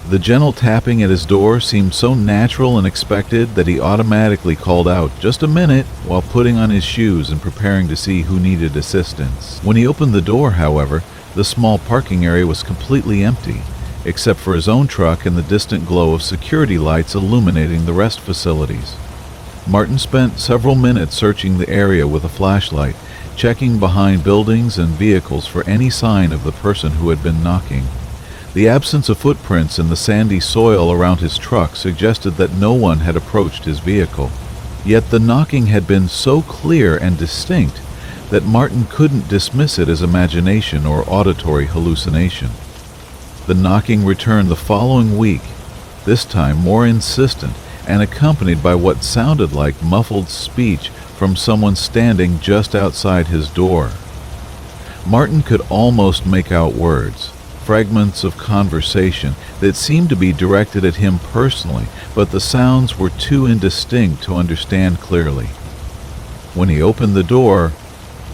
The gentle tapping at his door seemed so natural and expected that he automatically called out, "Just a minute," while putting on his shoes and preparing to see who needed assistance. When he opened the door, however, the small parking area was completely empty, except for his own truck and the distant glow of security lights illuminating the rest facilities. Martin spent several minutes searching the area with a flashlight, checking behind buildings and vehicles for any sign of the person who had been knocking. The absence of footprints in the sandy soil around his truck suggested that no one had approached his vehicle. Yet the knocking had been so clear and distinct that Martin couldn't dismiss it as imagination or auditory hallucination. The knocking returned the following week, this time more insistent and accompanied by what sounded like muffled speech from someone standing just outside his door. Martin could almost make out words, fragments of conversation that seemed to be directed at him personally, but the sounds were too indistinct to understand clearly. When he opened the door,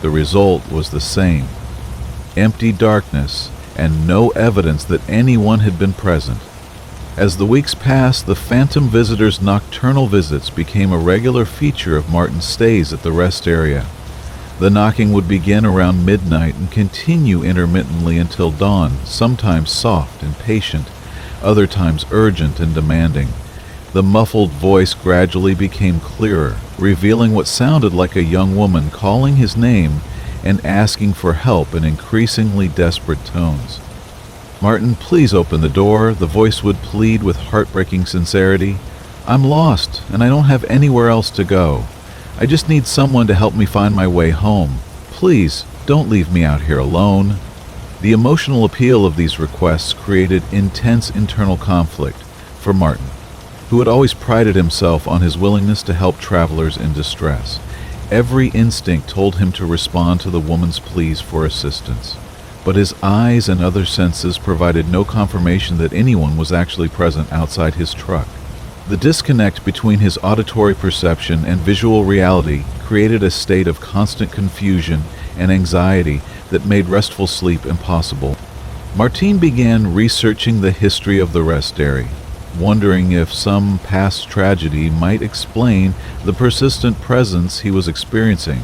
the result was the same: empty darkness and no evidence that anyone had been present. As the weeks passed, the phantom visitor's nocturnal visits became a regular feature of Martin's stays at the rest area. The knocking would begin around midnight and continue intermittently until dawn, sometimes soft and patient, other times urgent and demanding. The muffled voice gradually became clearer, revealing what sounded like a young woman calling his name and asking for help in increasingly desperate tones. "Martin, please open the door," the voice would plead with heartbreaking sincerity. "I'm lost, and I don't have anywhere else to go. I just need someone to help me find my way home. Please, don't leave me out here alone." The emotional appeal of these requests created intense internal conflict for Martin, who had always prided himself on his willingness to help travelers in distress. Every instinct told him to respond to the woman's pleas for assistance, but his eyes and other senses provided no confirmation that anyone was actually present outside his truck. The disconnect between his auditory perception and visual reality created a state of constant confusion and anxiety that made restful sleep impossible. Martin began researching the history of the rest area, wondering if some past tragedy might explain the persistent presence he was experiencing.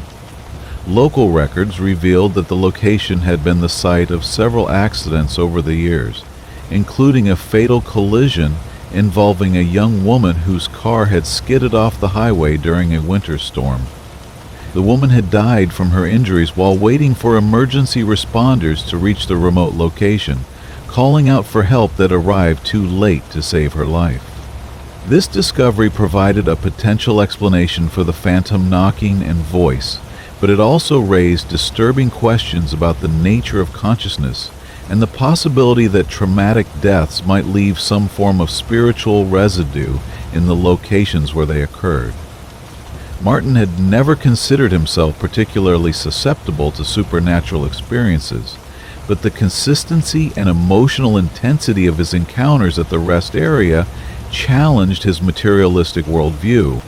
Local records revealed that the location had been the site of several accidents over the years, including a fatal collision involving a young woman whose car had skidded off the highway during a winter storm. The woman had died from her injuries while waiting for emergency responders to reach the remote location, calling out for help that arrived too late to save her life. This discovery provided a potential explanation for the phantom knocking and voice, but it also raised disturbing questions about the nature of consciousness and the possibility that traumatic deaths might leave some form of spiritual residue in the locations where they occurred. Martin had never considered himself particularly susceptible to supernatural experiences, but the consistency and emotional intensity of his encounters at the rest area challenged his materialistic worldview.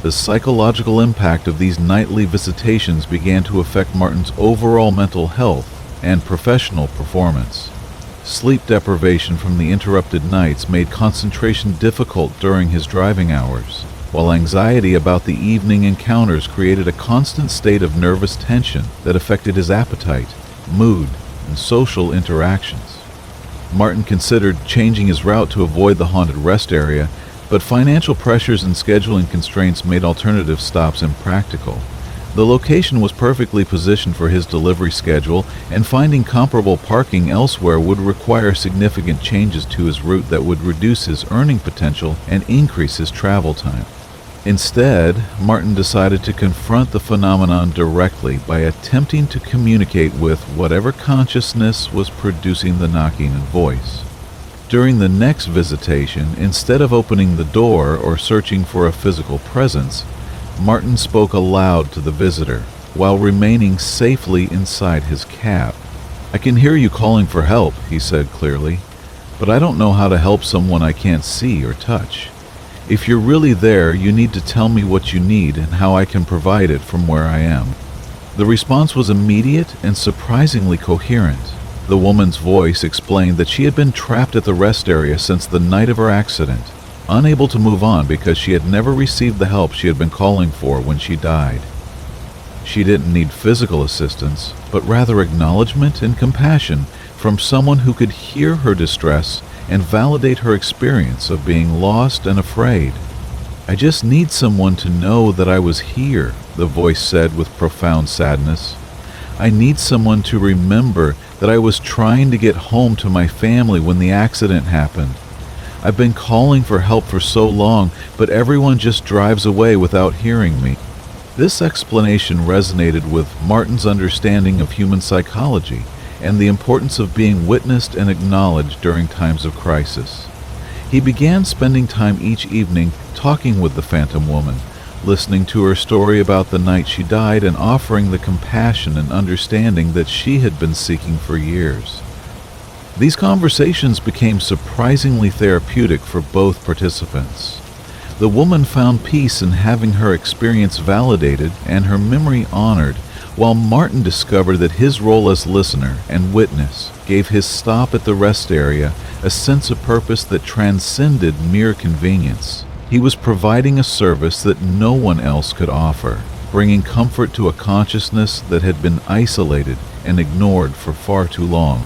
The psychological impact of these nightly visitations began to affect Martin's overall mental health and professional performance. Sleep deprivation from the interrupted nights made concentration difficult during his driving hours, while anxiety about the evening encounters created a constant state of nervous tension that affected his appetite, mood, and social interactions. Martin considered changing his route to avoid the haunted rest area, but financial pressures and scheduling constraints made alternative stops impractical. The location was perfectly positioned for his delivery schedule, and finding comparable parking elsewhere would require significant changes to his route that would reduce his earning potential and increase his travel time. Instead, Martin decided to confront the phenomenon directly by attempting to communicate with whatever consciousness was producing the knocking and voice. During the next visitation, instead of opening the door or searching for a physical presence, Martin spoke aloud to the visitor, while remaining safely inside his cab. "I can hear you calling for help," he said clearly, "but I don't know how to help someone I can't see or touch. If you're really there, you need to tell me what you need and how I can provide it from where I am." The response was immediate and surprisingly coherent. The woman's voice explained that she had been trapped at the rest area since the night of her accident, unable to move on because she had never received the help she had been calling for when she died. She didn't need physical assistance, but rather acknowledgement and compassion from someone who could hear her distress and validate her experience of being lost and afraid. "I just need someone to know that I was here," the voice said with profound sadness. "I need someone to remember that I was trying to get home to my family when the accident happened. I've been calling for help for so long, but everyone just drives away without hearing me." This explanation resonated with Martin's understanding of human psychology and the importance of being witnessed and acknowledged during times of crisis. He began spending time each evening talking with the phantom woman, listening to her story about the night she died and offering the compassion and understanding that she had been seeking for years. These conversations became surprisingly therapeutic for both participants. The woman found peace in having her experience validated and her memory honored, while Martin discovered that his role as listener and witness gave his stop at the rest area a sense of purpose that transcended mere convenience. He was providing a service that no one else could offer, bringing comfort to a consciousness that had been isolated and ignored for far too long.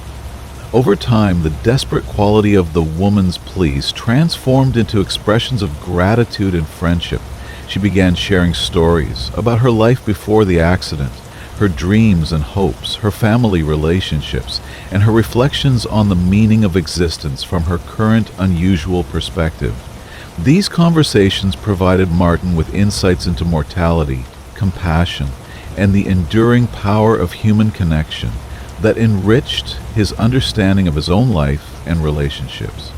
Over time, the desperate quality of the woman's pleas transformed into expressions of gratitude and friendship. She began sharing stories about her life before the accident, her dreams and hopes, her family relationships, and her reflections on the meaning of existence from her current unusual perspective. These conversations provided Martin with insights into mortality, compassion, and the enduring power of human connection that enriched his understanding of his own life and relationships.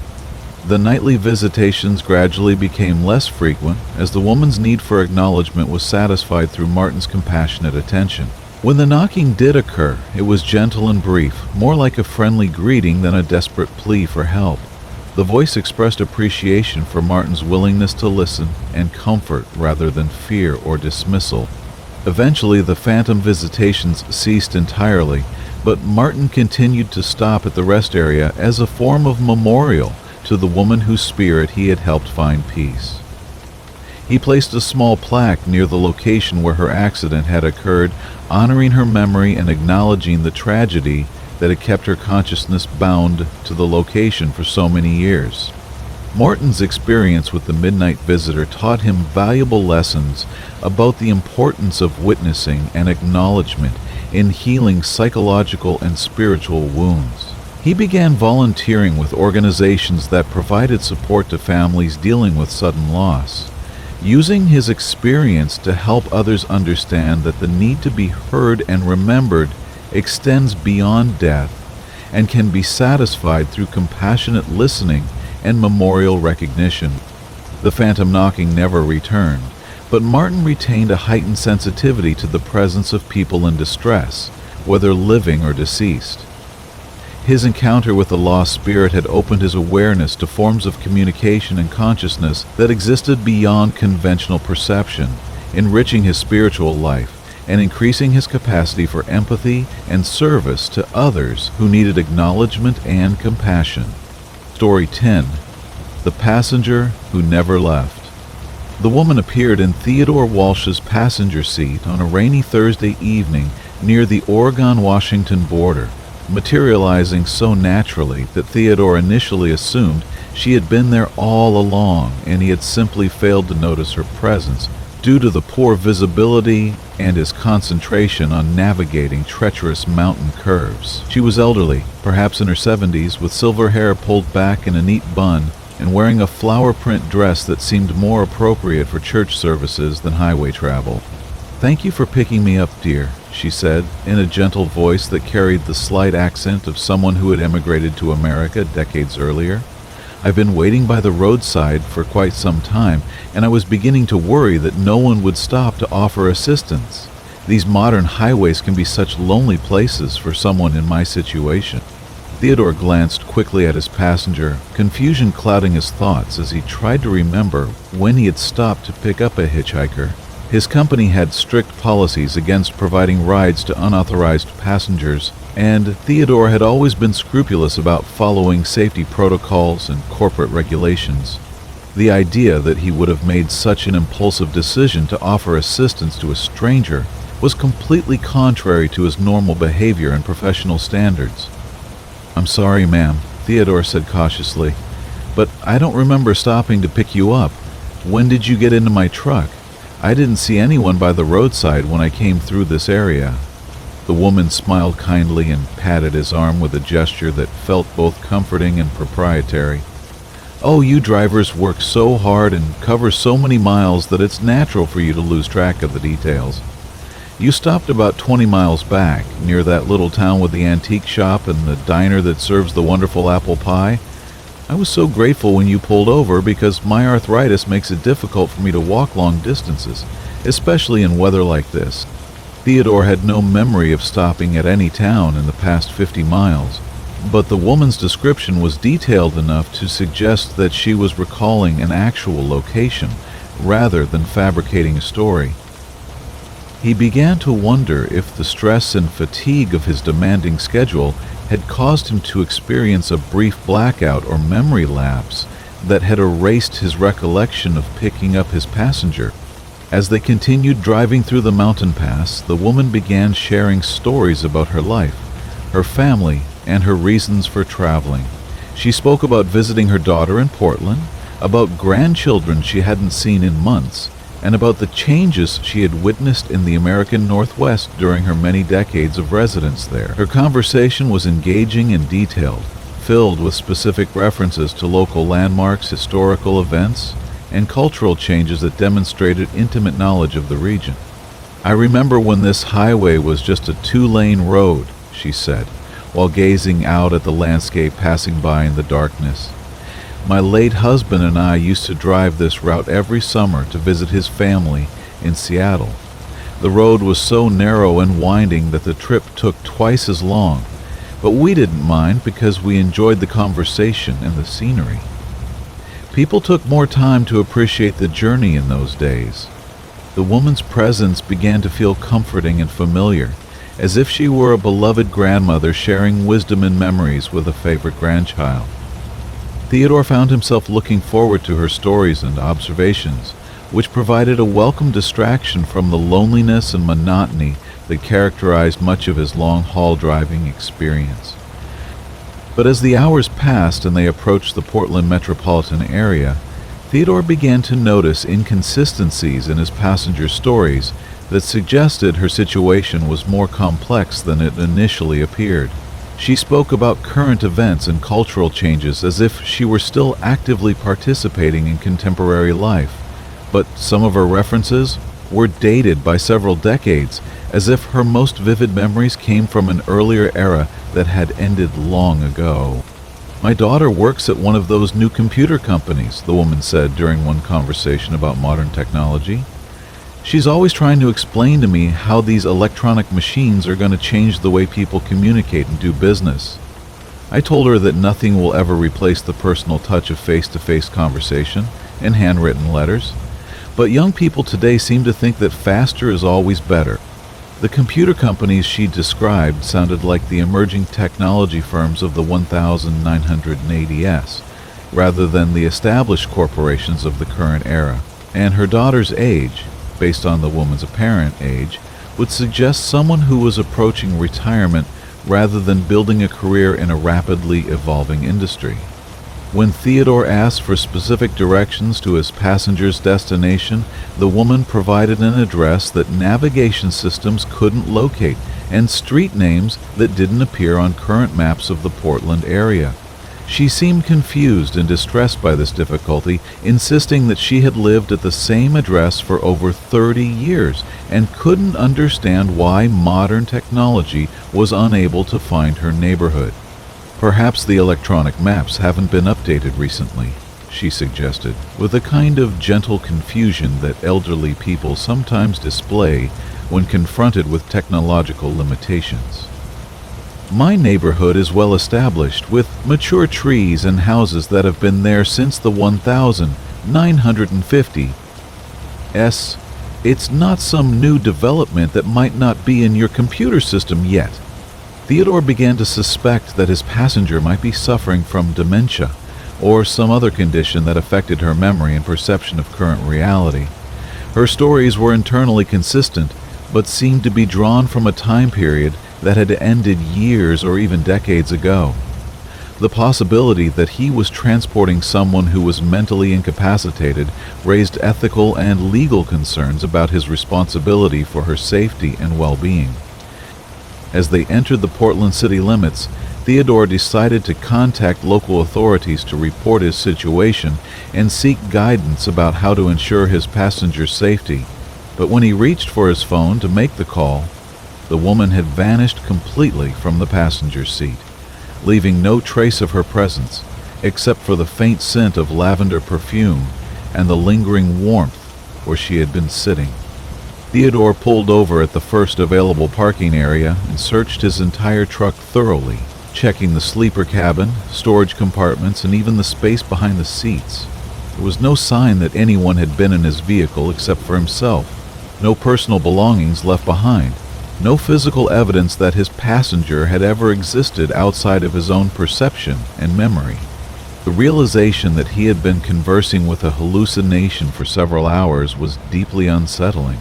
The nightly visitations gradually became less frequent as the woman's need for acknowledgement was satisfied through Martin's compassionate attention. When the knocking did occur, it was gentle and brief, more like a friendly greeting than a desperate plea for help. The voice expressed appreciation for Martin's willingness to listen and comfort rather than fear or dismissal. Eventually, the phantom visitations ceased entirely, but Martin continued to stop at the rest area as a form of memorial to the woman whose spirit he had helped find peace. He placed a small plaque near the location where her accident had occurred, honoring her memory and acknowledging the tragedy that had kept her consciousness bound to the location for so many years. Martin's experience with the midnight visitor taught him valuable lessons about the importance of witnessing and acknowledgement in healing psychological and spiritual wounds. He began volunteering with organizations that provided support to families dealing with sudden loss, using his experience to help others understand that the need to be heard and remembered extends beyond death and can be satisfied through compassionate listening and memorial recognition. The phantom knocking never returned, but Martin retained a heightened sensitivity to the presence of people in distress, whether living or deceased. His encounter with the lost spirit had opened his awareness to forms of communication and consciousness that existed beyond conventional perception, enriching his spiritual life and increasing his capacity for empathy and service to others who needed acknowledgement and compassion. Story 10. The Passenger Who Never Left. The woman appeared in Theodore Walsh's passenger seat on a rainy Thursday evening near the Oregon-Washington border, materializing so naturally that Theodore initially assumed she had been there all along and he had simply failed to notice her presence due to the poor visibility and his concentration on navigating treacherous mountain curves. She was elderly, perhaps in her 70s, with silver hair pulled back in a neat bun and wearing a flower print dress that seemed more appropriate for church services than highway travel. "Thank you for picking me up, dear," she said, in a gentle voice that carried the slight accent of someone who had emigrated to America decades earlier. "I've been waiting by the roadside for quite some time, and I was beginning to worry that no one would stop to offer assistance. These modern highways can be such lonely places for someone in my situation." Theodore glanced quickly at his passenger, confusion clouding his thoughts as he tried to remember when he had stopped to pick up a hitchhiker. His company had strict policies against providing rides to unauthorized passengers, and Theodore had always been scrupulous about following safety protocols and corporate regulations. The idea that he would have made such an impulsive decision to offer assistance to a stranger was completely contrary to his normal behavior and professional standards. "I'm sorry, ma'am," Theodore said cautiously, "but I don't remember stopping to pick you up. When did you get into my truck? I didn't see anyone by the roadside when I came through this area." The woman smiled kindly and patted his arm with a gesture that felt both comforting and proprietary. "Oh, you drivers work so hard and cover so many miles that it's natural for you to lose track of the details. You stopped about 20 miles back, near that little town with the antique shop and the diner that serves the wonderful apple pie. I was so grateful when you pulled over because my arthritis makes it difficult for me to walk long distances, especially in weather like this." Theodore had no memory of stopping at any town in the past 50 miles, but the woman's description was detailed enough to suggest that she was recalling an actual location rather than fabricating a story. He began to wonder if the stress and fatigue of his demanding schedule had caused him to experience a brief blackout or memory lapse that had erased his recollection of picking up his passenger. As they continued driving through the mountain pass, the woman began sharing stories about her life, her family, and her reasons for traveling. She spoke about visiting her daughter in Portland, about grandchildren she hadn't seen in months, and about the changes she had witnessed in the American Northwest during her many decades of residence there. Her conversation was engaging and detailed, filled with specific references to local landmarks, historical events, and cultural changes that demonstrated intimate knowledge of the region. "I remember when this highway was just a 2-lane road," she said, while gazing out at the landscape passing by in the darkness. "My late husband and I used to drive this route every summer to visit his family in Seattle. The road was so narrow and winding that the trip took twice as long, but we didn't mind because we enjoyed the conversation and the scenery." People took more time to appreciate the journey in those days. The woman's presence began to feel comforting and familiar, as if she were a beloved grandmother sharing wisdom and memories with a favorite grandchild. Theodore found himself looking forward to her stories and observations, which provided a welcome distraction from the loneliness and monotony that characterized much of his long-haul driving experience. But as the hours passed and they approached the Portland metropolitan area, Theodore began to notice inconsistencies in his passengers' stories that suggested her situation was more complex than it initially appeared. She spoke about current events and cultural changes as if she were still actively participating in contemporary life, but some of her references were dated by several decades, as if her most vivid memories came from an earlier era that had ended long ago. "My daughter works at one of those new computer companies," the woman said during one conversation about modern technology. "She's always trying to explain to me how these electronic machines are going to change the way people communicate and do business. I told her that nothing will ever replace the personal touch of face-to-face conversation and handwritten letters, but young people today seem to think that faster is always better." The computer companies she described sounded like the emerging technology firms of the 1980s, rather than the established corporations of the current era. And her daughter's age, based on the woman's apparent age, would suggest someone who was approaching retirement rather than building a career in a rapidly evolving industry. When Theodore asked for specific directions to his passenger's destination, the woman provided an address that navigation systems couldn't locate and street names that didn't appear on current maps of the Portland area. She seemed confused and distressed by this difficulty, insisting that she had lived at the same address for over 30 years and couldn't understand why modern technology was unable to find her neighborhood. "Perhaps the electronic maps haven't been updated recently," she suggested, with a kind of gentle confusion that elderly people sometimes display when confronted with technological limitations. "My neighborhood is well established, with mature trees and houses that have been there since the 1950s. It's not some new development that might not be in your computer system yet." Theodore began to suspect that his passenger might be suffering from dementia or some other condition that affected her memory and perception of current reality. Her stories were internally consistent, but seemed to be drawn from a time period that had ended years or even decades ago. The possibility that he was transporting someone who was mentally incapacitated raised ethical and legal concerns about his responsibility for her safety and well-being. As they entered the Portland city limits, Theodore decided to contact local authorities to report his situation and seek guidance about how to ensure his passenger's safety. But when he reached for his phone to make the call, the woman had vanished completely from the passenger seat, leaving no trace of her presence except for the faint scent of lavender perfume and the lingering warmth where she had been sitting. Theodore pulled over at the first available parking area and searched his entire truck thoroughly, checking the sleeper cabin, storage compartments, and even the space behind the seats. There was no sign that anyone had been in his vehicle except for himself. No personal belongings left behind. No physical evidence that his passenger had ever existed outside of his own perception and memory. The realization that he had been conversing with a hallucination for several hours was deeply unsettling,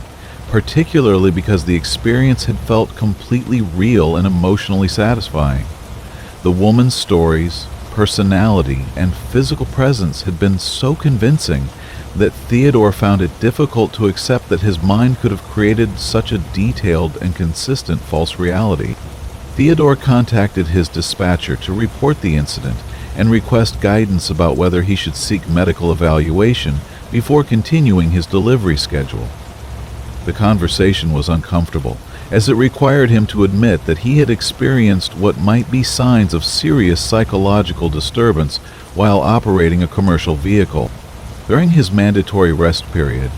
particularly because the experience had felt completely real and emotionally satisfying. The woman's stories, personality, and physical presence had been so convincing that Theodore found it difficult to accept that his mind could have created such a detailed and consistent false reality. Theodore contacted his dispatcher to report the incident and request guidance about whether he should seek medical evaluation before continuing his delivery schedule. The conversation was uncomfortable, as it required him to admit that he had experienced what might be signs of serious psychological disturbance while operating a commercial vehicle. During his mandatory rest period,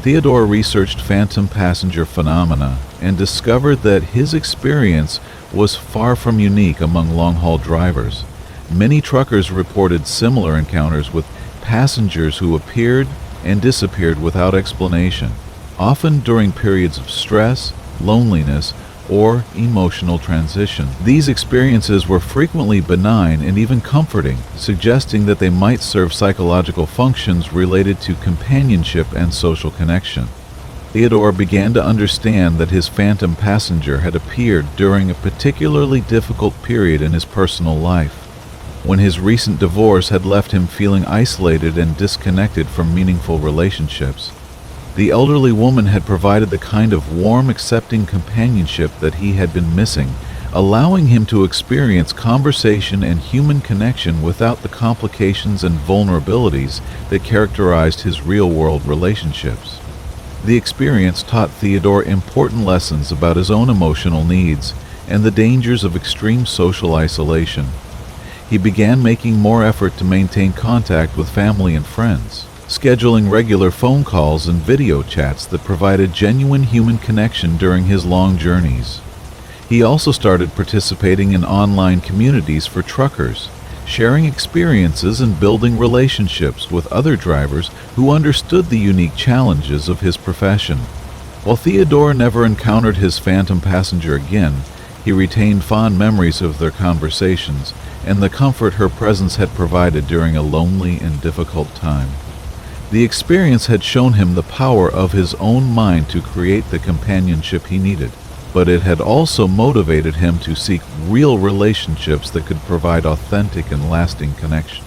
Theodore researched phantom passenger phenomena and discovered that his experience was far from unique among long-haul drivers. Many truckers reported similar encounters with passengers who appeared and disappeared without explanation, often during periods of stress, loneliness, or emotional transition. These experiences were frequently benign and even comforting, suggesting that they might serve psychological functions related to companionship and social connection. Theodore began to understand that his phantom passenger had appeared during a particularly difficult period in his personal life, when his recent divorce had left him feeling isolated and disconnected from meaningful relationships. The elderly woman had provided the kind of warm, accepting companionship that he had been missing, allowing him to experience conversation and human connection without the complications and vulnerabilities that characterized his real-world relationships. The experience taught Theodore important lessons about his own emotional needs and the dangers of extreme social isolation. He began making more effort to maintain contact with family and friends, scheduling regular phone calls and video chats that provided genuine human connection during his long journeys. He also started participating in online communities for truckers, sharing experiences and building relationships with other drivers who understood the unique challenges of his profession. While Theodore never encountered his phantom passenger again, he retained fond memories of their conversations and the comfort her presence had provided during a lonely and difficult time. The experience had shown him the power of his own mind to create the companionship he needed, but it had also motivated him to seek real relationships that could provide authentic and lasting connection.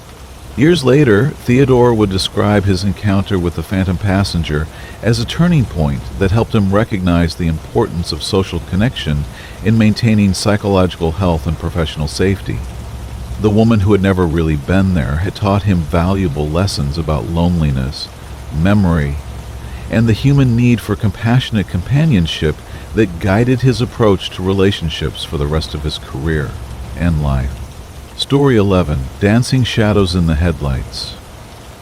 Years later, Theodore would describe his encounter with the phantom passenger as a turning point that helped him recognize the importance of social connection in maintaining psychological health and professional safety. The woman who had never really been there had taught him valuable lessons about loneliness, memory, and the human need for compassionate companionship that guided his approach to relationships for the rest of his career and life. Story 11. Dancing Shadows in the Headlights.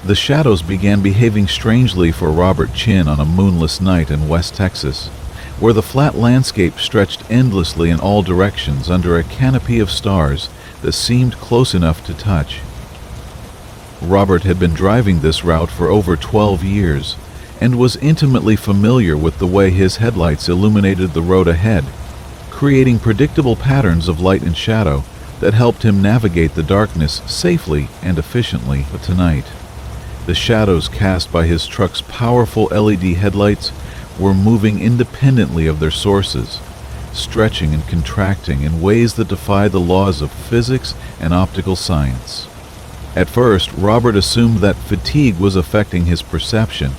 The shadows began behaving strangely for Robert Chin on a moonless night in West Texas, where the flat landscape stretched endlessly in all directions under a canopy of stars that seemed close enough to touch. Robert had been driving this route for over 12 years and was intimately familiar with the way his headlights illuminated the road ahead, creating predictable patterns of light and shadow that helped him navigate the darkness safely and efficiently. But tonight, the shadows cast by his truck's powerful LED headlights were moving independently of their sources, stretching and contracting in ways that defy the laws of physics and optical science. At first, Robert assumed that fatigue was affecting his perception,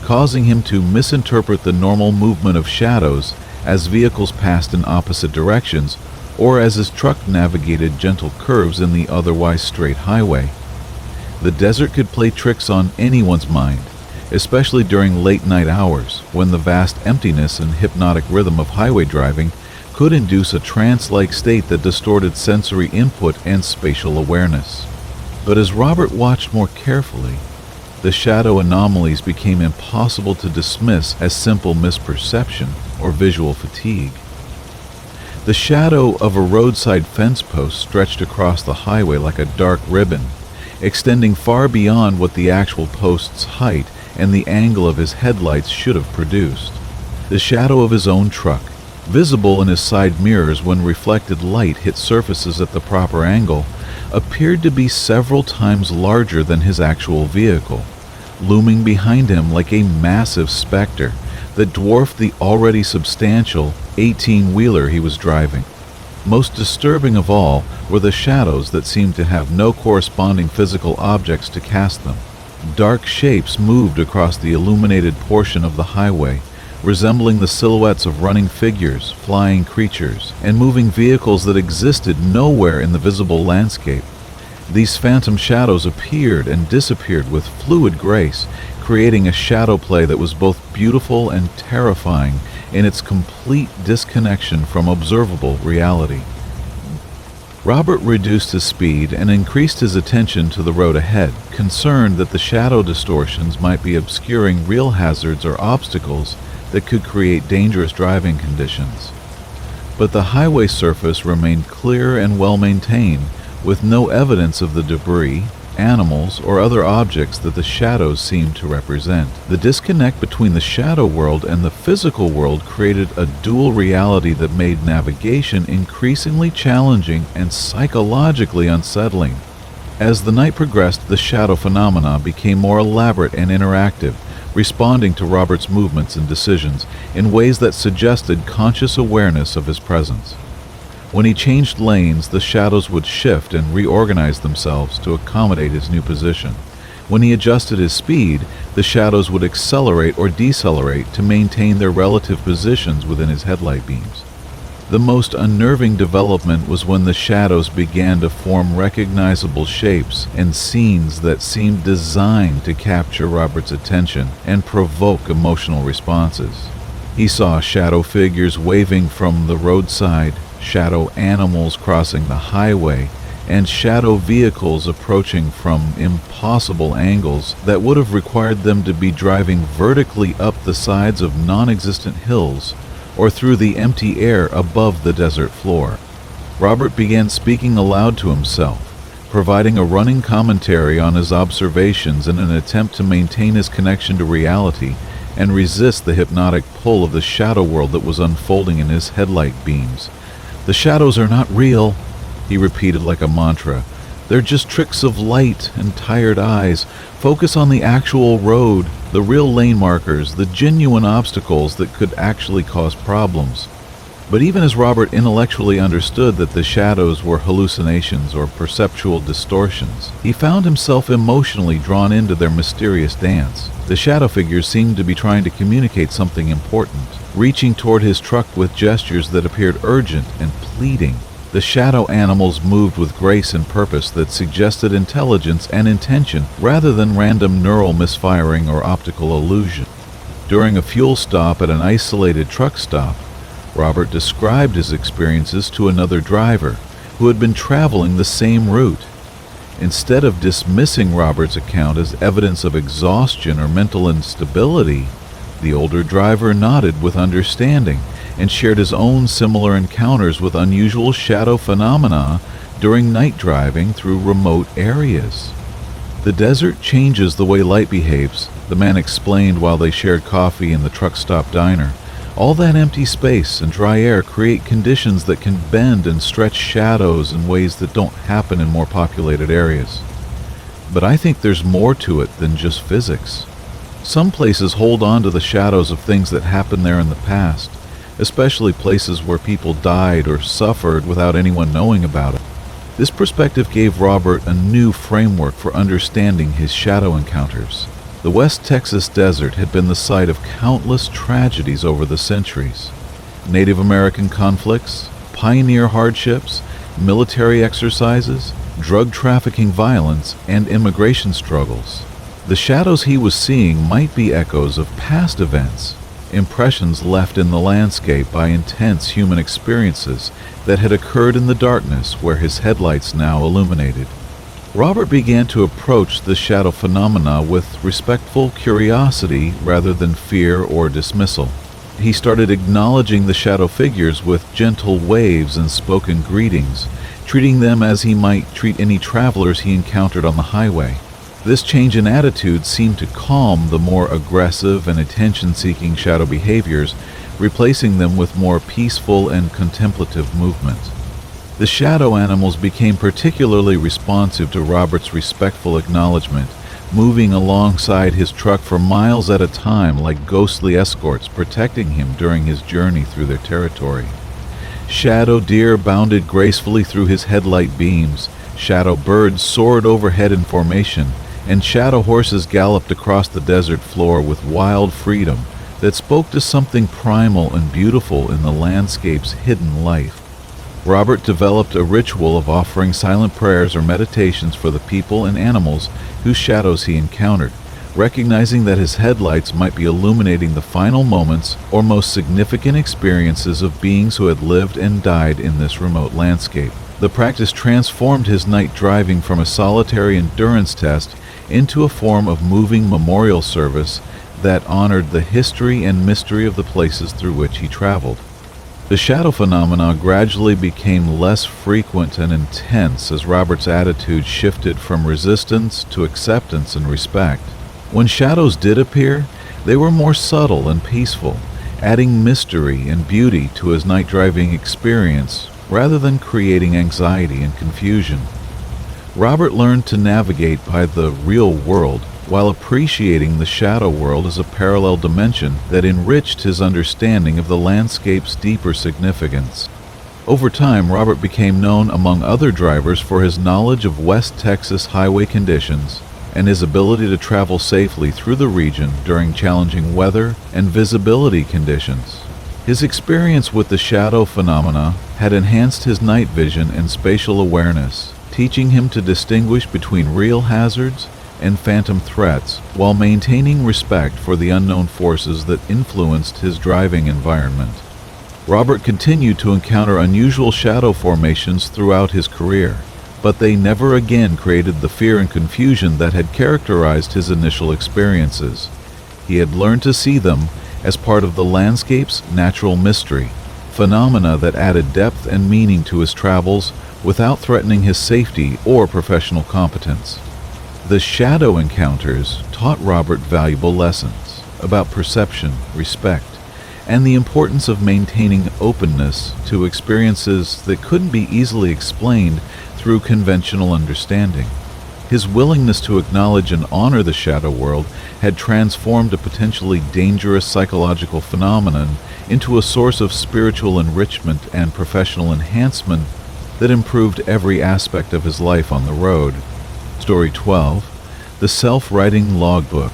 causing him to misinterpret the normal movement of shadows as vehicles passed in opposite directions or as his truck navigated gentle curves in the otherwise straight highway. The desert could play tricks on anyone's mind, especially during late-night hours, when the vast emptiness and hypnotic rhythm of highway driving could induce a trance-like state that distorted sensory input and spatial awareness. But as Robert watched more carefully, the shadow anomalies became impossible to dismiss as simple misperception or visual fatigue. The shadow of a roadside fence post stretched across the highway like a dark ribbon, extending far beyond what the actual post's height and the angle of his headlights should have produced. The shadow of his own truck, visible in his side mirrors when reflected light hit surfaces at the proper angle, appeared to be several times larger than his actual vehicle, looming behind him like a massive specter that dwarfed the already substantial 18-wheeler he was driving. Most disturbing of all were the shadows that seemed to have no corresponding physical objects to cast them. Dark shapes moved across the illuminated portion of the highway, resembling the silhouettes of running figures, flying creatures, and moving vehicles that existed nowhere in the visible landscape. These phantom shadows appeared and disappeared with fluid grace, creating a shadow play that was both beautiful and terrifying in its complete disconnection from observable reality. Robert reduced his speed and increased his attention to the road ahead, concerned that the shadow distortions might be obscuring real hazards or obstacles that could create dangerous driving conditions. But the highway surface remained clear and well-maintained, with no evidence of the debris, animals, or other objects that the shadows seemed to represent. The disconnect between the shadow world and the physical world created a dual reality that made navigation increasingly challenging and psychologically unsettling. As the night progressed, the shadow phenomena became more elaborate and interactive, responding to Robert's movements and decisions in ways that suggested conscious awareness of his presence. When he changed lanes, the shadows would shift and reorganize themselves to accommodate his new position. When he adjusted his speed, the shadows would accelerate or decelerate to maintain their relative positions within his headlight beams. The most unnerving development was when the shadows began to form recognizable shapes and scenes that seemed designed to capture Robert's attention and provoke emotional responses. He saw shadow figures waving from the roadside, shadow animals crossing the highway, and shadow vehicles approaching from impossible angles that would have required them to be driving vertically up the sides of non-existent hills or through the empty air above the desert floor. Robert began speaking aloud to himself, providing a running commentary on his observations in an attempt to maintain his connection to reality and resist the hypnotic pull of the shadow world that was unfolding in his headlight beams. "The shadows are not real," he repeated like a mantra. "They're just tricks of light and tired eyes. Focus on the actual road, the real lane markers, the genuine obstacles that could actually cause problems." But even as Robert intellectually understood that the shadows were hallucinations or perceptual distortions, he found himself emotionally drawn into their mysterious dance. The shadow figures seemed to be trying to communicate something important, reaching toward his truck with gestures that appeared urgent and pleading. The shadow animals moved with grace and purpose that suggested intelligence and intention rather than random neural misfiring or optical illusion. During a fuel stop at an isolated truck stop, Robert described his experiences to another driver who had been traveling the same route. Instead of dismissing Robert's account as evidence of exhaustion or mental instability, the older driver nodded with understanding and shared his own similar encounters with unusual shadow phenomena during night driving through remote areas. "The desert changes the way light behaves," the man explained while they shared coffee in the truck stop diner. "All that empty space and dry air create conditions that can bend and stretch shadows in ways that don't happen in more populated areas. But I think there's more to it than just physics. Some places hold on to the shadows of things that happened there in the past, especially places where people died or suffered without anyone knowing about it." This perspective gave Robert a new framework for understanding his shadow encounters. The West Texas desert had been the site of countless tragedies over the centuries. Native American conflicts, pioneer hardships, military exercises, drug trafficking violence, and immigration struggles. The shadows he was seeing might be echoes of past events, impressions left in the landscape by intense human experiences that had occurred in the darkness where his headlights now illuminated. Robert began to approach the shadow phenomena with respectful curiosity rather than fear or dismissal. He started acknowledging the shadow figures with gentle waves and spoken greetings, treating them as he might treat any travelers he encountered on the highway. This change in attitude seemed to calm the more aggressive and attention-seeking shadow behaviors, replacing them with more peaceful and contemplative movement. The shadow animals became particularly responsive to Robert's respectful acknowledgement, moving alongside his truck for miles at a time like ghostly escorts protecting him during his journey through their territory. Shadow deer bounded gracefully through his headlight beams, shadow birds soared overhead in formation, and shadow horses galloped across the desert floor with wild freedom that spoke to something primal and beautiful in the landscape's hidden life. Robert developed a ritual of offering silent prayers or meditations for the people and animals whose shadows he encountered, recognizing that his headlights might be illuminating the final moments or most significant experiences of beings who had lived and died in this remote landscape. The practice transformed his night driving from a solitary endurance test into a form of moving memorial service that honored the history and mystery of the places through which he traveled. The shadow phenomena gradually became less frequent and intense as Robert's attitude shifted from resistance to acceptance and respect. When shadows did appear, they were more subtle and peaceful, adding mystery and beauty to his night driving experience rather than creating anxiety and confusion. Robert learned to navigate by the real world while appreciating the shadow world as a parallel dimension that enriched his understanding of the landscape's deeper significance. Over time, Robert became known among other drivers for his knowledge of West Texas highway conditions and his ability to travel safely through the region during challenging weather and visibility conditions. His experience with the shadow phenomena had enhanced his night vision and spatial awareness, teaching him to distinguish between real hazards and phantom threats while maintaining respect for the unknown forces that influenced his driving environment. Robert continued to encounter unusual shadow formations throughout his career, but they never again created the fear and confusion that had characterized his initial experiences. He had learned to see them as part of the landscape's natural mystery, phenomena that added depth and meaning to his travels without threatening his safety or professional competence. The shadow encounters taught Robert valuable lessons about perception, respect, and the importance of maintaining openness to experiences that couldn't be easily explained through conventional understanding. His willingness to acknowledge and honor the shadow world had transformed a potentially dangerous psychological phenomenon into a source of spiritual enrichment and professional enhancement that improved every aspect of his life on the road. Story 12. The Self-Writing Logbook.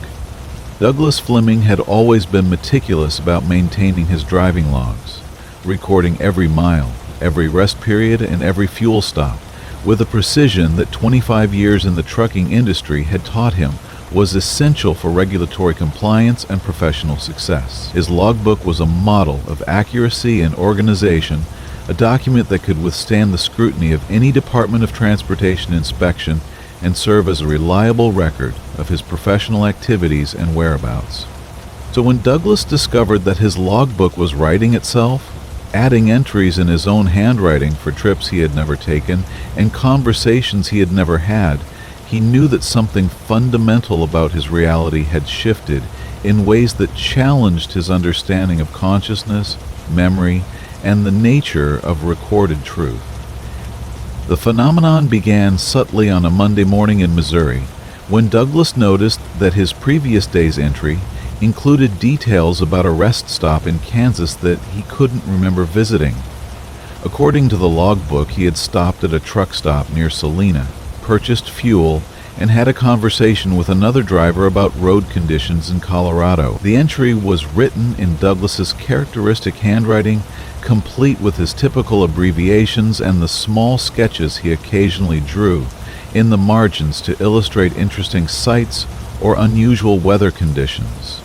Douglas Fleming had always been meticulous about maintaining his driving logs, recording every mile, every rest period, and every fuel stop, with a precision that 25 years in the trucking industry had taught him was essential for regulatory compliance and professional success. His logbook was a model of accuracy and organization, a document that could withstand the scrutiny of any Department of Transportation inspection and serve as a reliable record of his professional activities and whereabouts. So when Douglas discovered that his logbook was writing itself, adding entries in his own handwriting for trips he had never taken and conversations he had never had, he knew that something fundamental about his reality had shifted in ways that challenged his understanding of consciousness, memory, and the nature of recorded truth. The phenomenon began subtly on a Monday morning in Missouri, when Douglas noticed that his previous day's entry included details about a rest stop in Kansas that he couldn't remember visiting. According to the logbook, he had stopped at a truck stop near Salina, purchased fuel, and had a conversation with another driver about road conditions in Colorado. The entry was written in Douglas's characteristic handwriting, complete with his typical abbreviations and the small sketches he occasionally drew in the margins to illustrate interesting sights or unusual weather conditions.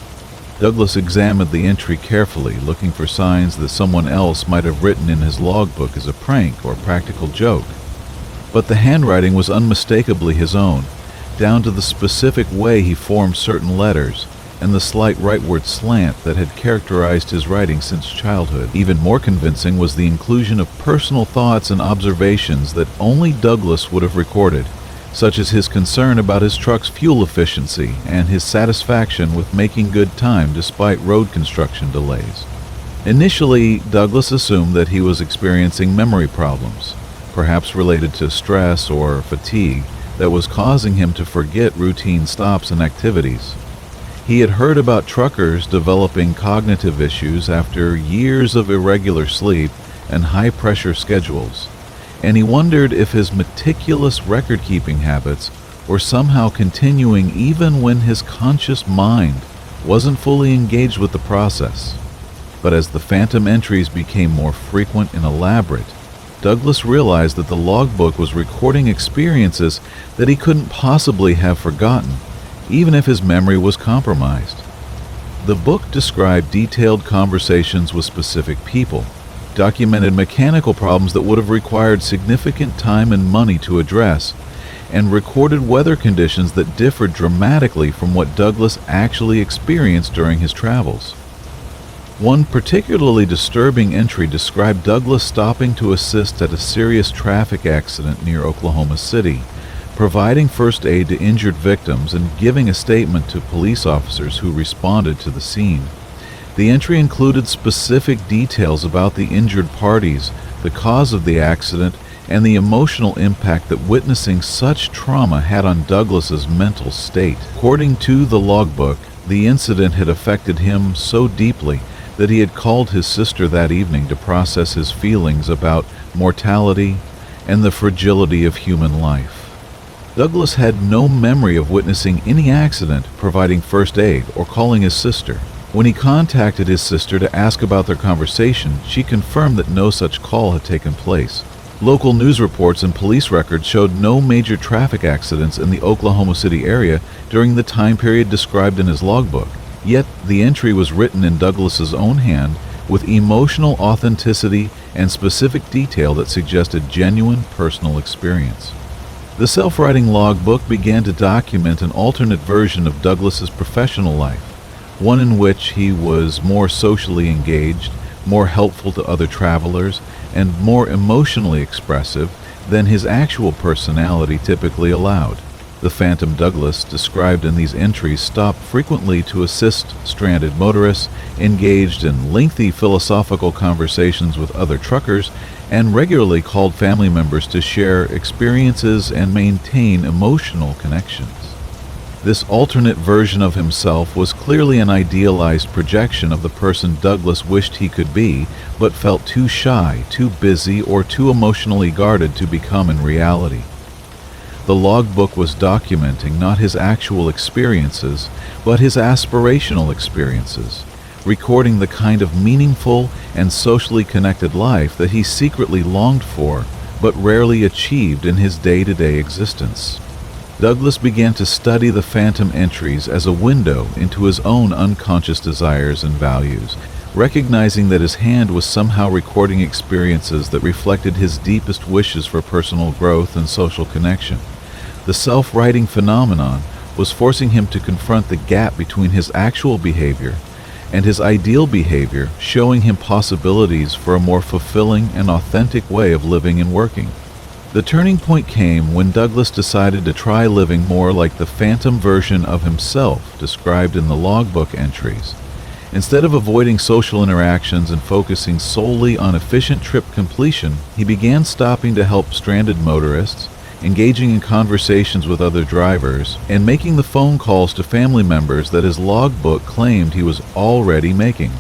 Douglas examined the entry carefully, looking for signs that someone else might have written in his logbook as a prank or practical joke. But the handwriting was unmistakably his own, down to the specific way he formed certain letters and the slight rightward slant that had characterized his writing since childhood. Even more convincing was the inclusion of personal thoughts and observations that only Douglas would have recorded, such as his concern about his truck's fuel efficiency and his satisfaction with making good time despite road construction delays. Initially, Douglas assumed that he was experiencing memory problems, perhaps related to stress or fatigue, that was causing him to forget routine stops and activities. He had heard about truckers developing cognitive issues after years of irregular sleep and high-pressure schedules, and he wondered if his meticulous record-keeping habits were somehow continuing even when his conscious mind wasn't fully engaged with the process. But as the phantom entries became more frequent and elaborate, Douglas realized that the logbook was recording experiences that he couldn't possibly have forgotten, even if his memory was compromised. The book described detailed conversations with specific people, documented mechanical problems that would have required significant time and money to address, and recorded weather conditions that differed dramatically from what Douglas actually experienced during his travels. One particularly disturbing entry described Douglas stopping to assist at a serious traffic accident near Oklahoma City, providing first aid to injured victims and giving a statement to police officers who responded to the scene. The entry included specific details about the injured parties, the cause of the accident, and the emotional impact that witnessing such trauma had on Douglas's mental state. According to the logbook, the incident had affected him so deeply that he had called his sister that evening to process his feelings about mortality and the fragility of human life. Douglas had no memory of witnessing any accident, providing first aid, or calling his sister. When he contacted his sister to ask about their conversation, she confirmed that no such call had taken place. Local news reports and police records showed no major traffic accidents in the Oklahoma City area during the time period described in his logbook. Yet the entry was written in Douglas's own hand with emotional authenticity and specific detail that suggested genuine personal experience. The self-writing logbook began to document an alternate version of Douglas's professional life, one in which he was more socially engaged, more helpful to other travelers, and more emotionally expressive than his actual personality typically allowed. The Phantom Douglas described in these entries stopped frequently to assist stranded motorists, engaged in lengthy philosophical conversations with other truckers, and regularly called family members to share experiences and maintain emotional connections. This alternate version of himself was clearly an idealized projection of the person Douglas wished he could be, but felt too shy, too busy, or too emotionally guarded to become in reality. The logbook was documenting not his actual experiences, but his aspirational experiences, recording the kind of meaningful and socially connected life that he secretly longed for, but rarely achieved in his day-to-day existence. Douglas began to study the phantom entries as a window into his own unconscious desires and values, recognizing that his hand was somehow recording experiences that reflected his deepest wishes for personal growth and social connection. The self-writing phenomenon was forcing him to confront the gap between his actual behavior and his ideal behavior, showing him possibilities for a more fulfilling and authentic way of living and working. The turning point came when Douglas decided to try living more like the phantom version of himself described in the logbook entries. Instead of avoiding social interactions and focusing solely on efficient trip completion, he began stopping to help stranded motorists, engaging in conversations with other drivers, and making the phone calls to family members that his logbook claimed he was already making.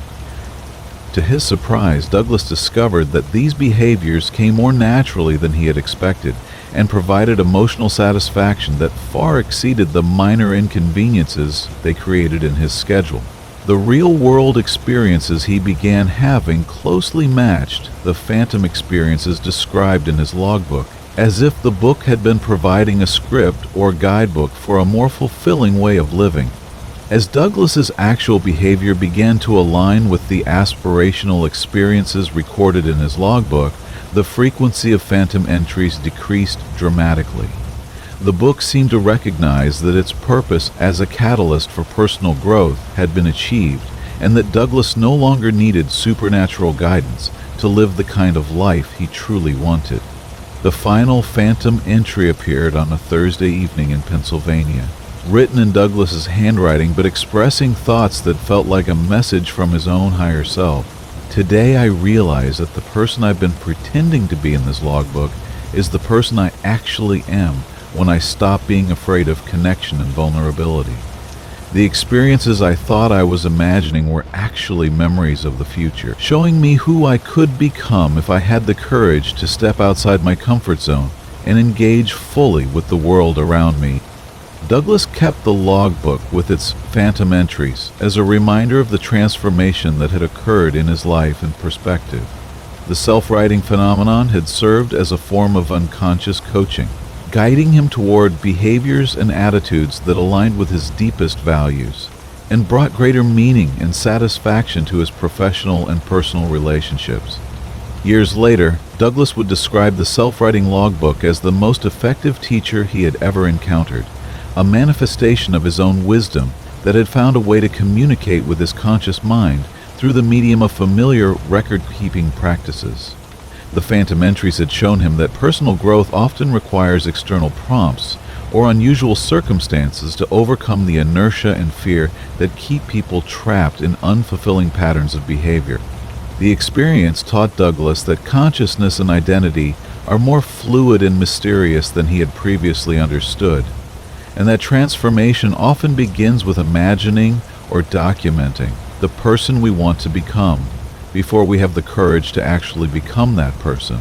To his surprise, Douglas discovered that these behaviors came more naturally than he had expected, and provided emotional satisfaction that far exceeded the minor inconveniences they created in his schedule. The real-world experiences he began having closely matched the phantom experiences described in his logbook, as if the book had been providing a script or guidebook for a more fulfilling way of living. As Douglas's actual behavior began to align with the aspirational experiences recorded in his logbook, the frequency of phantom entries decreased dramatically. The book seemed to recognize that its purpose as a catalyst for personal growth had been achieved, and that Douglas no longer needed supernatural guidance to live the kind of life he truly wanted. The final phantom entry appeared on a Thursday evening in Pennsylvania, written in Douglas's handwriting but expressing thoughts that felt like a message from his own higher self. Today I realize that the person I've been pretending to be in this logbook is the person I actually am when I stop being afraid of connection and vulnerability. The experiences I thought I was imagining were actually memories of the future, showing me who I could become if I had the courage to step outside my comfort zone and engage fully with the world around me. Douglas kept the logbook with its phantom entries as a reminder of the transformation that had occurred in his life and perspective. The self-writing phenomenon had served as a form of unconscious coaching, guiding him toward behaviors and attitudes that aligned with his deepest values, and brought greater meaning and satisfaction to his professional and personal relationships. Years later, Douglas would describe the self-writing logbook as the most effective teacher he had ever encountered, a manifestation of his own wisdom that had found a way to communicate with his conscious mind through the medium of familiar record-keeping practices. The phantom entries had shown him that personal growth often requires external prompts or unusual circumstances to overcome the inertia and fear that keep people trapped in unfulfilling patterns of behavior. The experience taught Douglas that consciousness and identity are more fluid and mysterious than he had previously understood, and that transformation often begins with imagining or documenting the person we want to become before we have the courage to actually become that person.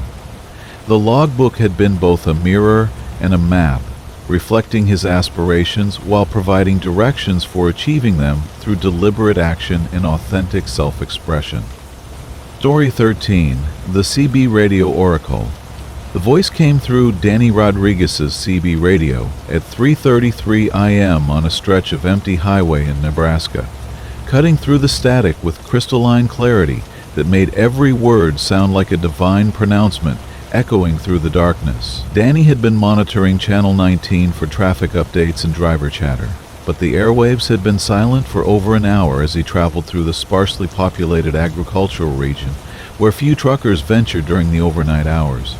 The logbook had been both a mirror and a map, reflecting his aspirations while providing directions for achieving them through deliberate action and authentic self-expression. Story 13. The CB Radio Oracle. The voice came through Danny Rodriguez's CB radio at 3:33 a.m. on a stretch of empty highway in Nebraska, cutting through the static with crystalline clarity that made every word sound like a divine pronouncement echoing through the darkness. Danny had been monitoring Channel 19 for traffic updates and driver chatter, but the airwaves had been silent for over an hour as he traveled through the sparsely populated agricultural region where few truckers ventured during the overnight hours.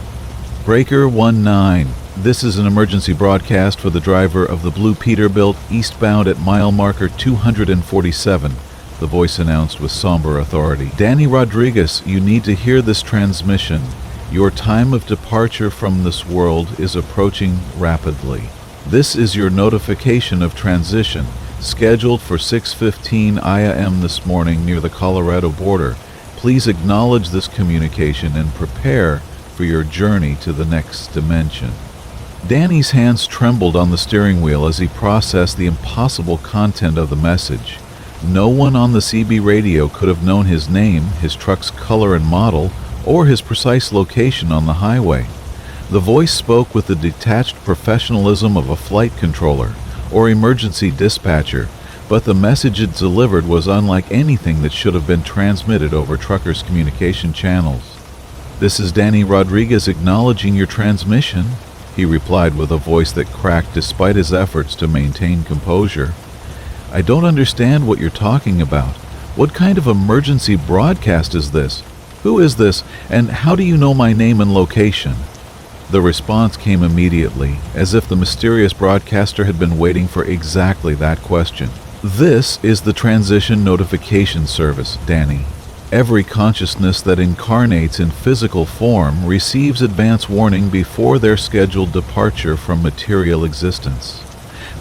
Breaker 19. This is an emergency broadcast for the driver of the Blue Peterbilt eastbound at mile marker 247, the voice announced with somber authority. Danny Rodriguez, you need to hear this transmission. Your time of departure from this world is approaching rapidly. This is your notification of transition, scheduled for 6:15 a.m. this morning near the Colorado border. Please acknowledge this communication and prepare for your journey to the next dimension. Danny's hands trembled on the steering wheel as he processed the impossible content of the message. No one on the CB radio could have known his name, his truck's color and model, or his precise location on the highway. The voice spoke with the detached professionalism of a flight controller or emergency dispatcher, but the message it delivered was unlike anything that should have been transmitted over truckers' communication channels. This is Danny Rodriguez acknowledging your transmission, he replied with a voice that cracked despite his efforts to maintain composure. I don't understand what you're talking about. What kind of emergency broadcast is this? Who is this, and how do you know my name and location? The response came immediately, as if the mysterious broadcaster had been waiting for exactly that question. This is the Transition Notification Service, Danny. Every consciousness that incarnates in physical form receives advance warning before their scheduled departure from material existence.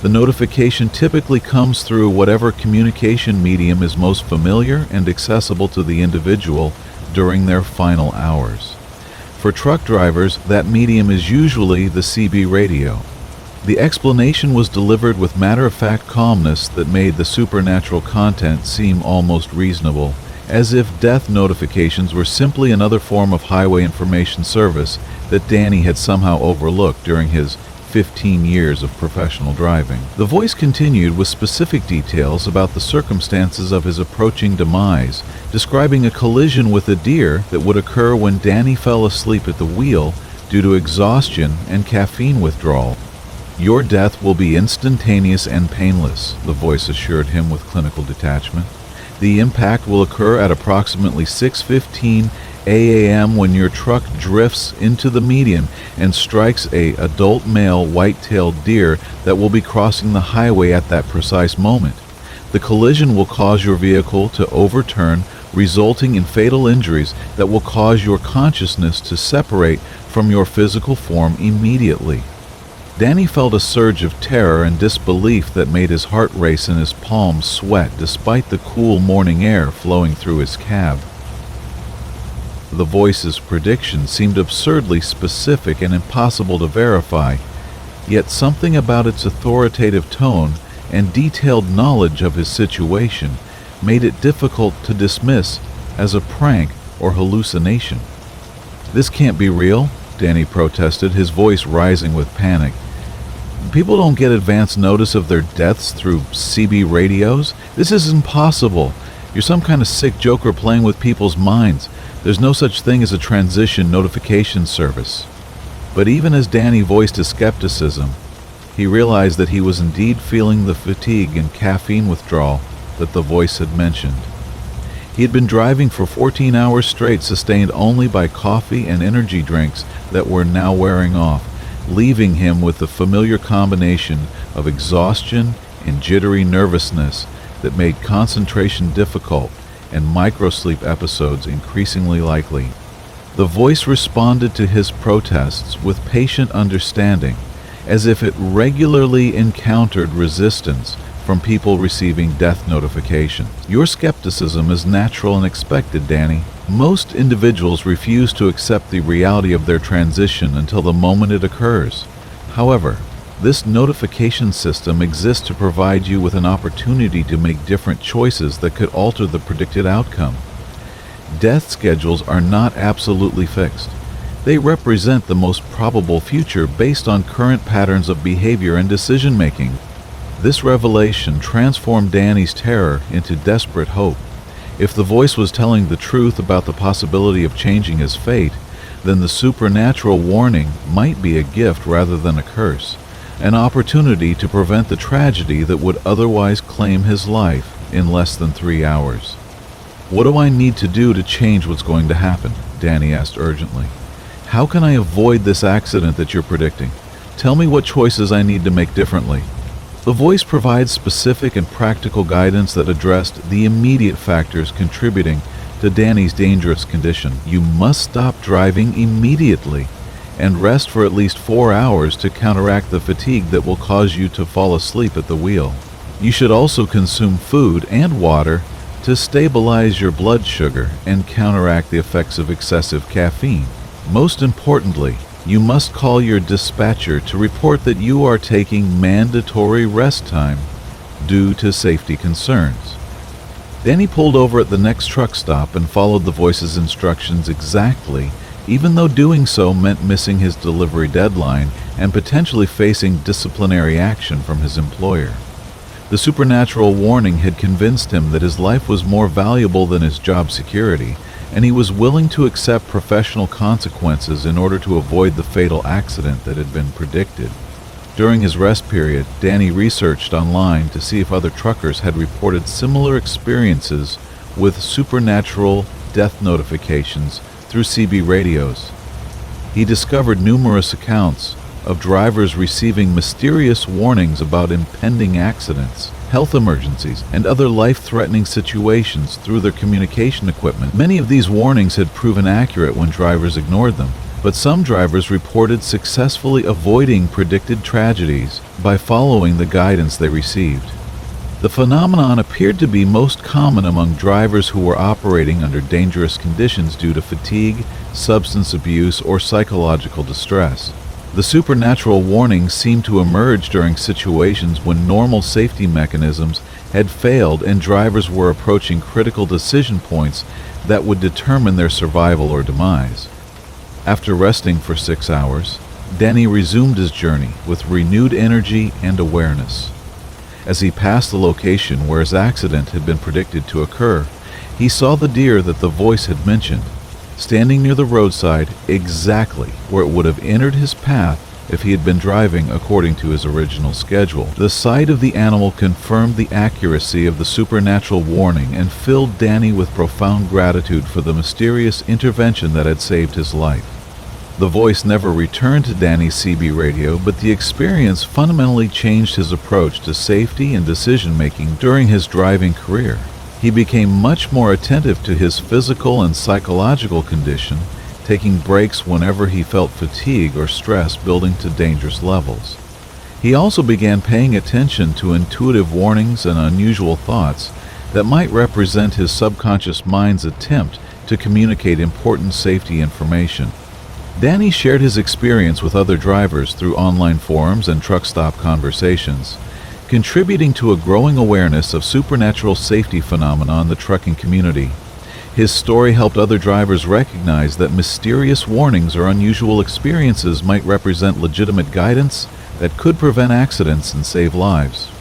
The notification typically comes through whatever communication medium is most familiar and accessible to the individual during their final hours. For truck drivers, that medium is usually the CB radio. The explanation was delivered with matter-of-fact calmness that made the supernatural content seem almost reasonable, as if death notifications were simply another form of highway information service that Danny had somehow overlooked during his 15 years of professional driving. The voice continued with specific details about the circumstances of his approaching demise, describing a collision with a deer that would occur when Danny fell asleep at the wheel due to exhaustion and caffeine withdrawal. "Your death will be instantaneous and painless," the voice assured him with clinical detachment. "The impact will occur at approximately 6:15 a.m. when your truck drifts into the median and strikes a adult male white-tailed deer that will be crossing the highway at that precise moment. The collision will cause your vehicle to overturn, resulting in fatal injuries that will cause your consciousness to separate from your physical form immediately." Danny felt a surge of terror and disbelief that made his heart race and his palms sweat despite the cool morning air flowing through his cab. The voice's prediction seemed absurdly specific and impossible to verify, yet something about its authoritative tone and detailed knowledge of his situation made it difficult to dismiss as a prank or hallucination. "This can't be real," Danny protested, his voice rising with panic. "People don't get advance notice of their deaths through CB radios. This is impossible. You're some kind of sick joker playing with people's minds. There's no such thing as a transition notification service." But even as Danny voiced his skepticism, he realized that he was indeed feeling the fatigue and caffeine withdrawal that the voice had mentioned. He had been driving for 14 hours straight, sustained only by coffee and energy drinks that were now wearing off, leaving him with the familiar combination of exhaustion and jittery nervousness that made concentration difficult and microsleep episodes increasingly likely. The voice responded to his protests with patient understanding, as if it regularly encountered resistance from people receiving death notifications. "Your skepticism is natural and expected, Danny. Most individuals refuse to accept the reality of their transition until the moment it occurs. However, this notification system exists to provide you with an opportunity to make different choices that could alter the predicted outcome. Death schedules are not absolutely fixed. They represent the most probable future based on current patterns of behavior and decision-making." This revelation transformed Danny's terror into desperate hope. If the voice was telling the truth about the possibility of changing his fate, then the supernatural warning might be a gift rather than a curse, an opportunity to prevent the tragedy that would otherwise claim his life in less than 3 hours. "What do I need to do to change what's going to happen?" Danny asked urgently. "How can I avoid this accident that you're predicting? Tell me what choices I need to make differently." The voice provides specific and practical guidance that addressed the immediate factors contributing to Danny's dangerous condition. "You must stop driving immediately and rest for at least 4 hours to counteract the fatigue that will cause you to fall asleep at the wheel. You should also consume food and water to stabilize your blood sugar and counteract the effects of excessive caffeine. Most importantly, you must call your dispatcher to report that you are taking mandatory rest time due to safety concerns." Danny pulled over at the next truck stop and followed the voice's instructions exactly, even though doing so meant missing his delivery deadline and potentially facing disciplinary action from his employer. The supernatural warning had convinced him that his life was more valuable than his job security, and he was willing to accept professional consequences in order to avoid the fatal accident that had been predicted. During his rest period, Danny researched online to see if other truckers had reported similar experiences with supernatural death notifications through CB radios. He discovered numerous accounts of drivers receiving mysterious warnings about impending accidents, health emergencies, and other life-threatening situations through their communication equipment. Many of these warnings had proven accurate when drivers ignored them, but some drivers reported successfully avoiding predicted tragedies by following the guidance they received. The phenomenon appeared to be most common among drivers who were operating under dangerous conditions due to fatigue, substance abuse, or psychological distress. The supernatural warnings seemed to emerge during situations when normal safety mechanisms had failed and drivers were approaching critical decision points that would determine their survival or demise. After resting for 6 hours, Danny resumed his journey with renewed energy and awareness. As he passed the location where his accident had been predicted to occur, he saw the deer that the voice had mentioned, standing near the roadside exactly where it would have entered his path if he had been driving according to his original schedule. The sight of the animal confirmed the accuracy of the supernatural warning and filled Danny with profound gratitude for the mysterious intervention that had saved his life. The voice never returned to Danny's CB radio, but the experience fundamentally changed his approach to safety and decision-making during his driving career. He became much more attentive to his physical and psychological condition, taking breaks whenever he felt fatigue or stress building to dangerous levels. He also began paying attention to intuitive warnings and unusual thoughts that might represent his subconscious mind's attempt to communicate important safety information. Danny shared his experience with other drivers through online forums and truck stop conversations, contributing to a growing awareness of supernatural safety phenomena in the trucking community. His story helped other drivers recognize that mysterious warnings or unusual experiences might represent legitimate guidance that could prevent accidents and save lives.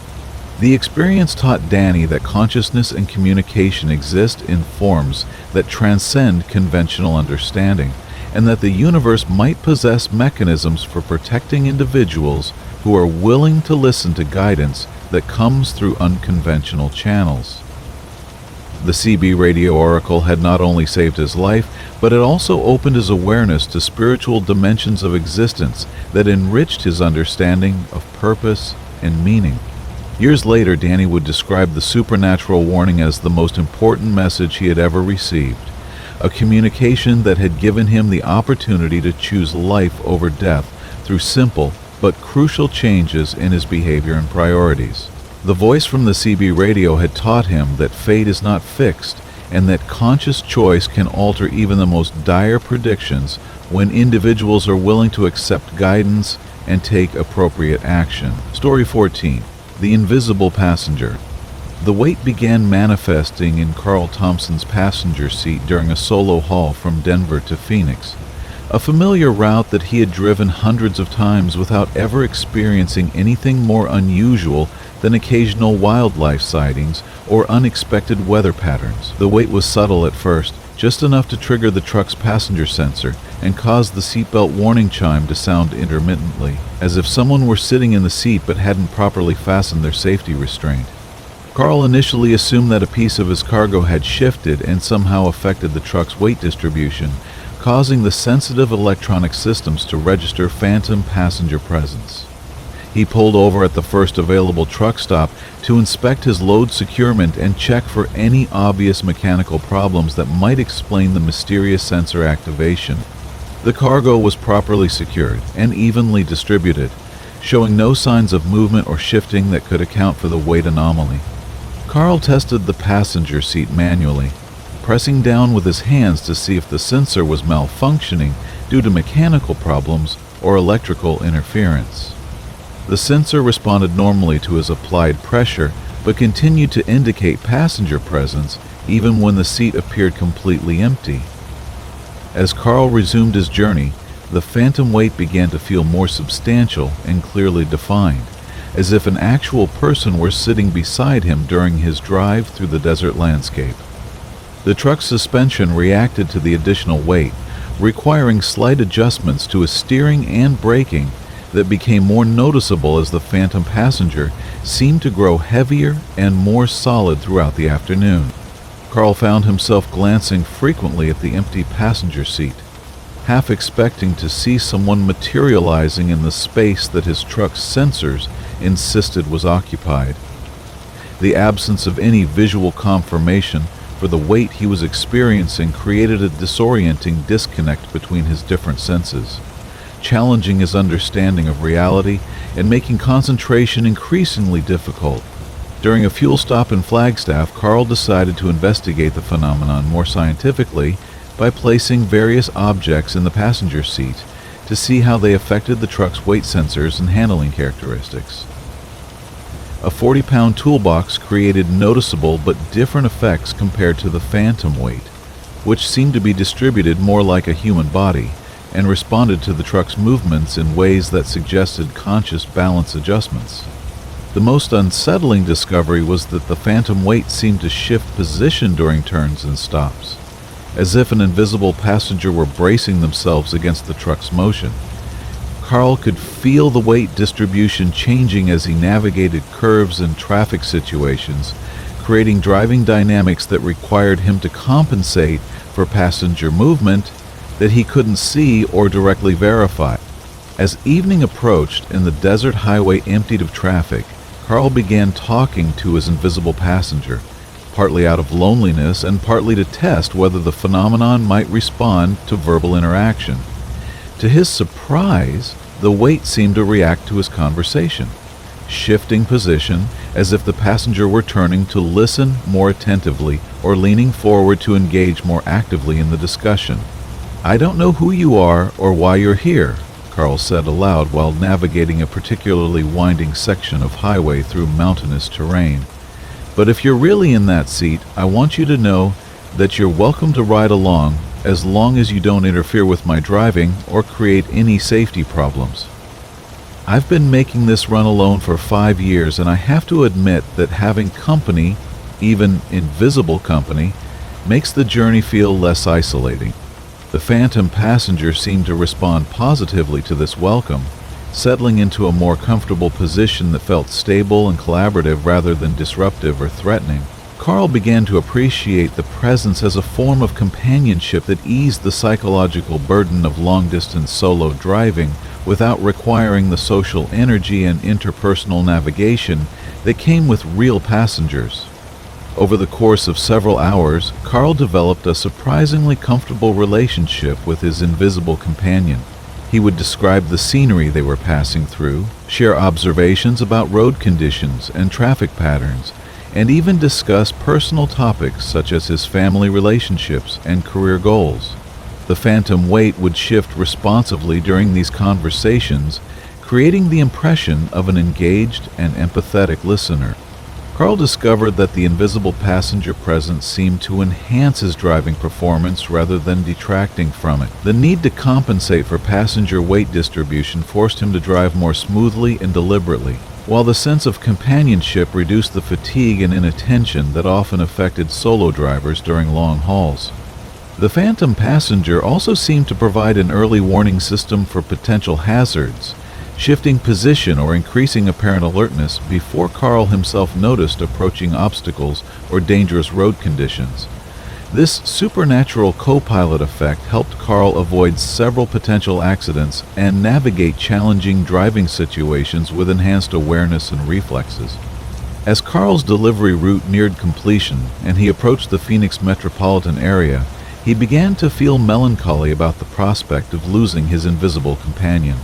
The experience taught Danny that consciousness and communication exist in forms that transcend conventional understanding, and that the universe might possess mechanisms for protecting individuals who are willing to listen to guidance that comes through unconventional channels. The CB radio oracle had not only saved his life, but it also opened his awareness to spiritual dimensions of existence that enriched his understanding of purpose and meaning. Years later, Danny would describe the supernatural warning as the most important message he had ever received, a communication that had given him the opportunity to choose life over death through simple but crucial changes in his behavior and priorities. The voice from the CB radio had taught him that fate is not fixed and that conscious choice can alter even the most dire predictions when individuals are willing to accept guidance and take appropriate action. Story 14. The Invisible Passenger. The weight began manifesting in Carl Thompson's passenger seat during a solo haul from Denver to Phoenix, a familiar route that he had driven hundreds of times without ever experiencing anything more unusual than occasional wildlife sightings or unexpected weather patterns. The weight was subtle at first, just enough to trigger the truck's passenger sensor and cause the seatbelt warning chime to sound intermittently, as if someone were sitting in the seat but hadn't properly fastened their safety restraint. Carl initially assumed that a piece of his cargo had shifted and somehow affected the truck's weight distribution, causing the sensitive electronic systems to register phantom passenger presence. He pulled over at the first available truck stop to inspect his load securement and check for any obvious mechanical problems that might explain the mysterious sensor activation. The cargo was properly secured and evenly distributed, showing no signs of movement or shifting that could account for the weight anomaly. Carl tested the passenger seat manually, pressing down with his hands to see if the sensor was malfunctioning due to mechanical problems or electrical interference. The sensor responded normally to his applied pressure, but continued to indicate passenger presence even when the seat appeared completely empty. As Carl resumed his journey, the phantom weight began to feel more substantial and clearly defined, as if an actual person were sitting beside him during his drive through the desert landscape. The truck's suspension reacted to the additional weight, requiring slight adjustments to his steering and braking that became more noticeable as the phantom passenger seemed to grow heavier and more solid throughout the afternoon. Carl found himself glancing frequently at the empty passenger seat, half expecting to see someone materializing in the space that his truck's sensors insisted was occupied. The absence of any visual confirmation for the weight he was experiencing created a disorienting disconnect between his different senses, challenging his understanding of reality and making concentration increasingly difficult. During a fuel stop in Flagstaff, Carl decided to investigate the phenomenon more scientifically by placing various objects in the passenger seat to see how they affected the truck's weight sensors and handling characteristics. A 40-pound toolbox created noticeable but different effects compared to the phantom weight, which seemed to be distributed more like a human body and responded to the truck's movements in ways that suggested conscious balance adjustments. The most unsettling discovery was that the phantom weight seemed to shift position during turns and stops, as if an invisible passenger were bracing themselves against the truck's motion. Carl could feel the weight distribution changing as he navigated curves and traffic situations, creating driving dynamics that required him to compensate for passenger movement that he couldn't see or directly verify. As evening approached and the desert highway emptied of traffic, Carl began talking to his invisible passenger, partly out of loneliness and partly to test whether the phenomenon might respond to verbal interaction. To his surprise, the weight seemed to react to his conversation, shifting position as if the passenger were turning to listen more attentively or leaning forward to engage more actively in the discussion. "I don't know who you are or why you're here," Carl said aloud while navigating a particularly winding section of highway through mountainous terrain. "But if you're really in that seat, I want you to know that you're welcome to ride along as long as you don't interfere with my driving or create any safety problems. I've been making this run alone for 5 years, and I have to admit that having company, even invisible company, makes the journey feel less isolating." The phantom passenger seemed to respond positively to this welcome, settling into a more comfortable position that felt stable and collaborative rather than disruptive or threatening. Carl began to appreciate the presence as a form of companionship that eased the psychological burden of long-distance solo driving without requiring the social energy and interpersonal navigation that came with real passengers. Over the course of several hours, Carl developed a surprisingly comfortable relationship with his invisible companion. He would describe the scenery they were passing through, share observations about road conditions and traffic patterns, and even discuss personal topics such as his family relationships and career goals. The phantom weight would shift responsively during these conversations, creating the impression of an engaged and empathetic listener. Carl discovered that the invisible passenger presence seemed to enhance his driving performance rather than detracting from it. The need to compensate for passenger weight distribution forced him to drive more smoothly and deliberately, while the sense of companionship reduced the fatigue and inattention that often affected solo drivers during long hauls. The phantom passenger also seemed to provide an early warning system for potential hazards, shifting position or increasing apparent alertness before Carl himself noticed approaching obstacles or dangerous road conditions. This supernatural co-pilot effect helped Carl avoid several potential accidents and navigate challenging driving situations with enhanced awareness and reflexes. As Carl's delivery route neared completion and he approached the Phoenix metropolitan area, he began to feel melancholy about the prospect of losing his invisible companion.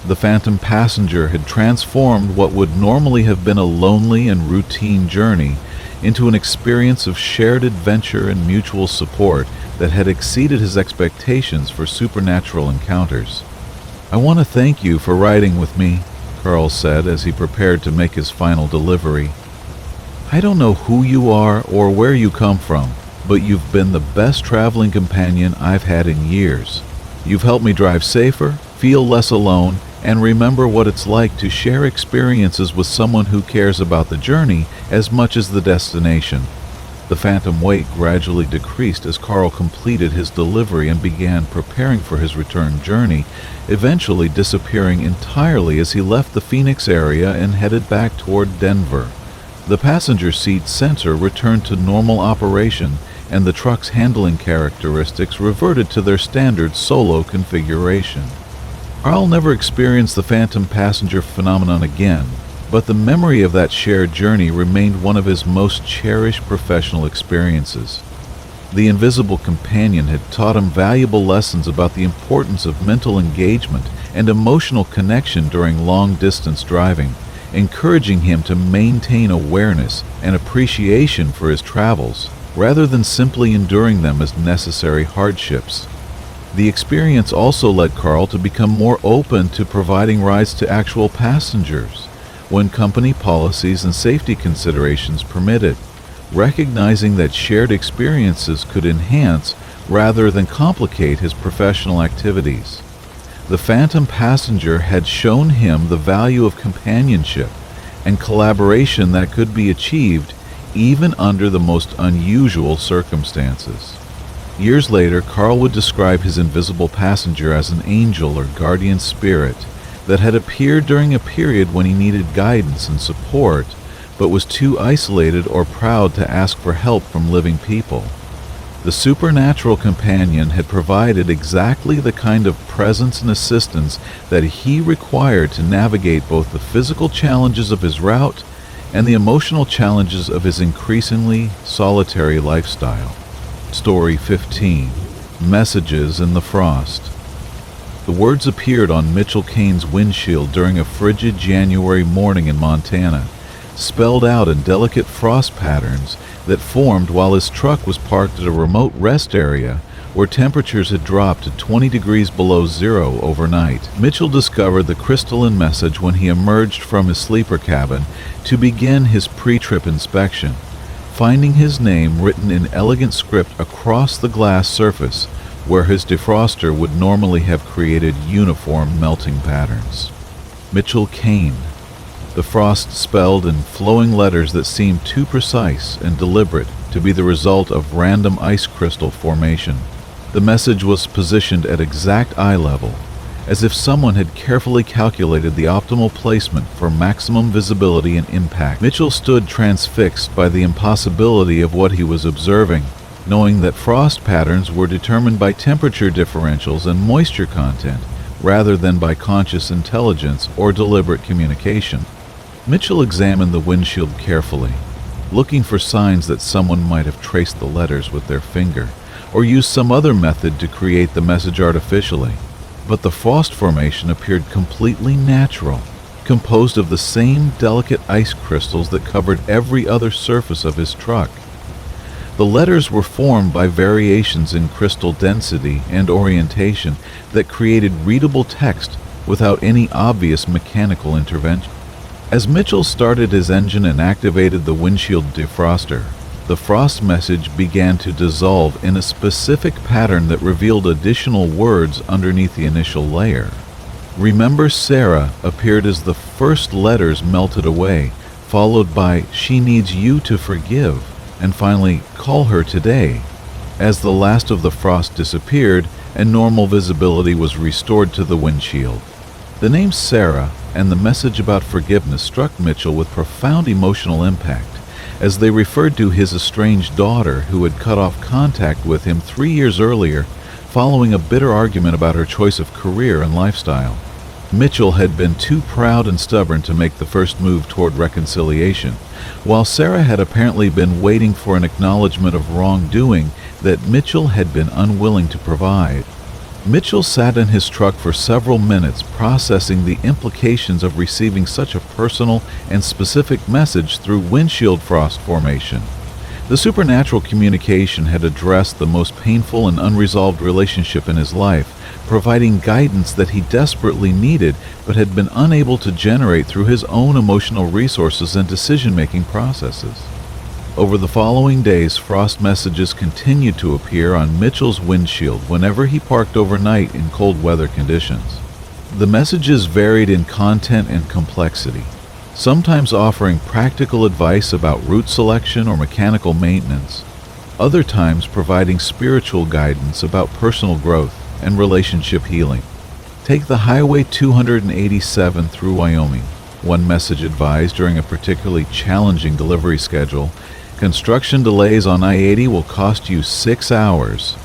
The phantom passenger had transformed what would normally have been a lonely and routine journey into an experience of shared adventure and mutual support that had exceeded his expectations for supernatural encounters. "I want to thank you for riding with me," Carl said as he prepared to make his final delivery. "I don't know who you are or where you come from, but you've been the best traveling companion I've had in years. You've helped me drive safer, feel less alone, and remember what it's like to share experiences with someone who cares about the journey as much as the destination." The phantom weight gradually decreased as Carl completed his delivery and began preparing for his return journey, eventually disappearing entirely as he left the Phoenix area and headed back toward Denver. The passenger seat sensor returned to normal operation, and the truck's handling characteristics reverted to their standard solo configuration. Carl never experienced the phantom passenger phenomenon again, but the memory of that shared journey remained one of his most cherished professional experiences. The invisible companion had taught him valuable lessons about the importance of mental engagement and emotional connection during long-distance driving, encouraging him to maintain awareness and appreciation for his travels, rather than simply enduring them as necessary hardships. The experience also led Carl to become more open to providing rides to actual passengers, when company policies and safety considerations permitted, recognizing that shared experiences could enhance rather than complicate his professional activities. The phantom passenger had shown him the value of companionship and collaboration that could be achieved even under the most unusual circumstances. Years later, Carl would describe his invisible passenger as an angel or guardian spirit that had appeared during a period when he needed guidance and support, but was too isolated or proud to ask for help from living people. The supernatural companion had provided exactly the kind of presence and assistance that he required to navigate both the physical challenges of his route and the emotional challenges of his increasingly solitary lifestyle. Story 15. Messages in the Frost. The words appeared on Mitchell Kane's windshield during a frigid January morning in Montana, spelled out in delicate frost patterns that formed while his truck was parked at a remote rest area where temperatures had dropped to 20 degrees below zero overnight. Mitchell discovered the crystalline message when he emerged from his sleeper cabin to begin his pre-trip inspection, finding his name written in elegant script across the glass surface where his defroster would normally have created uniform melting patterns. Mitchell Kane. The frost spelled in flowing letters that seemed too precise and deliberate to be the result of random ice crystal formation. The message was positioned at exact eye level, as if someone had carefully calculated the optimal placement for maximum visibility and impact. Mitchell stood transfixed by the impossibility of what he was observing, knowing that frost patterns were determined by temperature differentials and moisture content, rather than by conscious intelligence or deliberate communication. Mitchell examined the windshield carefully, looking for signs that someone might have traced the letters with their finger, or used some other method to create the message artificially. But the frost formation appeared completely natural, composed of the same delicate ice crystals that covered every other surface of his truck. The letters were formed by variations in crystal density and orientation that created readable text without any obvious mechanical intervention. As Mitchell started his engine and activated the windshield defroster, the frost message began to dissolve in a specific pattern that revealed additional words underneath the initial layer. Remember Sarah appeared as the first letters melted away, followed by she needs you to forgive, and finally call her today. As the last of the frost disappeared and normal visibility was restored to the windshield. The name Sarah and the message about forgiveness struck Mitchell with profound emotional impact, as they referred to his estranged daughter who had cut off contact with him 3 years earlier following a bitter argument about her choice of career and lifestyle. Mitchell had been too proud and stubborn to make the first move toward reconciliation, while Sarah had apparently been waiting for an acknowledgement of wrongdoing that Mitchell had been unwilling to provide. Mitchell sat in his truck for several minutes processing the implications of receiving such a personal and specific message through windshield frost formation. The supernatural communication had addressed the most painful and unresolved relationship in his life, providing guidance that he desperately needed but had been unable to generate through his own emotional resources and decision-making processes. Over the following days, frost messages continued to appear on Mitchell's windshield whenever he parked overnight in cold weather conditions. The messages varied in content and complexity, sometimes offering practical advice about route selection or mechanical maintenance, other times providing spiritual guidance about personal growth and relationship healing. Take the Highway 287 through Wyoming. One message advised during a particularly challenging delivery schedule: construction delays on I-80 will cost you 6 hours.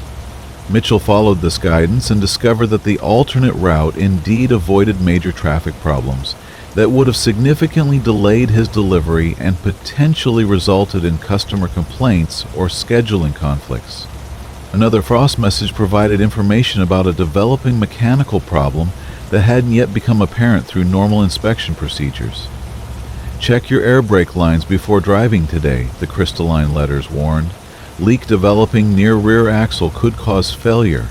Mitchell followed this guidance and discovered that the alternate route indeed avoided major traffic problems that would have significantly delayed his delivery and potentially resulted in customer complaints or scheduling conflicts. Another frost message provided information about a developing mechanical problem that hadn't yet become apparent through normal inspection procedures. Check your air brake lines before driving today, the crystalline letters warned. Leak developing near rear axle could cause failure.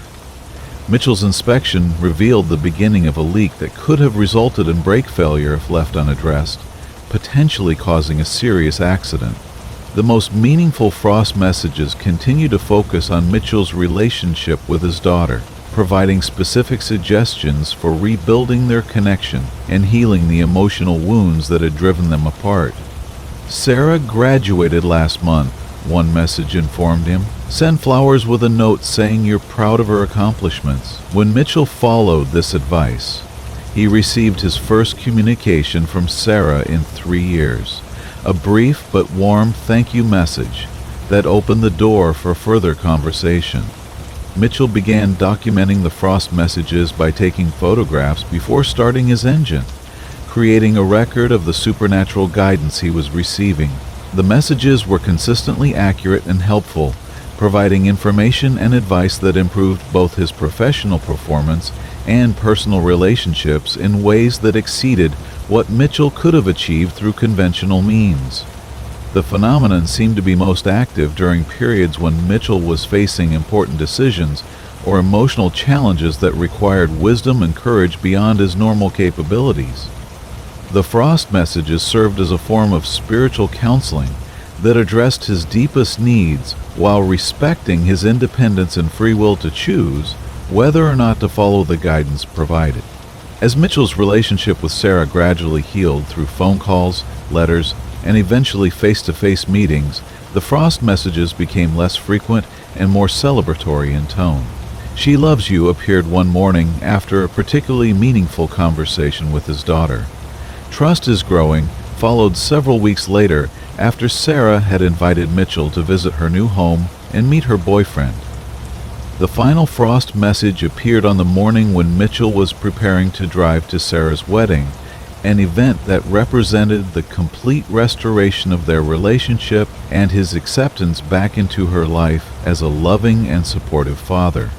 Mitchell's inspection revealed the beginning of a leak that could have resulted in brake failure if left unaddressed, potentially causing a serious accident. The most meaningful Frost messages continue to focus on Mitchell's relationship with his daughter, providing specific suggestions for rebuilding their connection and healing the emotional wounds that had driven them apart. Sarah graduated last month, one message informed him. Send flowers with a note saying you're proud of her accomplishments. When Mitchell followed this advice, he received his first communication from Sarah in 3 years. A brief but warm thank you message that opened the door for further conversation. Mitchell began documenting the Frost messages by taking photographs before starting his engine, creating a record of the supernatural guidance he was receiving. The messages were consistently accurate and helpful, providing information and advice that improved both his professional performance and personal relationships in ways that exceeded what Mitchell could have achieved through conventional means. The phenomenon seemed to be most active during periods when Mitchell was facing important decisions or emotional challenges that required wisdom and courage beyond his normal capabilities. The Frost messages served as a form of spiritual counseling that addressed his deepest needs while respecting his independence and free will to choose whether or not to follow the guidance provided. As Mitchell's relationship with Sarah gradually healed through phone calls, letters, and eventually face-to-face meetings, the Frost messages became less frequent and more celebratory in tone. She Loves You appeared one morning after a particularly meaningful conversation with his daughter. Trust Is Growing followed several weeks later after Sarah had invited Mitchell to visit her new home and meet her boyfriend. The final Frost message appeared on the morning when Mitchell was preparing to drive to Sarah's wedding, an event that represented the complete restoration of their relationship and his acceptance back into her life as a loving and supportive father.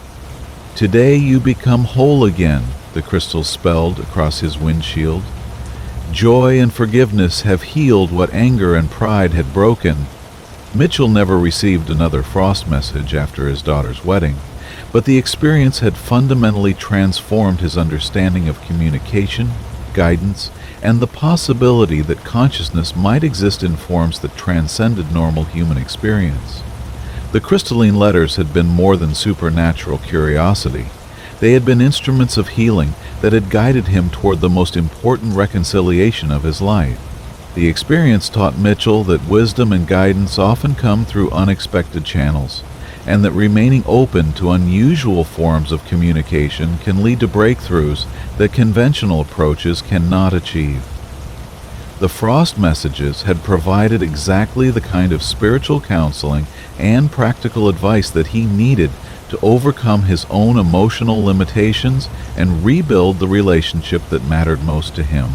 Today you become whole again, the crystal spelled across his windshield. Joy and forgiveness have healed what anger and pride had broken. Mitchell never received another Frost message after his daughter's wedding, but the experience had fundamentally transformed his understanding of communication, guidance, and the possibility that consciousness might exist in forms that transcended normal human experience. The crystalline letters had been more than supernatural curiosity. They had been instruments of healing that had guided him toward the most important reconciliation of his life. The experience taught Mitchell that wisdom and guidance often come through unexpected channels, and that remaining open to unusual forms of communication can lead to breakthroughs that conventional approaches cannot achieve. The Frost messages had provided exactly the kind of spiritual counseling and practical advice that he needed to overcome his own emotional limitations and rebuild the relationship that mattered most to him.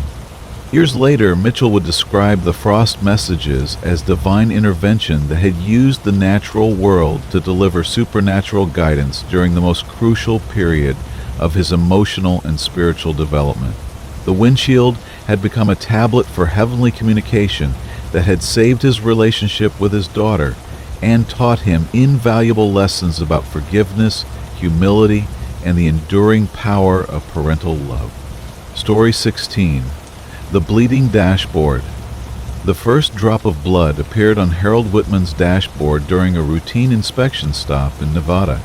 Years later, Mitchell would describe the Frost messages as divine intervention that had used the natural world to deliver supernatural guidance during the most crucial period of his emotional and spiritual development. The windshield had become a tablet for heavenly communication that had saved his relationship with his daughter and taught him invaluable lessons about forgiveness, humility, and the enduring power of parental love. Story 16. The Bleeding Dashboard. The first drop of blood appeared on Harold Whitman's dashboard during a routine inspection stop in Nevada.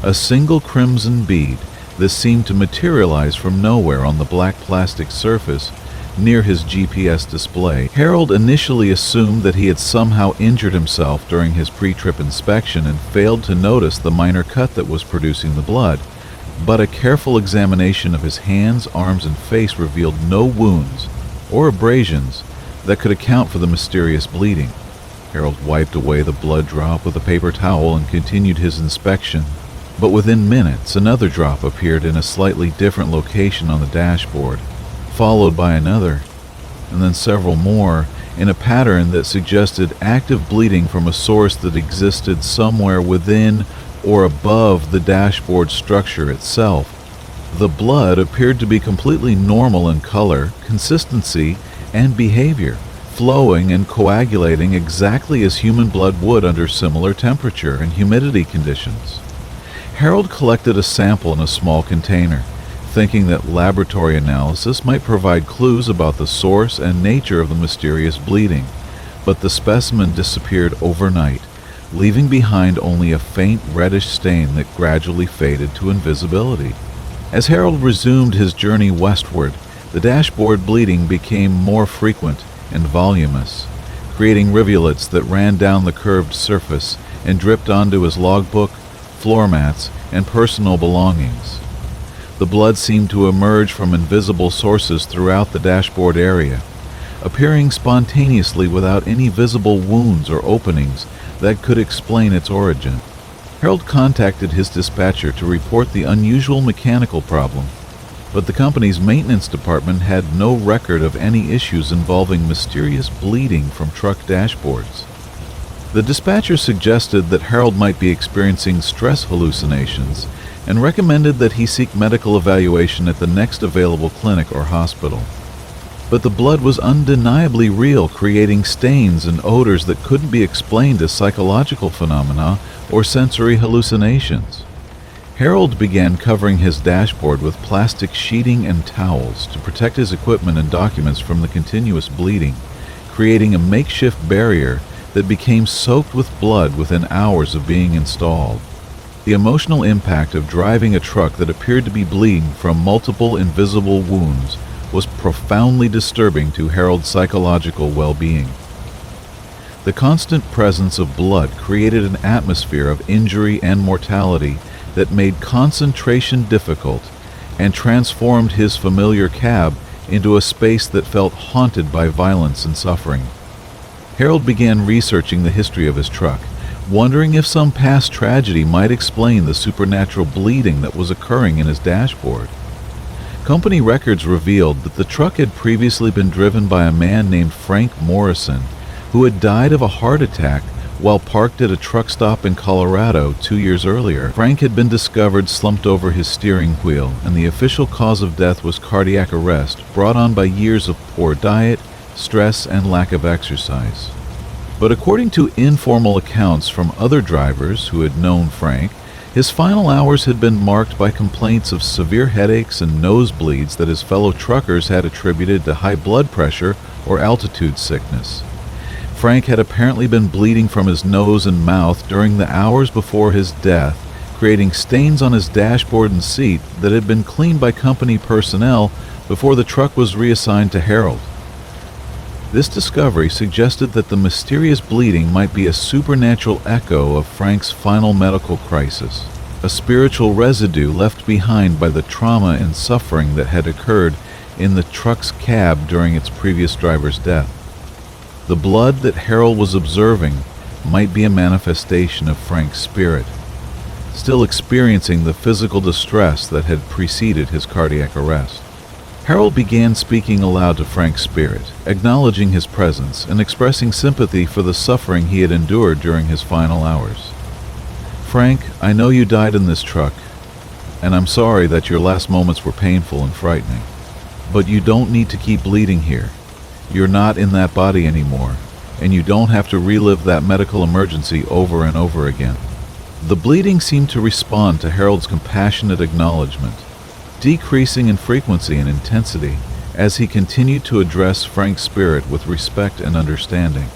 A single crimson bead that seemed to materialize from nowhere on the black plastic surface near his GPS display. Harold initially assumed that he had somehow injured himself during his pre-trip inspection and failed to notice the minor cut that was producing the blood. But a careful examination of his hands, arms, and face revealed no wounds or abrasions that could account for the mysterious bleeding. Harold wiped away the blood drop with a paper towel and continued his inspection. But within minutes, another drop appeared in a slightly different location on the dashboard, followed by another, and then several more, in a pattern that suggested active bleeding from a source that existed somewhere within or above the dashboard structure itself. The blood appeared to be completely normal in color, consistency, and behavior, flowing and coagulating exactly as human blood would under similar temperature and humidity conditions. Harold collected a sample in a small container, thinking that laboratory analysis might provide clues about the source and nature of the mysterious bleeding, but the specimen disappeared overnight, leaving behind only a faint reddish stain that gradually faded to invisibility. As Harold resumed his journey westward, the dashboard bleeding became more frequent and voluminous, creating rivulets that ran down the curved surface and dripped onto his logbook, floor mats, and personal belongings. The blood seemed to emerge from invisible sources throughout the dashboard area, appearing spontaneously without any visible wounds or openings that could explain its origin. Harold contacted his dispatcher to report the unusual mechanical problem, but the company's maintenance department had no record of any issues involving mysterious bleeding from truck dashboards. The dispatcher suggested that Harold might be experiencing stress hallucinations and recommended that he seek medical evaluation at the next available clinic or hospital. But the blood was undeniably real, creating stains and odors that couldn't be explained as psychological phenomena or sensory hallucinations. Harold began covering his dashboard with plastic sheeting and towels to protect his equipment and documents from the continuous bleeding, creating a makeshift barrier that became soaked with blood within hours of being installed. The emotional impact of driving a truck that appeared to be bleeding from multiple invisible wounds was profoundly disturbing to Harold's psychological well-being. The constant presence of blood created an atmosphere of injury and mortality that made concentration difficult and transformed his familiar cab into a space that felt haunted by violence and suffering. Harold began researching the history of his truck, wondering if some past tragedy might explain the supernatural bleeding that was occurring in his dashboard. Company records revealed that the truck had previously been driven by a man named Frank Morrison, who had died of a heart attack while parked at a truck stop in Colorado 2 years earlier. Frank had been discovered slumped over his steering wheel, and the official cause of death was cardiac arrest brought on by years of poor diet, stress, and lack of exercise. But according to informal accounts from other drivers who had known Frank, his final hours had been marked by complaints of severe headaches and nosebleeds that his fellow truckers had attributed to high blood pressure or altitude sickness. Frank had apparently been bleeding from his nose and mouth during the hours before his death, creating stains on his dashboard and seat that had been cleaned by company personnel before the truck was reassigned to Harold. This discovery suggested that the mysterious bleeding might be a supernatural echo of Frank's final medical crisis, a spiritual residue left behind by the trauma and suffering that had occurred in the truck's cab during its previous driver's death. The blood that Harold was observing might be a manifestation of Frank's spirit, still experiencing the physical distress that had preceded his cardiac arrest. Harold began speaking aloud to Frank's spirit, acknowledging his presence and expressing sympathy for the suffering he had endured during his final hours. "Frank, I know you died in this truck, and I'm sorry that your last moments were painful and frightening. But you don't need to keep bleeding here. You're not in that body anymore, and you don't have to relive that medical emergency over and over again." The bleeding seemed to respond to Harold's compassionate acknowledgement, decreasing in frequency and intensity as he continued to address Frank's spirit with respect and understanding.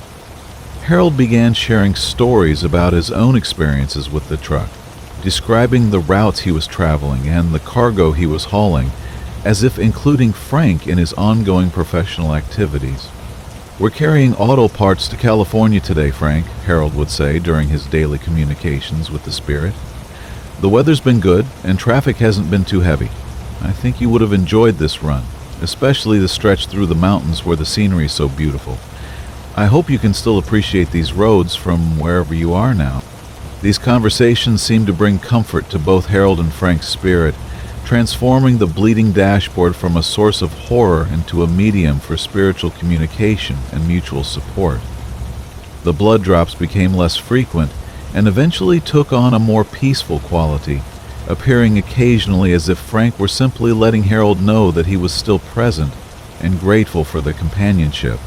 Harold began sharing stories about his own experiences with the truck, describing the routes he was traveling and the cargo he was hauling, as if including Frank in his ongoing professional activities. "We're carrying auto parts to California today, Frank," Harold would say during his daily communications with the spirit. "The weather's been good, and traffic hasn't been too heavy. I think you would have enjoyed this run, especially the stretch through the mountains where the scenery is so beautiful. I hope you can still appreciate these roads from wherever you are now." These conversations seemed to bring comfort to both Harold and Frank's spirit, transforming the bleeding dashboard from a source of horror into a medium for spiritual communication and mutual support. The blood drops became less frequent and eventually took on a more peaceful quality, appearing occasionally as if Frank were simply letting Harold know that he was still present, and grateful for the companionship.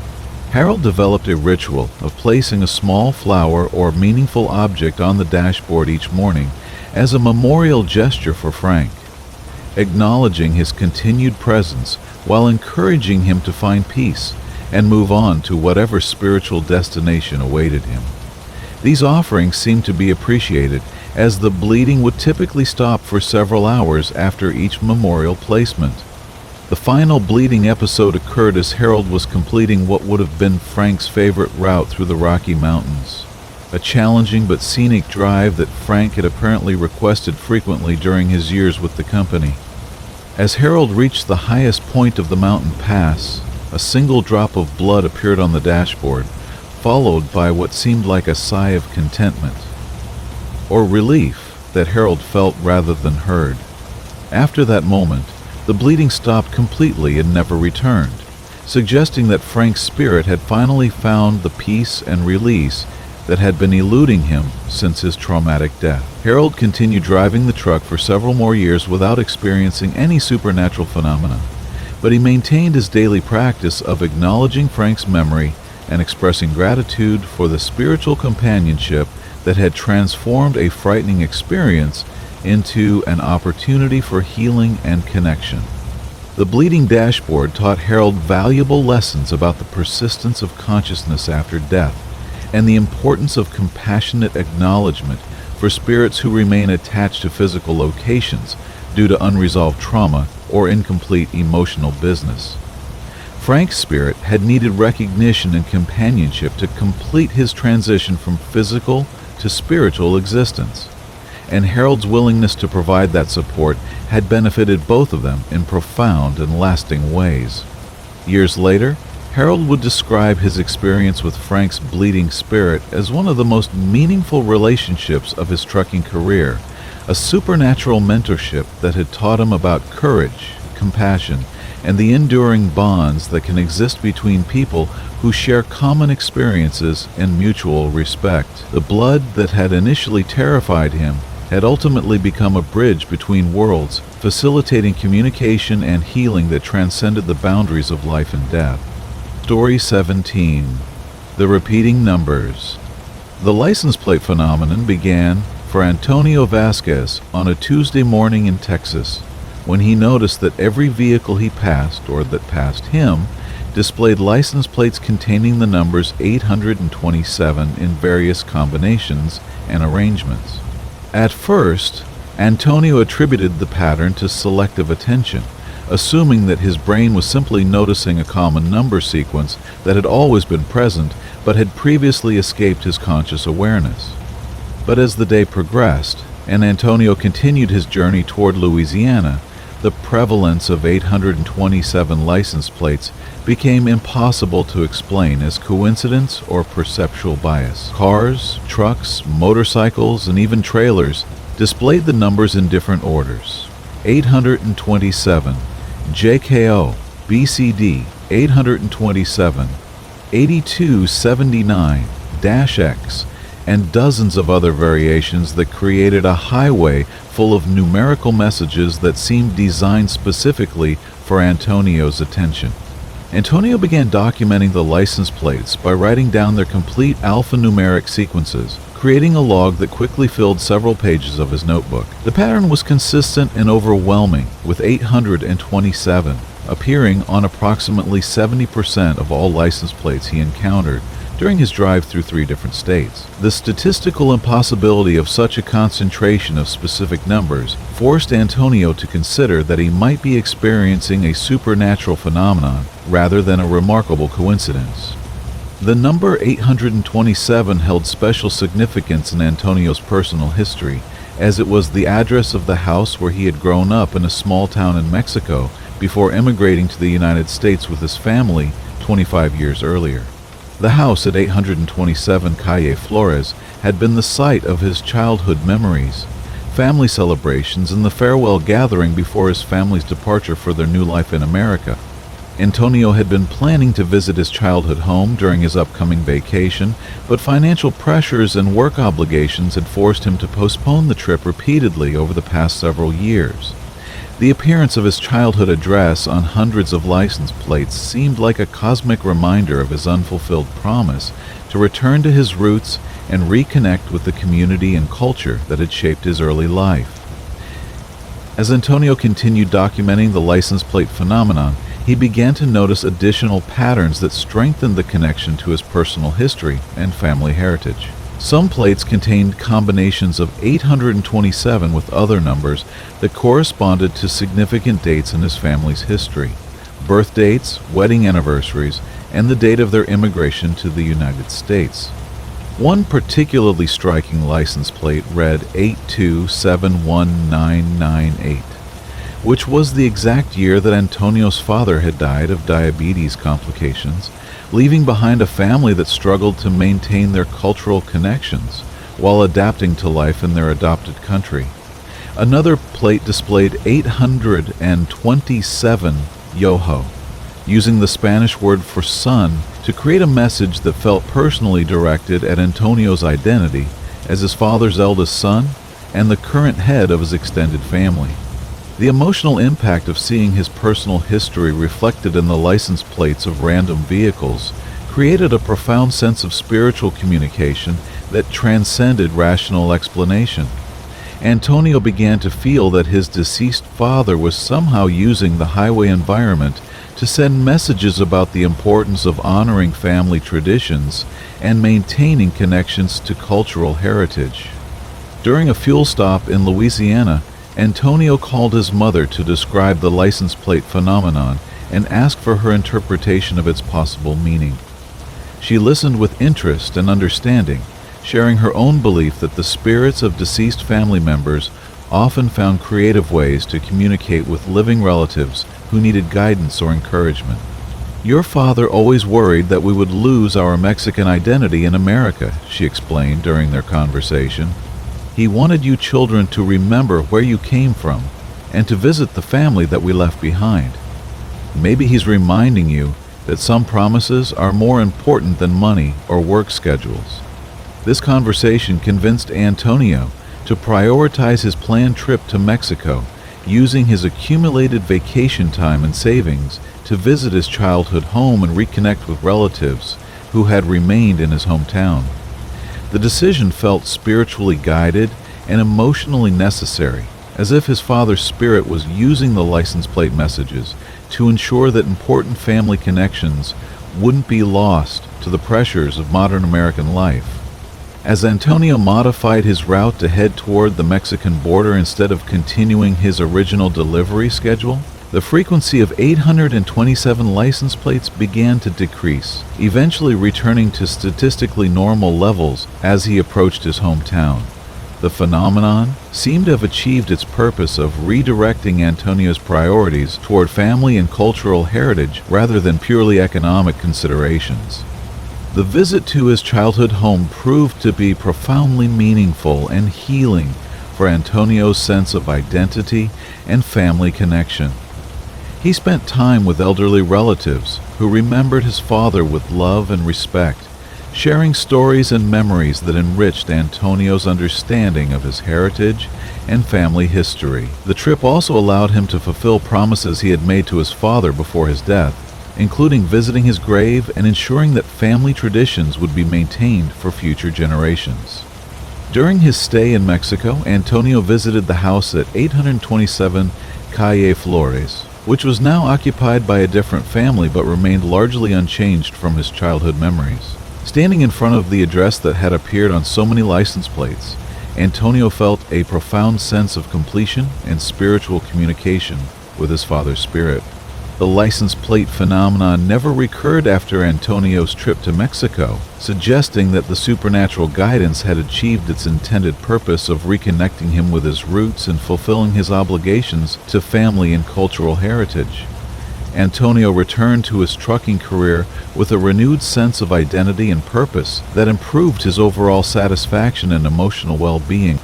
Harold developed a ritual of placing a small flower or meaningful object on the dashboard each morning as a memorial gesture for Frank, acknowledging his continued presence while encouraging him to find peace and move on to whatever spiritual destination awaited him. These offerings seemed to be appreciated, as the bleeding would typically stop for several hours after each memorial placement. The final bleeding episode occurred as Harold was completing what would have been Frank's favorite route through the Rocky Mountains, a challenging but scenic drive that Frank had apparently requested frequently during his years with the company. As Harold reached the highest point of the mountain pass, a single drop of blood appeared on the dashboard, followed by what seemed like a sigh of contentment, or relief that Harold felt rather than heard. After that moment, the bleeding stopped completely and never returned, suggesting that Frank's spirit had finally found the peace and release that had been eluding him since his traumatic death. Harold continued driving the truck for several more years without experiencing any supernatural phenomena, but he maintained his daily practice of acknowledging Frank's memory and expressing gratitude for the spiritual companionship that had transformed a frightening experience into an opportunity for healing and connection. The bleeding dashboard taught Harold valuable lessons about the persistence of consciousness after death and the importance of compassionate acknowledgement for spirits who remain attached to physical locations due to unresolved trauma or incomplete emotional business. Frank's spirit had needed recognition and companionship to complete his transition from physical to spiritual existence, and Harold's willingness to provide that support had benefited both of them in profound and lasting ways. Years later, Harold would describe his experience with Frank's bleeding spirit as one of the most meaningful relationships of his trucking career, a supernatural mentorship that had taught him about courage, compassion, and the enduring bonds that can exist between people who share common experiences and mutual respect. The blood that had initially terrified him had ultimately become a bridge between worlds, facilitating communication and healing that transcended the boundaries of life and death. Story 17. The Repeating Numbers. The license plate phenomenon began for Antonio Vasquez on a Tuesday morning in Texas, when he noticed that every vehicle he passed, or that passed him, displayed license plates containing the numbers 827 in various combinations and arrangements. At first, Antonio attributed the pattern to selective attention, assuming that his brain was simply noticing a common number sequence that had always been present but had previously escaped his conscious awareness. But as the day progressed, and Antonio continued his journey toward Louisiana, the prevalence of 827 license plates became impossible to explain as coincidence or perceptual bias. Cars, trucks, motorcycles, and even trailers displayed the numbers in different orders. 827, JKO, BCD, 827, 8279-X, and dozens of other variations that created a highway full of numerical messages that seemed designed specifically for Antonio's attention. Antonio began documenting the license plates by writing down their complete alphanumeric sequences, creating a log that quickly filled several pages of his notebook. The pattern was consistent and overwhelming, with 827 appearing on approximately 70% of all license plates he encountered during his drive through 3 different states. The statistical impossibility of such a concentration of specific numbers forced Antonio to consider that he might be experiencing a supernatural phenomenon rather than a remarkable coincidence. The number 827 held special significance in Antonio's personal history, as it was the address of the house where he had grown up in a small town in Mexico before immigrating to the United States with his family 25 years earlier. The house at 827 Calle Flores had been the site of his childhood memories, family celebrations, and the farewell gathering before his family's departure for their new life in America. Antonio had been planning to visit his childhood home during his upcoming vacation, but financial pressures and work obligations had forced him to postpone the trip repeatedly over the past several years. The appearance of his childhood address on hundreds of license plates seemed like a cosmic reminder of his unfulfilled promise to return to his roots and reconnect with the community and culture that had shaped his early life. As Antonio continued documenting the license plate phenomenon, he began to notice additional patterns that strengthened the connection to his personal history and family heritage. Some plates contained combinations of 827 with other numbers that corresponded to significant dates in his family's history: birth dates, wedding anniversaries, and the date of their immigration to the United States. One particularly striking license plate read 8271998, which was the exact year that Antonio's father had died of diabetes complications, leaving behind a family that struggled to maintain their cultural connections while adapting to life in their adopted country. Another plate displayed 827 Yoho, using the Spanish word for son to create a message that felt personally directed at Antonio's identity as his father's eldest son and the current head of his extended family. The emotional impact of seeing his personal history reflected in the license plates of random vehicles created a profound sense of spiritual communication that transcended rational explanation. Antonio began to feel that his deceased father was somehow using the highway environment to send messages about the importance of honoring family traditions and maintaining connections to cultural heritage. During a fuel stop in Louisiana, Antonio called his mother to describe the license plate phenomenon and asked for her interpretation of its possible meaning. She listened with interest and understanding, sharing her own belief that the spirits of deceased family members often found creative ways to communicate with living relatives who needed guidance or encouragement. "Your father always worried that we would lose our Mexican identity in America," she explained during their conversation. "He wanted you children to remember where you came from and to visit the family that we left behind. Maybe he's reminding you that some promises are more important than money or work schedules." This conversation convinced Antonio to prioritize his planned trip to Mexico, using his accumulated vacation time and savings to visit his childhood home and reconnect with relatives who had remained in his hometown. The decision felt spiritually guided and emotionally necessary, as if his father's spirit was using the license plate messages to ensure that important family connections wouldn't be lost to the pressures of modern American life. As Antonio modified his route to head toward the Mexican border instead of continuing his original delivery schedule, the frequency of 827 license plates began to decrease, eventually returning to statistically normal levels as he approached his hometown. The phenomenon seemed to have achieved its purpose of redirecting Antonio's priorities toward family and cultural heritage rather than purely economic considerations. The visit to his childhood home proved to be profoundly meaningful and healing for Antonio's sense of identity and family connection. He spent time with elderly relatives who remembered his father with love and respect, sharing stories and memories that enriched Antonio's understanding of his heritage and family history. The trip also allowed him to fulfill promises he had made to his father before his death, including visiting his grave and ensuring that family traditions would be maintained for future generations. During his stay in Mexico, Antonio visited the house at 827 Calle Flores, which was now occupied by a different family but remained largely unchanged from his childhood memories. Standing in front of the address that had appeared on so many license plates, Antonio felt a profound sense of completion and spiritual communication with his father's spirit. The license plate phenomenon never recurred after Antonio's trip to Mexico, suggesting that the supernatural guidance had achieved its intended purpose of reconnecting him with his roots and fulfilling his obligations to family and cultural heritage. Antonio returned to his trucking career with a renewed sense of identity and purpose that improved his overall satisfaction and emotional well-being.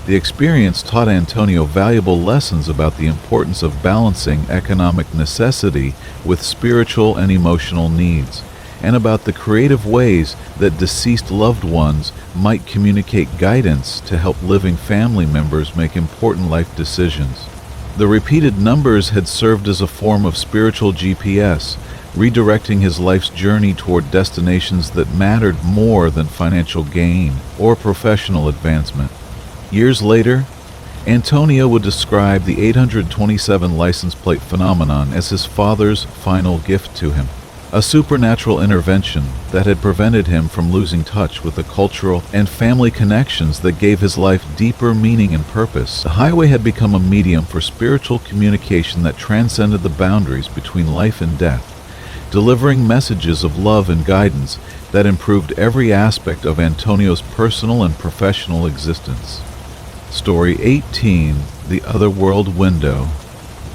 The experience taught Antonio valuable lessons about the importance of balancing economic necessity with spiritual and emotional needs, and about the creative ways that deceased loved ones might communicate guidance to help living family members make important life decisions. The repeated numbers had served as a form of spiritual GPS, redirecting his life's journey toward destinations that mattered more than financial gain or professional advancement. Years later, Antonio would describe the 827 license plate phenomenon as his father's final gift to him, a supernatural intervention that had prevented him from losing touch with the cultural and family connections that gave his life deeper meaning and purpose. The highway had become a medium for spiritual communication that transcended the boundaries between life and death, delivering messages of love and guidance that improved every aspect of Antonio's personal and professional existence. Story 18, The Otherworld Window.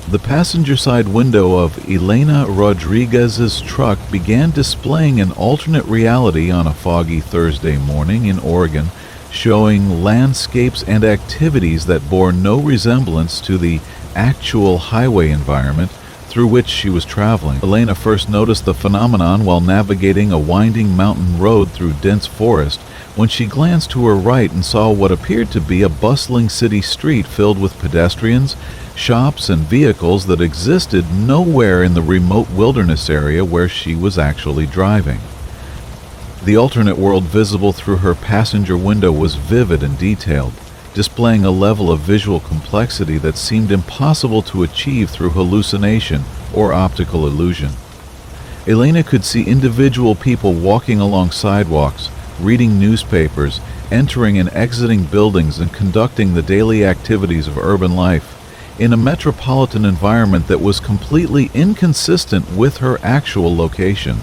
The passenger side window of Elena Rodriguez's truck began displaying an alternate reality on a foggy Thursday morning in Oregon, showing landscapes and activities that bore no resemblance to the actual highway environment through which she was traveling. Elena first noticed the phenomenon while navigating a winding mountain road through dense forest when she glanced to her right and saw what appeared to be a bustling city street filled with pedestrians, shops, and vehicles that existed nowhere in the remote wilderness area where she was actually driving. The alternate world visible through her passenger window was vivid and detailed, displaying a level of visual complexity that seemed impossible to achieve through hallucination or optical illusion. Elena could see individual people walking along sidewalks, reading newspapers, entering and exiting buildings, and conducting the daily activities of urban life in a metropolitan environment that was completely inconsistent with her actual location.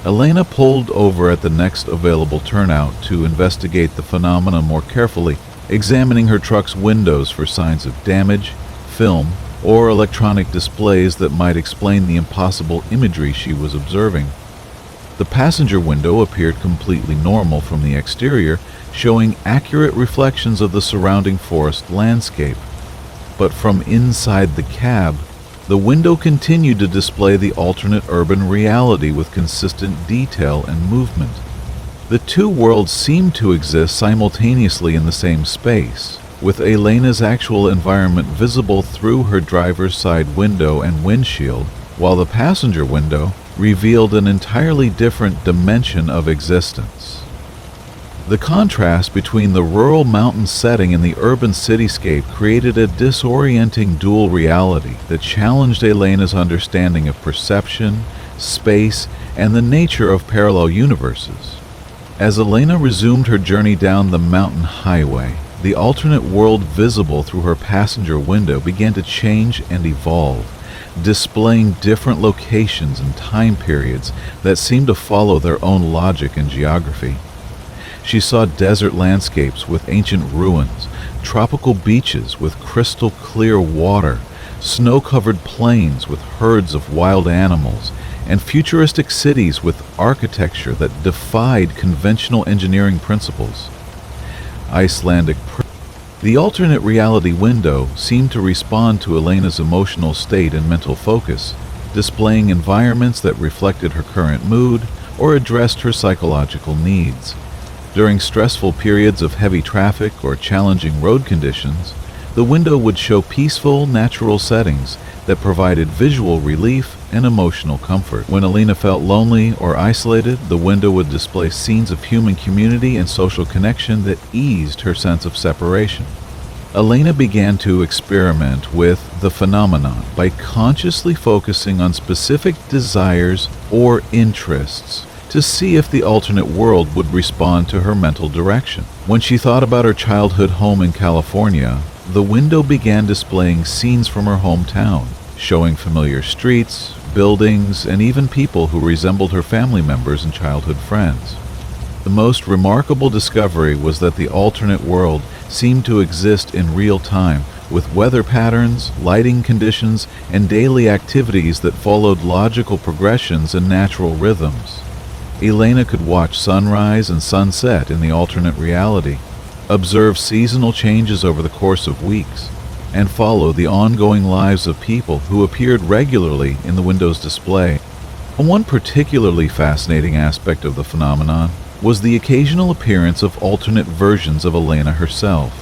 Elena pulled over at the next available turnout to investigate the phenomena more carefully, examining her truck's windows for signs of damage, film, or electronic displays that might explain the impossible imagery she was observing. The passenger window appeared completely normal from the exterior, showing accurate reflections of the surrounding forest landscape. But from inside the cab, the window continued to display the alternate urban reality with consistent detail and movement. The two worlds seemed to exist simultaneously in the same space, with Elena's actual environment visible through her driver's side window and windshield, while the passenger window revealed an entirely different dimension of existence. The contrast between the rural mountain setting and the urban cityscape created a disorienting dual reality that challenged Elena's understanding of perception, space, and the nature of parallel universes. As Elena resumed her journey down the mountain highway, the alternate world visible through her passenger window began to change and evolve, displaying different locations and time periods that seemed to follow their own logic and geography. She saw desert landscapes with ancient ruins, tropical beaches with crystal clear water, snow-covered plains with herds of wild animals, and futuristic cities with architecture that defied conventional engineering principles. The alternate reality window seemed to respond to Elena's emotional state and mental focus, displaying environments that reflected her current mood or addressed her psychological needs. During stressful periods of heavy traffic or challenging road conditions, the window would show peaceful, natural settings that provided visual relief and emotional comfort. When Elena felt lonely or isolated, the window would display scenes of human community and social connection that eased her sense of separation. Elena began to experiment with the phenomenon by consciously focusing on specific desires or interests to see if the alternate world would respond to her mental direction. When she thought about her childhood home in California, the window began displaying scenes from her hometown, showing familiar streets, buildings, and even people who resembled her family members and childhood friends. The most remarkable discovery was that the alternate world seemed to exist in real time, with weather patterns, lighting conditions, and daily activities that followed logical progressions and natural rhythms. Elena could watch sunrise and sunset in the alternate reality, observe seasonal changes over the course of weeks, and follow the ongoing lives of people who appeared regularly in the window's display. One particularly fascinating aspect of the phenomenon was the occasional appearance of alternate versions of Elena herself,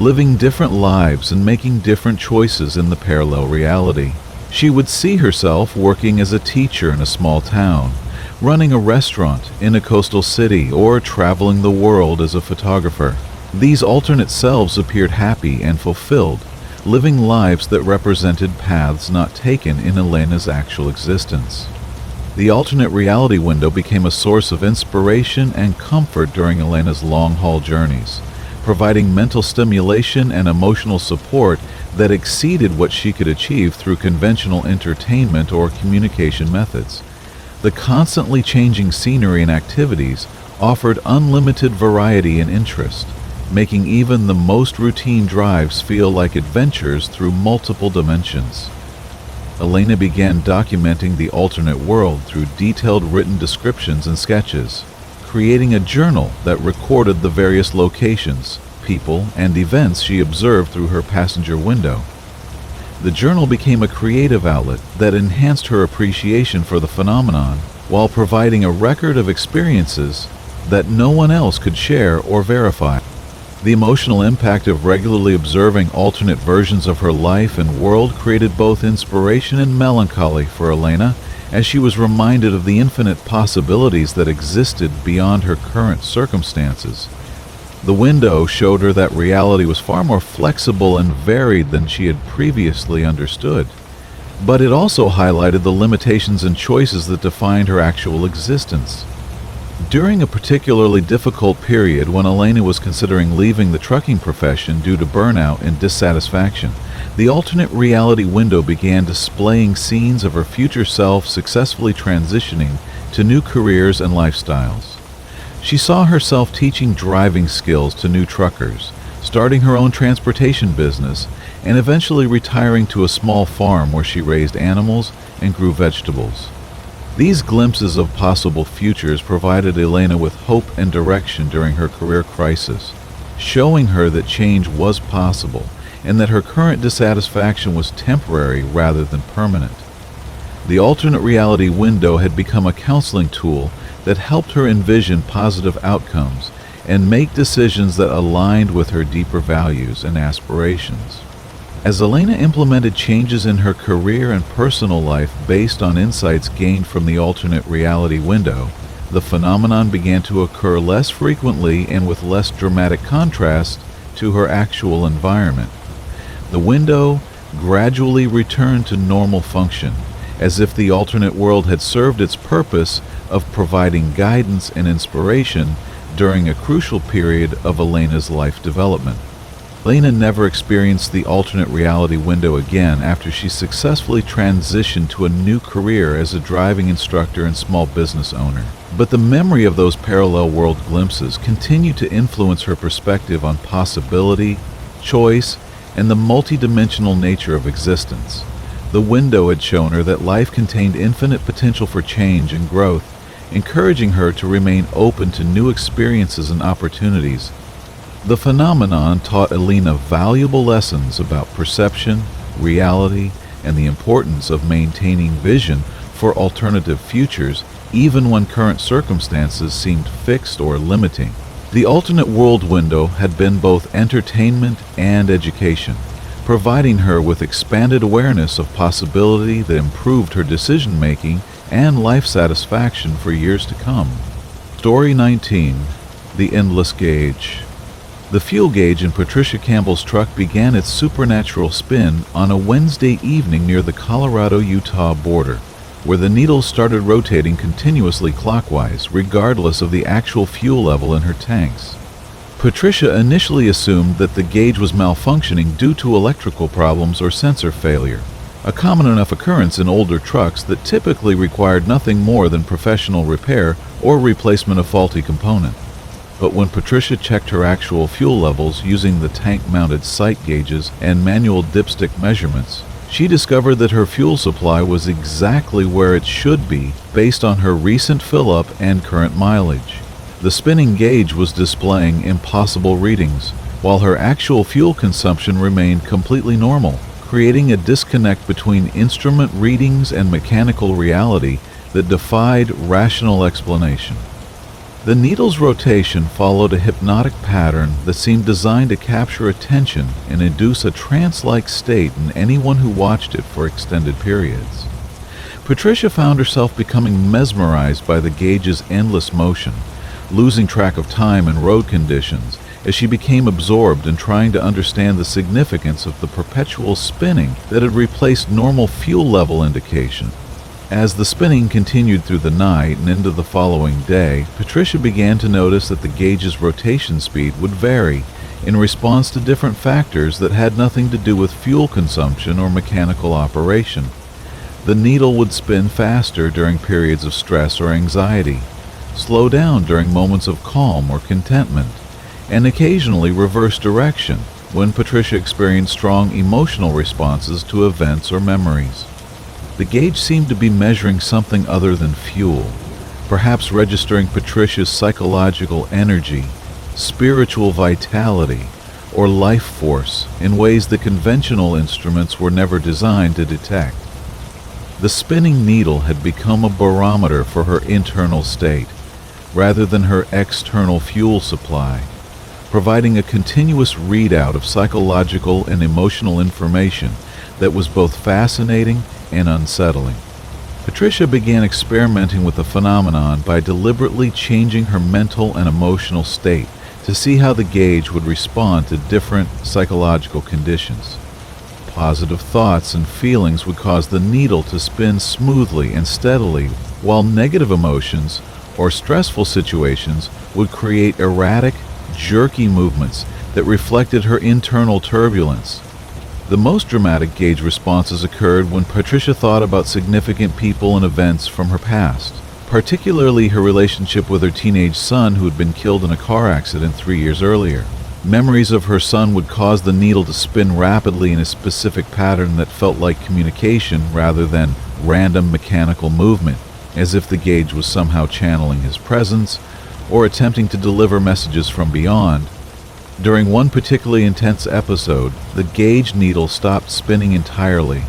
living different lives and making different choices in the parallel reality. She would see herself working as a teacher in a small town, running a restaurant in a coastal city, or traveling the world as a photographer. These alternate selves appeared happy and fulfilled, living lives that represented paths not taken in Elena's actual existence. The alternate reality window became a source of inspiration and comfort during Elena's long-haul journeys, providing mental stimulation and emotional support that exceeded what she could achieve through conventional entertainment or communication methods. The constantly changing scenery and activities offered unlimited variety and interest, making even the most routine drives feel like adventures through multiple dimensions. Elena began documenting the alternate world through detailed written descriptions and sketches, creating a journal that recorded the various locations, people, and events she observed through her passenger window. The journal became a creative outlet that enhanced her appreciation for the phenomenon while providing a record of experiences that no one else could share or verify. The emotional impact of regularly observing alternate versions of her life and world created both inspiration and melancholy for Elena, as she was reminded of the infinite possibilities that existed beyond her current circumstances. The window showed her that reality was far more flexible and varied than she had previously understood, but it also highlighted the limitations and choices that defined her actual existence. During a particularly difficult period when Elena was considering leaving the trucking profession due to burnout and dissatisfaction, the alternate reality window began displaying scenes of her future self successfully transitioning to new careers and lifestyles. She saw herself teaching driving skills to new truckers, starting her own transportation business, and eventually retiring to a small farm where she raised animals and grew vegetables. These glimpses of possible futures provided Elena with hope and direction during her career crisis, showing her that change was possible and that her current dissatisfaction was temporary rather than permanent. The alternate reality window had become a counseling tool that helped her envision positive outcomes and make decisions that aligned with her deeper values and aspirations. As Elena implemented changes in her career and personal life based on insights gained from the alternate reality window, the phenomenon began to occur less frequently and with less dramatic contrast to her actual environment. The window gradually returned to normal function, as if the alternate world had served its purpose of providing guidance and inspiration during a crucial period of Elena's life development. Elena never experienced the alternate reality window again after she successfully transitioned to a new career as a driving instructor and small business owner. But the memory of those parallel world glimpses continued to influence her perspective on possibility, choice, and the multidimensional nature of existence. The window had shown her that life contained infinite potential for change and growth, encouraging her to remain open to new experiences and opportunities. The phenomenon taught Elena valuable lessons about perception, reality, and the importance of maintaining vision for alternative futures even when current circumstances seemed fixed or limiting. The alternate world window had been both entertainment and education, providing her with expanded awareness of possibility that improved her decision-making and life satisfaction for years to come. Story 19. The Endless Gauge. The fuel gauge in Patricia Campbell's truck began its supernatural spin on a Wednesday evening near the Colorado-Utah border, where the needles started rotating continuously clockwise, regardless of the actual fuel level in her tanks. Patricia initially assumed that the gauge was malfunctioning due to electrical problems or sensor failure, a common enough occurrence in older trucks that typically required nothing more than professional repair or replacement of faulty component. But when Patricia checked her actual fuel levels using the tank-mounted sight gauges and manual dipstick measurements, she discovered that her fuel supply was exactly where it should be based on her recent fill-up and current mileage. The spinning gauge was displaying impossible readings, while her actual fuel consumption remained completely normal, creating a disconnect between instrument readings and mechanical reality that defied rational explanation. The needle's rotation followed a hypnotic pattern that seemed designed to capture attention and induce a trance-like state in anyone who watched it for extended periods. Patricia found herself becoming mesmerized by the gauge's endless motion, losing track of time and road conditions as she became absorbed in trying to understand the significance of the perpetual spinning that had replaced normal fuel level indication. As the spinning continued through the night and into the following day, Patricia began to notice that the gauge's rotation speed would vary in response to different factors that had nothing to do with fuel consumption or mechanical operation. The needle would spin faster during periods of stress or anxiety, slow down during moments of calm or contentment, and occasionally reverse direction when Patricia experienced strong emotional responses to events or memories. The gauge seemed to be measuring something other than fuel, perhaps registering Patricia's psychological energy, spiritual vitality, or life force in ways that conventional instruments were never designed to detect. The spinning needle had become a barometer for her internal state, rather than her external fuel supply, providing a continuous readout of psychological and emotional information that was both fascinating and unsettling. Patricia began experimenting with the phenomenon by deliberately changing her mental and emotional state to see how the gauge would respond to different psychological conditions. Positive thoughts and feelings would cause the needle to spin smoothly and steadily, while negative emotions or stressful situations would create erratic, jerky movements that reflected her internal turbulence. The most dramatic gauge responses occurred when Patricia thought about significant people and events from her past, particularly her relationship with her teenage son who had been killed in a car accident 3 years earlier. Memories of her son would cause the needle to spin rapidly in a specific pattern that felt like communication rather than random mechanical movement, as if the gauge was somehow channeling his presence or attempting to deliver messages from beyond. During one particularly intense episode, the gauge needle stopped spinning entirely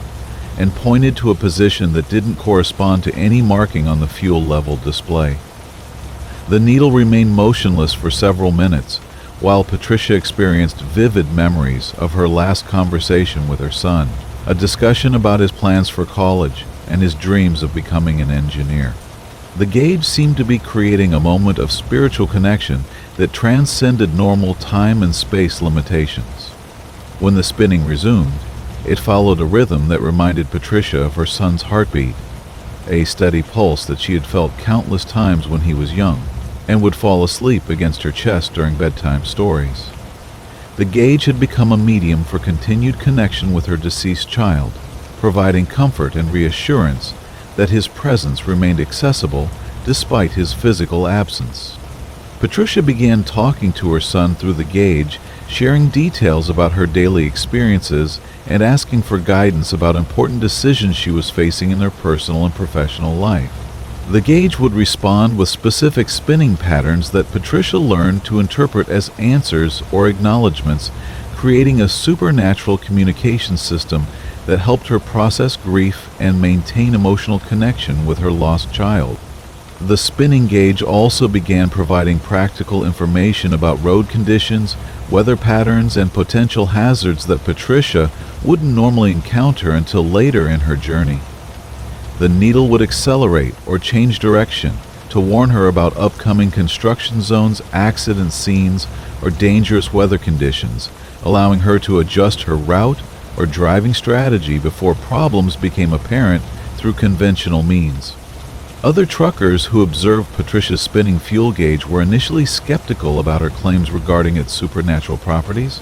and pointed to a position that didn't correspond to any marking on the fuel level display. The needle remained motionless for several minutes, while Patricia experienced vivid memories of her last conversation with her son, a discussion about his plans for college and his dreams of becoming an engineer. The gauge seemed to be creating a moment of spiritual connection that transcended normal time and space limitations. When the spinning resumed, it followed a rhythm that reminded Patricia of her son's heartbeat, a steady pulse that she had felt countless times when he was young, and would fall asleep against her chest during bedtime stories. The gauge had become a medium for continued connection with her deceased child, providing comfort and reassurance that his presence remained accessible despite his physical absence. Patricia began talking to her son through the gauge, sharing details about her daily experiences and asking for guidance about important decisions she was facing in their personal and professional life. The gauge would respond with specific spinning patterns that Patricia learned to interpret as answers or acknowledgments, creating a supernatural communication system that helped her process grief and maintain emotional connection with her lost child. The spinning gauge also began providing practical information about road conditions, weather patterns, and potential hazards that Patricia wouldn't normally encounter until later in her journey. The needle would accelerate or change direction to warn her about upcoming construction zones, accident scenes, or dangerous weather conditions, allowing her to adjust her route or driving strategy before problems became apparent through conventional means. Other truckers who observed Patricia's spinning fuel gauge were initially skeptical about her claims regarding its supernatural properties,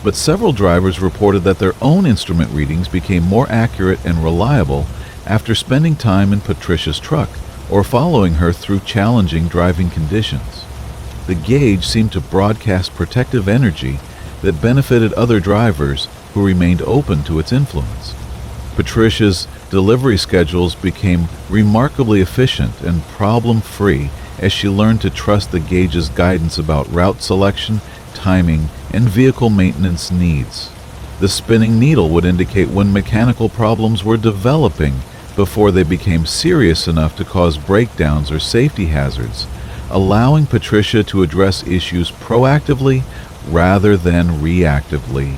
but several drivers reported that their own instrument readings became more accurate and reliable after spending time in Patricia's truck or following her through challenging driving conditions. The gauge seemed to broadcast protective energy that benefited other drivers who remained open to its influence. Patricia's delivery schedules became remarkably efficient and problem-free as she learned to trust the gauge's guidance about route selection, timing, and vehicle maintenance needs. The spinning needle would indicate when mechanical problems were developing before they became serious enough to cause breakdowns or safety hazards, allowing Patricia to address issues proactively rather than reactively.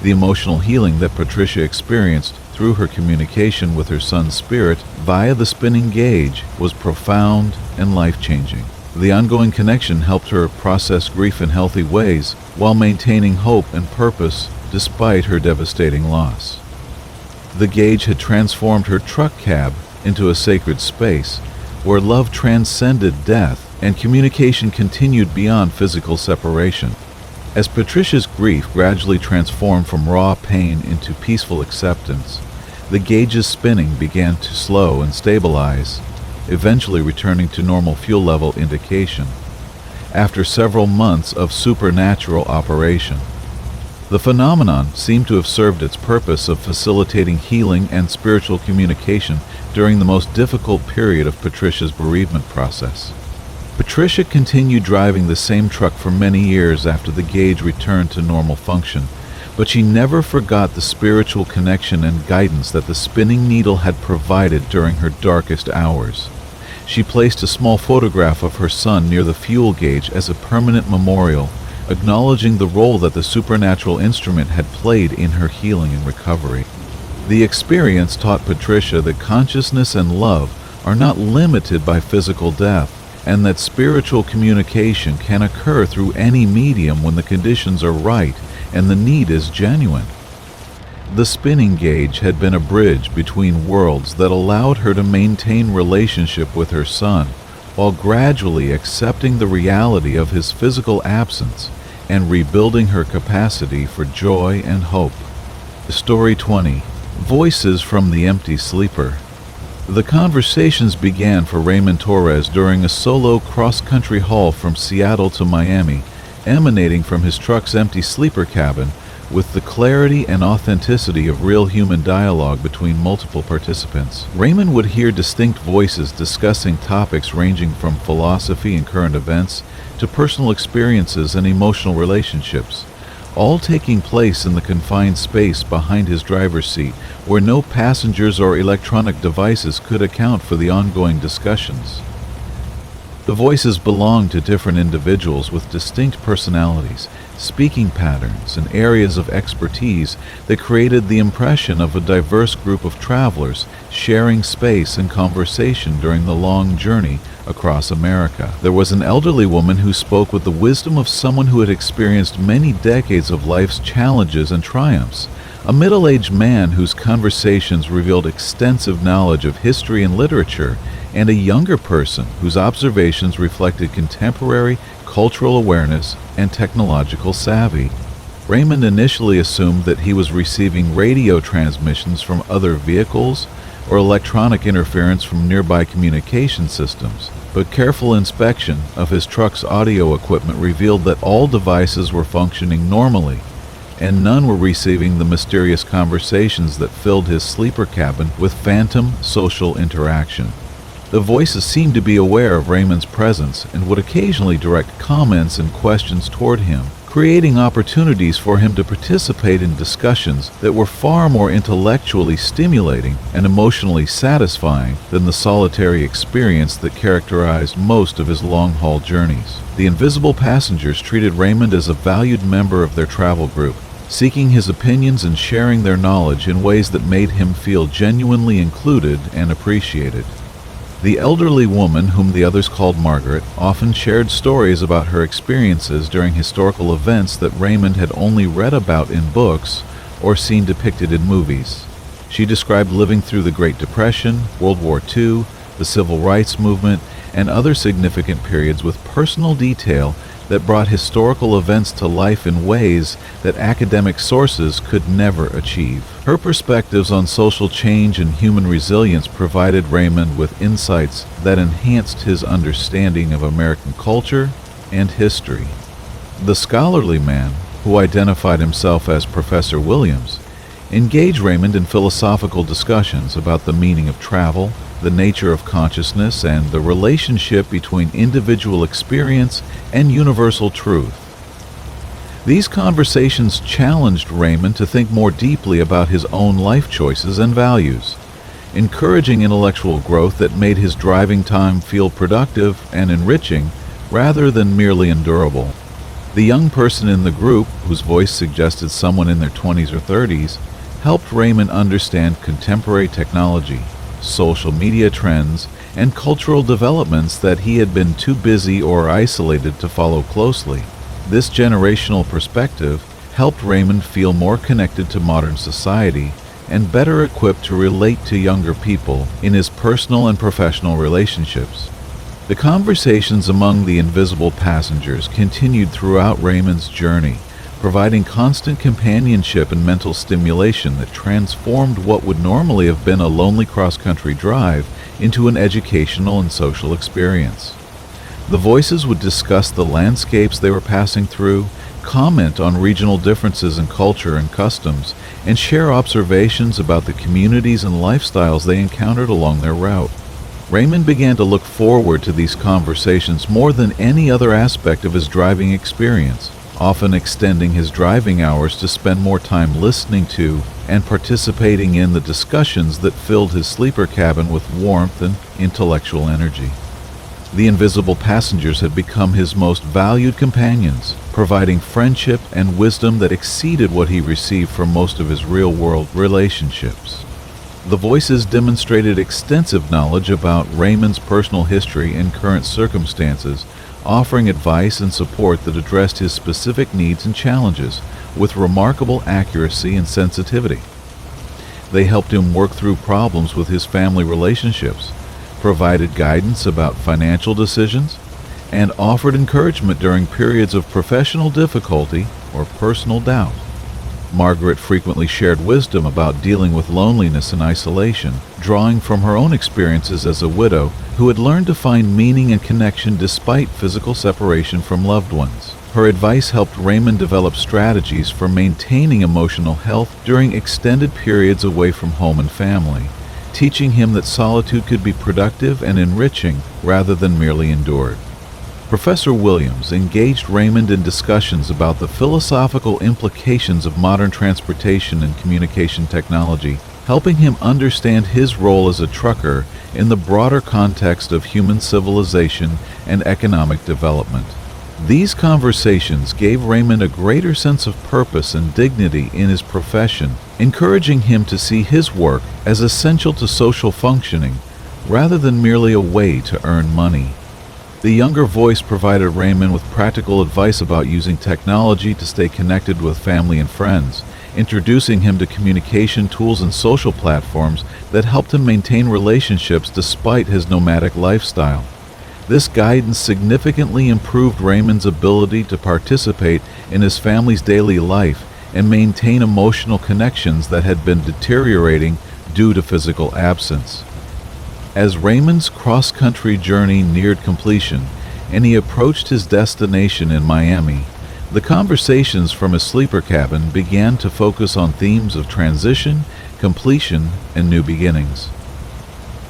The emotional healing that Patricia experienced through her communication with her son's spirit via the spinning gauge was profound and life-changing. The ongoing connection helped her process grief in healthy ways while maintaining hope and purpose despite her devastating loss. The gauge had transformed her truck cab into a sacred space where love transcended death and communication continued beyond physical separation. As Patricia's grief gradually transformed from raw pain into peaceful acceptance, the gauge's spinning began to slow and stabilize, eventually returning to normal fuel level indication after several months of supernatural operation. The phenomenon seemed to have served its purpose of facilitating healing and spiritual communication during the most difficult period of Patricia's bereavement process. Patricia continued driving the same truck for many years after the gauge returned to normal function, but she never forgot the spiritual connection and guidance that the spinning needle had provided during her darkest hours. She placed a small photograph of her son near the fuel gauge as a permanent memorial, acknowledging the role that the supernatural instrument had played in her healing and recovery. The experience taught Patricia that consciousness and love are not limited by physical death, and that spiritual communication can occur through any medium when the conditions are right and the need is genuine. The spinning gauge had been a bridge between worlds that allowed her to maintain relationship with her son, while gradually accepting the reality of his physical absence and rebuilding her capacity for joy and hope. Story 20. Voices from the Empty Sleeper. The conversations began for Raymond Torres during a solo cross-country haul from Seattle to Miami, emanating from his truck's empty sleeper cabin with the clarity and authenticity of real human dialogue between multiple participants. Raymond would hear distinct voices discussing topics ranging from philosophy and current events to personal experiences and emotional relationships, all taking place in the confined space behind his driver's seat, where no passengers or electronic devices could account for the ongoing discussions. The voices belonged to different individuals with distinct personalities, speaking patterns, and areas of expertise that created the impression of a diverse group of travelers sharing space and conversation during the long journey across America. There was an elderly woman who spoke with the wisdom of someone who had experienced many decades of life's challenges and triumphs, a middle-aged man whose conversations revealed extensive knowledge of history and literature, and a younger person whose observations reflected contemporary cultural awareness and technological savvy. Raymond initially assumed that he was receiving radio transmissions from other vehicles or electronic interference from nearby communication systems, but careful inspection of his truck's audio equipment revealed that all devices were functioning normally, and none were receiving the mysterious conversations that filled his sleeper cabin with phantom social interaction. The voices seemed to be aware of Raymond's presence and would occasionally direct comments and questions toward him, creating opportunities for him to participate in discussions that were far more intellectually stimulating and emotionally satisfying than the solitary experience that characterized most of his long-haul journeys. The invisible passengers treated Raymond as a valued member of their travel group, seeking his opinions and sharing their knowledge in ways that made him feel genuinely included and appreciated. The elderly woman, whom the others called Margaret, often shared stories about her experiences during historical events that Raymond had only read about in books or seen depicted in movies. She described living through the Great Depression, World War II, the Civil Rights Movement, and other significant periods with personal detail that brought historical events to life in ways that academic sources could never achieve. Her perspectives on social change and human resilience provided Raymond with insights that enhanced his understanding of American culture and history. The scholarly man, who identified himself as Professor Williams, engaged Raymond in philosophical discussions about the meaning of travel, the nature of consciousness, and the relationship between individual experience and universal truth. These conversations challenged Raymond to think more deeply about his own life choices and values, encouraging intellectual growth that made his driving time feel productive and enriching rather than merely endurable. The young person in the group, whose voice suggested someone in their 20s or 30s, helped Raymond understand contemporary technology, social media trends, and cultural developments that he had been too busy or isolated to follow closely. This generational perspective helped Raymond feel more connected to modern society and better equipped to relate to younger people in his personal and professional relationships. The conversations among the invisible passengers continued throughout Raymond's journey, providing constant companionship and mental stimulation that transformed what would normally have been a lonely cross-country drive into an educational and social experience. The voices would discuss the landscapes they were passing through, comment on regional differences in culture and customs, and share observations about the communities and lifestyles they encountered along their route. Raymond began to look forward to these conversations more than any other aspect of his driving experience, often extending his driving hours to spend more time listening to and participating in the discussions that filled his sleeper cabin with warmth and intellectual energy. The invisible passengers had become his most valued companions, providing friendship and wisdom that exceeded what he received from most of his real-world relationships. The voices demonstrated extensive knowledge about Raymond's personal history and current circumstances, offering advice and support that addressed his specific needs and challenges with remarkable accuracy and sensitivity. They helped him work through problems with his family relationships, provided guidance about financial decisions, and offered encouragement during periods of professional difficulty or personal doubt. Margaret frequently shared wisdom about dealing with loneliness and isolation, drawing from her own experiences as a widow who had learned to find meaning and connection despite physical separation from loved ones. Her advice helped Raymond develop strategies for maintaining emotional health during extended periods away from home and family, teaching him that solitude could be productive and enriching rather than merely endured. Professor Williams engaged Raymond in discussions about the philosophical implications of modern transportation and communication technology, helping him understand his role as a trucker in the broader context of human civilization and economic development. These conversations gave Raymond a greater sense of purpose and dignity in his profession, encouraging him to see his work as essential to social functioning rather than merely a way to earn money. The younger voice provided Raymond with practical advice about using technology to stay connected with family and friends, introducing him to communication tools and social platforms that helped him maintain relationships despite his nomadic lifestyle. This guidance significantly improved Raymond's ability to participate in his family's daily life and maintain emotional connections that had been deteriorating due to physical absence. As Raymond's cross-country journey neared completion and he approached his destination in Miami, the conversations from his sleeper cabin began to focus on themes of transition, completion, and new beginnings.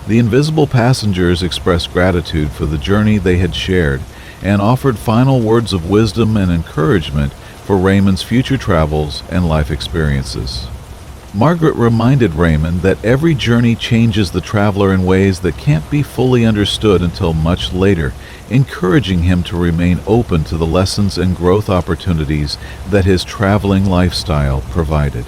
The invisible passengers expressed gratitude for the journey they had shared and offered final words of wisdom and encouragement for Raymond's future travels and life experiences. Margaret reminded Raymond that every journey changes the traveler in ways that can't be fully understood until much later, encouraging him to remain open to the lessons and growth opportunities that his traveling lifestyle provided.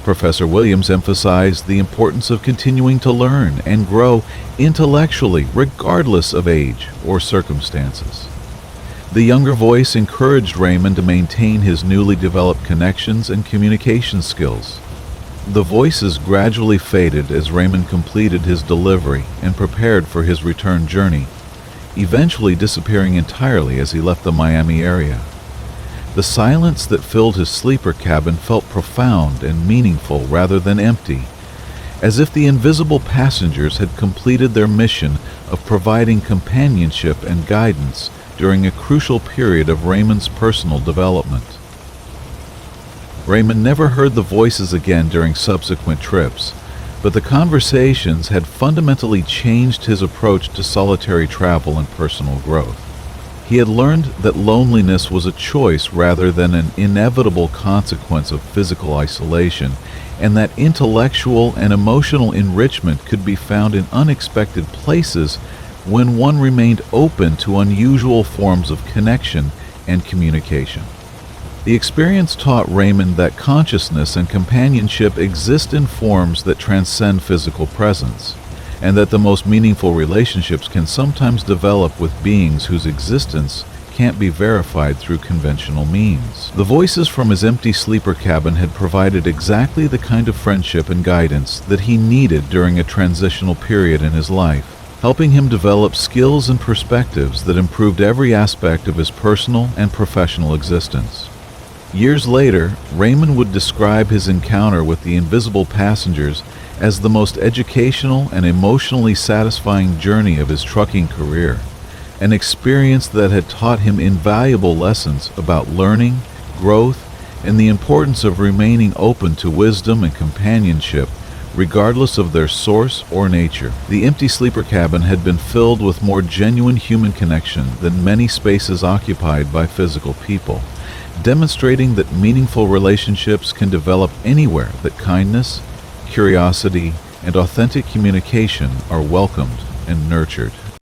Professor Williams emphasized the importance of continuing to learn and grow intellectually regardless of age or circumstances. The younger voice encouraged Raymond to maintain his newly developed connections and communication skills. The voices gradually faded as Raymond completed his delivery and prepared for his return journey, eventually disappearing entirely as he left the Miami area. The silence that filled his sleeper cabin felt profound and meaningful rather than empty, as if the invisible passengers had completed their mission of providing companionship and guidance during a crucial period of Raymond's personal development. Raymond never heard the voices again during subsequent trips, but the conversations had fundamentally changed his approach to solitary travel and personal growth. He had learned that loneliness was a choice rather than an inevitable consequence of physical isolation, and that intellectual and emotional enrichment could be found in unexpected places when one remained open to unusual forms of connection and communication. The experience taught Raymond that consciousness and companionship exist in forms that transcend physical presence, and that the most meaningful relationships can sometimes develop with beings whose existence can't be verified through conventional means. The voices from his empty sleeper cabin had provided exactly the kind of friendship and guidance that he needed during a transitional period in his life, helping him develop skills and perspectives that improved every aspect of his personal and professional existence. Years later, Raymond would describe his encounter with the invisible passengers as the most educational and emotionally satisfying journey of his trucking career, an experience that had taught him invaluable lessons about learning, growth, and the importance of remaining open to wisdom and companionship, regardless of their source or nature. The empty sleeper cabin had been filled with more genuine human connection than many spaces occupied by physical people, demonstrating that meaningful relationships can develop anywhere that kindness, curiosity, and authentic communication are welcomed and nurtured.